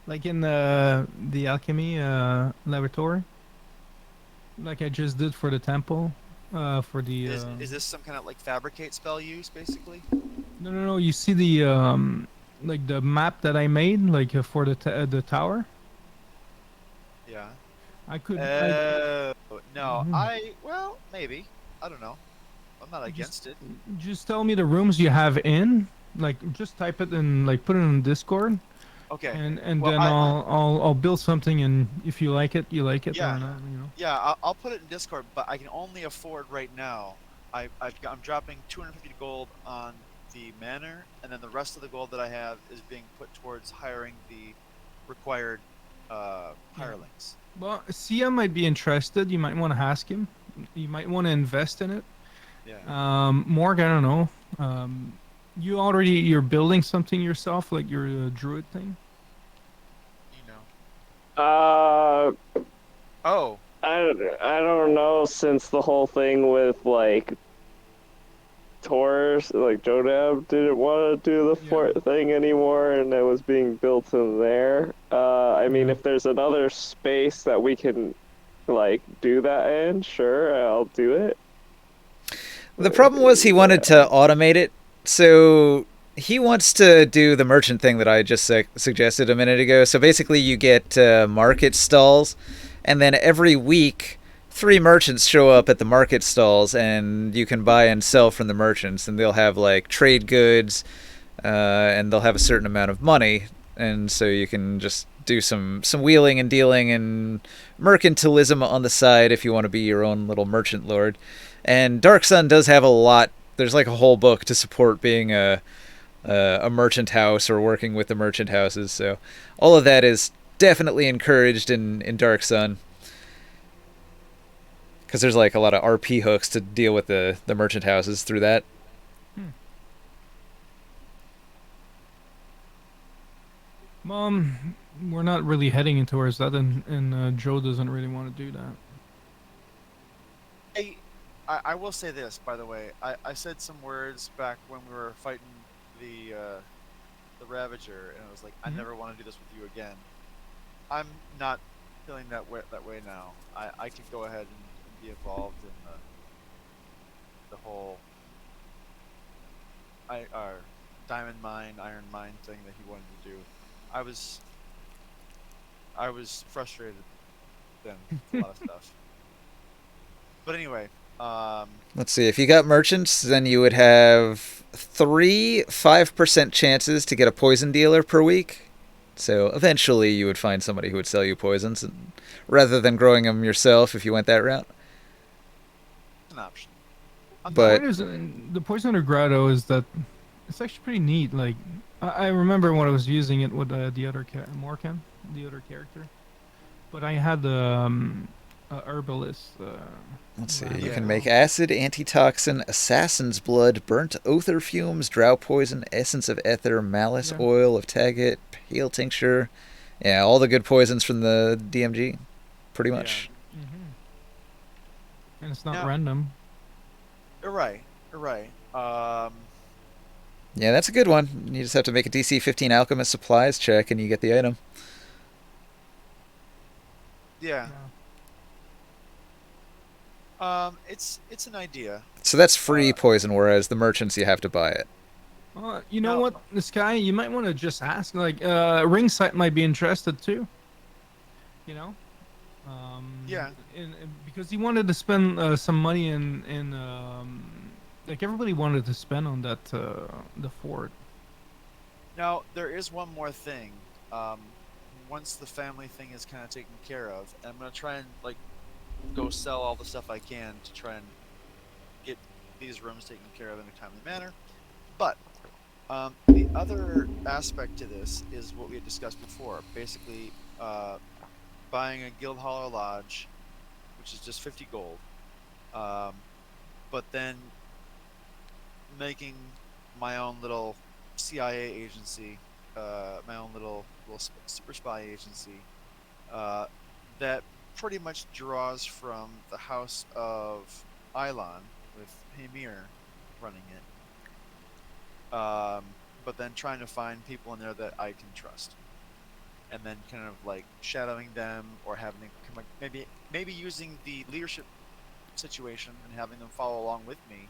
like in the alchemy laboratory, like I just did for the temple, for the. Is this some kind of like fabricate spell use, basically? No. You see the like the map that I made, like for the tower. Yeah. I could. No, Mhm. well, maybe. I don't know. I'm not against it. Just tell me the rooms you have in. Like, just type it and like put it in Discord, Okay. and Well, then I'll build something, and if you like it, you like it, Yeah. or not, you know. Yeah, I'll put it in Discord, but I can only afford right now. I'm dropping 250 gold on the manor, and then the rest of the gold that I have is being put towards hiring the required hirelings. Well, Sia might be interested. You might want to ask him. You might want to invest in it. Yeah. Morg, I don't know. You're building something yourself, like your druid thing. You know. Oh. I don't know, since the whole thing with like Taurus, like Jodab didn't want to do the fort thing anymore, and it was being built in there. I mean, if there's another space that we can like do that in, sure, I'll do it. The problem was he wanted to automate it, so he wants to do the merchant thing that I just suggested a minute ago. So basically, you get market stalls, and then every week, 3 merchants show up at the market stalls, and you can buy and sell from the merchants, and they'll have like trade goods, and they'll have a certain amount of money, and so you can just do some wheeling and dealing and mercantilism on the side if you want to be your own little merchant lord. And Dark Sun does have a lot. There's like a whole book to support being a merchant house or working with the merchant houses. So all of that is definitely encouraged in Dark Sun, because there's like a lot of RP hooks to deal with the merchant houses through that. We're not really heading towards that, and Joe doesn't really want to do that. I will say this, by the way. I said some words back when we were fighting the Ravager, and I was like, I never want to do this with you again. I'm not feeling that way now. I could go ahead and be involved in the whole diamond mine, iron mine thing that he wanted to do. I was frustrated then with a lot of stuff. But anyway, let's see. If you got merchants, then you would have 3 5% chances to get a poison dealer per week. So eventually you would find somebody who would sell you poisons, rather than growing them yourself if you went that route. An option. But the Poisoner Grotto is that it's actually pretty neat. Like I remember when I was using it with the other Morkan, the other character, but I had the herbalist. Let's see. You can make acid, antitoxin, assassin's blood, burnt oathor fumes, drow poison, essence of ether, malice oil of Taggart, pale tincture. Yeah, all the good poisons from the DMG, pretty much. Yeah. And it's not random. You're right. Yeah, that's a good one. You just have to make a DC 15 alchemist supplies check, and you get the item. Yeah. It's an idea. So that's free poison, whereas the merchants, you have to buy it. You know what, this guy, you might want to just ask. Like, Ringside might be interested too. You know. Yeah. Because he wanted to spend some money in like everybody wanted to spend on that the fort. Now there is one more thing. Once the family thing is kind of taken care of, and I'm gonna try and like go sell all the stuff I can to try and get these rooms taken care of in a timely manner. But the other aspect to this is what we had discussed before. Basically, buying a Guild Hall or Lodge, which is just 50 gold, but then making my own little CIA agency, my own little super spy agency, that pretty much draws from the House of Eilon, with Hamir running it. But then trying to find people in there that I can trust, and then kind of like shadowing them, or having them come, maybe using the leadership situation and having them follow along with me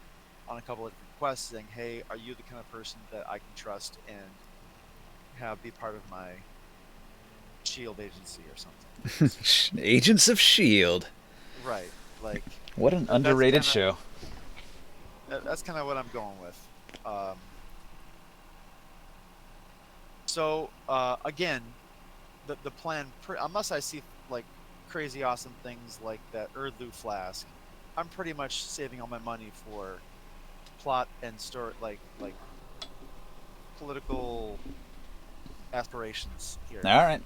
on a couple of different quests, saying, "Hey, are you the kind of person that I can trust and have be part of my Shield agency or something?" Agents of Shield. Right. Like. What an underrated show. That's kind of what I'm going with. So again, the plan, unless I see like crazy awesome things like that Erdlu flask, I'm pretty much saving all my money for plot and story, like political aspirations here. All right,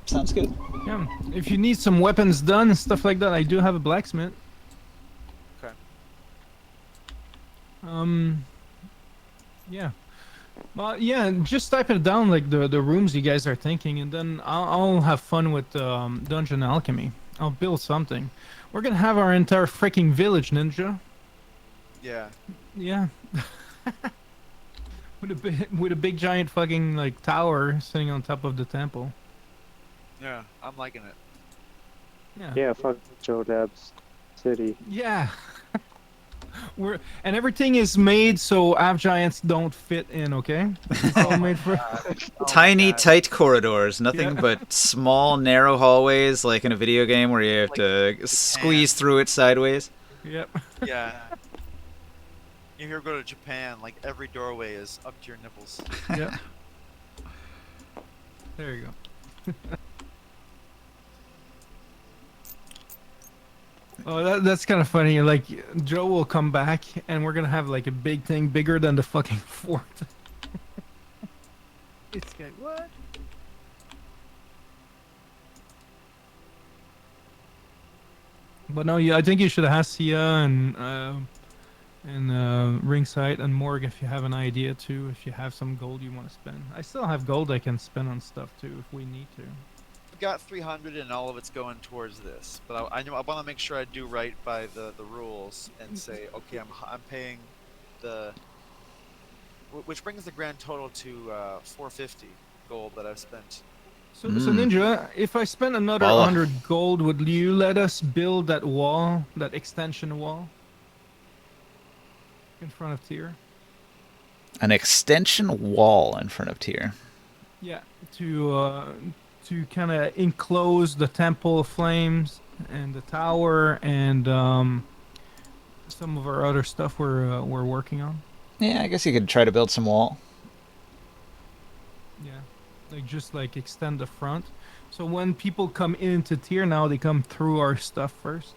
sounds good. Yeah, if you need some weapons done and stuff like that, I do have a blacksmith. Okay. Yeah. Well, yeah, just type it down, like the rooms you guys are thinking, and then I'll have fun with dungeon alchemy. I'll build something. We're gonna have our entire freaking village, Ninja. Yeah. Yeah. with a big giant fucking like tower sitting on top of the temple. Yeah, I'm liking it. Yeah. Yeah, fuck Joe Dab's city. Yeah. And everything is made so Av Giants don't fit in. Okay, it's all made for. Tiny, tight corridors, nothing Yeah. but small, narrow hallways, like in a video game where you have to squeeze through it sideways. Yep. Yeah. You here go to Japan, like every doorway is up to your nipples. Yep. There you go. Oh, that's kind of funny. Like Joe will come back, and we're gonna have like a big thing bigger than the fucking fort. It's like, what? But no, yeah, I think you should ask Sia and Ringside and Morg if you have an idea too. If you have some gold you want to spend, I still have gold I can spend on stuff too if we need to. I've got 300 and all of it's going towards this, but I want to make sure I do right by the rules and say, okay, I'm paying the, which brings the grand total to 450 gold that I've spent. So Ninja, if I spend another 100 gold, would you let us build that wall, that extension wall, in front of Tyr? An extension wall in front of Tyr. Yeah, to kind of enclose the Temple of Flames and the tower and some of our other stuff we're working on. Yeah, I guess you could try to build some wall. Yeah, like extend the front. So when people come into Tyr now, they come through our stuff first.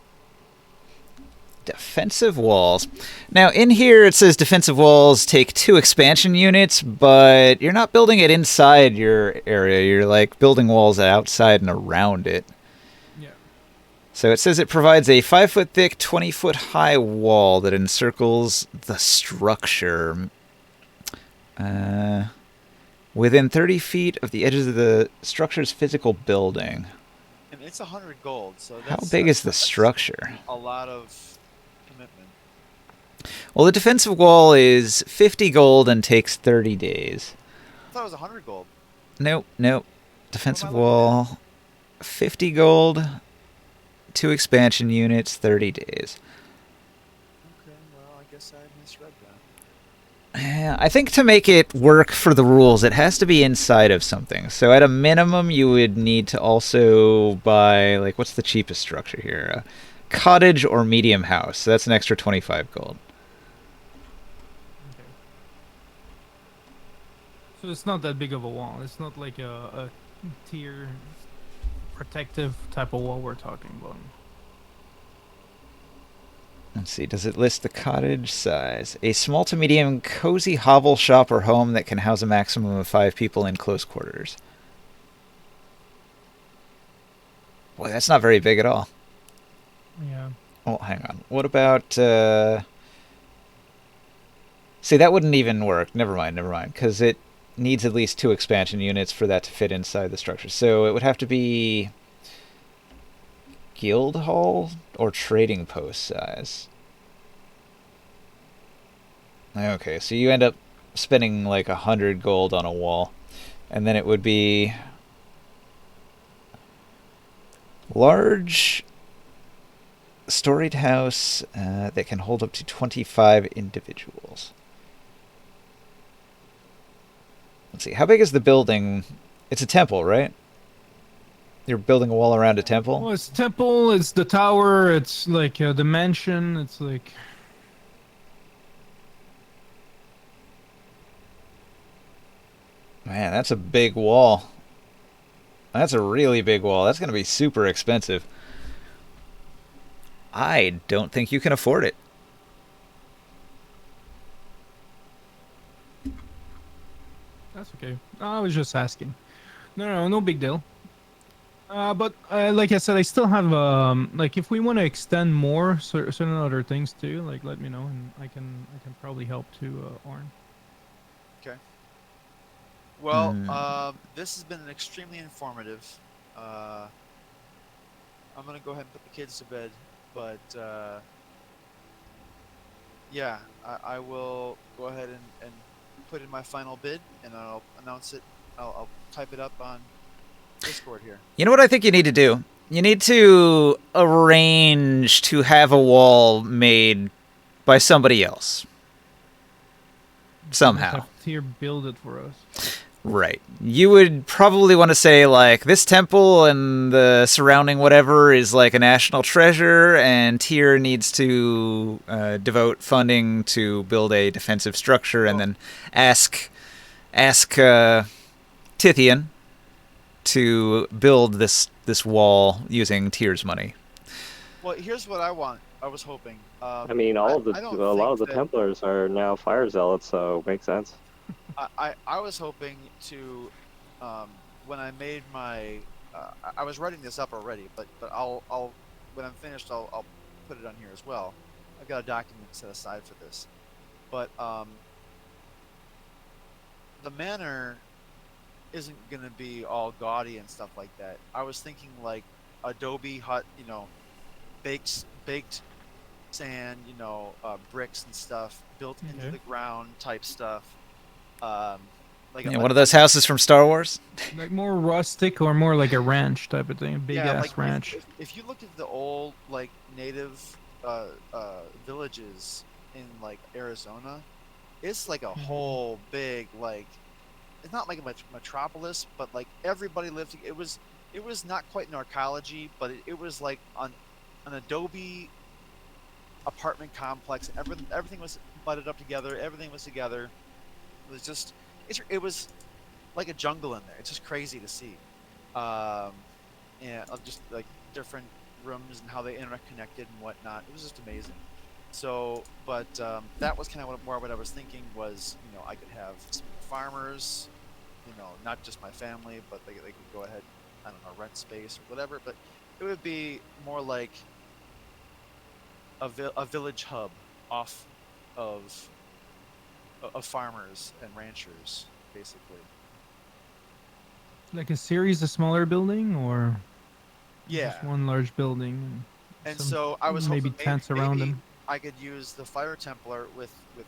Defensive walls. Now, in here it says defensive walls take 2 expansion units, but you're not building it inside your area. You're like building walls outside and around it. Yeah. So it says it provides a 5-foot thick, 20-foot high wall that encircles the structure. Within 30 feet of the edges of the structure's physical building. And it's 100 gold, so that's, how big is the structure? A lot of commitment. Well, the defensive wall is 50 gold and takes 30 days. I thought it was 100 gold. Nope. Defensive wall, 50 gold, 2 expansion units, 30 days. Okay, well, I guess I misread that. I think to make it work for the rules, it has to be inside of something. So at a minimum, you would need to also buy, like, what's the cheapest structure here? A cottage or medium house. So that's an extra 25 gold. Okay. So it's not that big of a wall. It's not like a Tyr protective type of wall we're talking about. Let's see, does it list the cottage size? A small to medium cozy hovel shop or home that can house a maximum of 5 people in close quarters. Boy, that's not very big at all. Yeah. Oh, hang on. What about... See, that wouldn't even work. Never mind, because it needs at least 2 expansion units for that to fit inside the structure. So it would have to be... guild hall or trading post size. Okay, so you end up spending like 100 gold on a wall, and then it would be large storied house that can hold up to 25 individuals. Let's see, how big is the building? It's a temple, right? You're building a wall around a temple? Well, it's temple, it's the tower, it's like the mansion, it's like... Man, that's a big wall. That's a really big wall. That's going to be super expensive. I don't think you can afford it. That's okay. I was just asking. No big deal. But like I said, I still have like if we want to extend more certain other things too, like let me know and I can probably help too, Orn. Okay. Well, this has been extremely informative. I'm gonna go ahead and put the kids to bed, but yeah, I will go ahead and put in my final bid, and I'll announce it. I'll type it up on Discord here. You know what I think you need to do? You need to arrange to have a wall made by somebody else. Just Somehow. have Tyr build it for us. Right. You would probably want to say, like, this temple and the surrounding whatever is like a national treasure, and Tyr needs to devote funding to build a defensive structure, and then ask Tithian to build this wall using Tyr's money. Well, here's what I want. I was hoping. I mean, a lot of the Templars are now fire zealots, so it makes sense. I was hoping to, when I made my, I was writing this up already, but I'll when I'm finished I'll put it on here as well. I've got a document set aside for this, but the manor isn't gonna be all gaudy and stuff like that. I was thinking like adobe hut, you know, baked sand, you know, bricks and stuff built into the ground type stuff. Like one of those houses from Star Wars. Like more rustic or more like a ranch type of thing, a big ass like ranch. If you look at the old like native villages in like Arizona, it's like a whole big like, it's not like a metropolis, but like everybody lived. It was not quite an archaeology, but it was like an adobe apartment complex. Everything was butted up together. Everything was together. It was just it was like a jungle in there. It's just crazy to see. And just like different rooms and how they interconnected and whatnot. It was just amazing. So, but that was kind of more what I was thinking was, you know, I could have some farmers, you know, not just my family, but they could go ahead, I don't know, rent space or whatever. But it would be more like a village hub off of farmers and ranchers, basically. Like a series of smaller building, or just one large building, and so I was maybe hoping tents around them. I could use the Fire Templar with you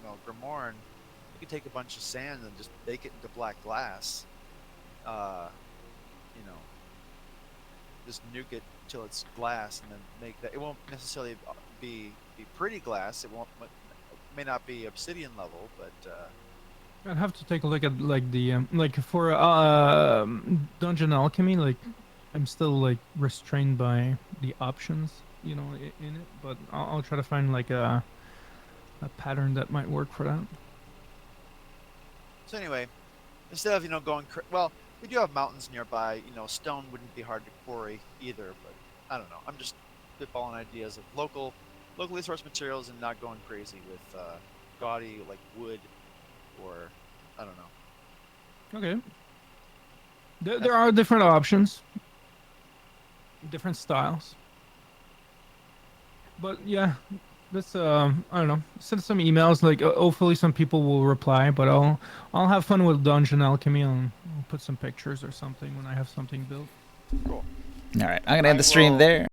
know, Grimoire. You could take a bunch of sand and just bake it into black glass. You know, just nuke it till it's glass, and then make that. It won't necessarily be pretty glass. It may not be obsidian level, but I'd have to take a look at like the like for dungeon alchemy. Like I'm still like restrained by the options, you know, in it. But I'll try to find like a pattern that might work for that. So anyway, instead of, you know, going well, we do have mountains nearby. You know, stone wouldn't be hard to quarry either. But I don't know. I'm just spitballing ideas of locally sourced materials and not going crazy with gaudy like wood or I don't know. Okay. There are different options, different styles. But yeah, let's I don't know, send some emails. Like hopefully some people will reply. But I'll have fun with dungeon alchemy. I'll put some pictures or something when I have something built. Cool. All right, I'm gonna end the stream there.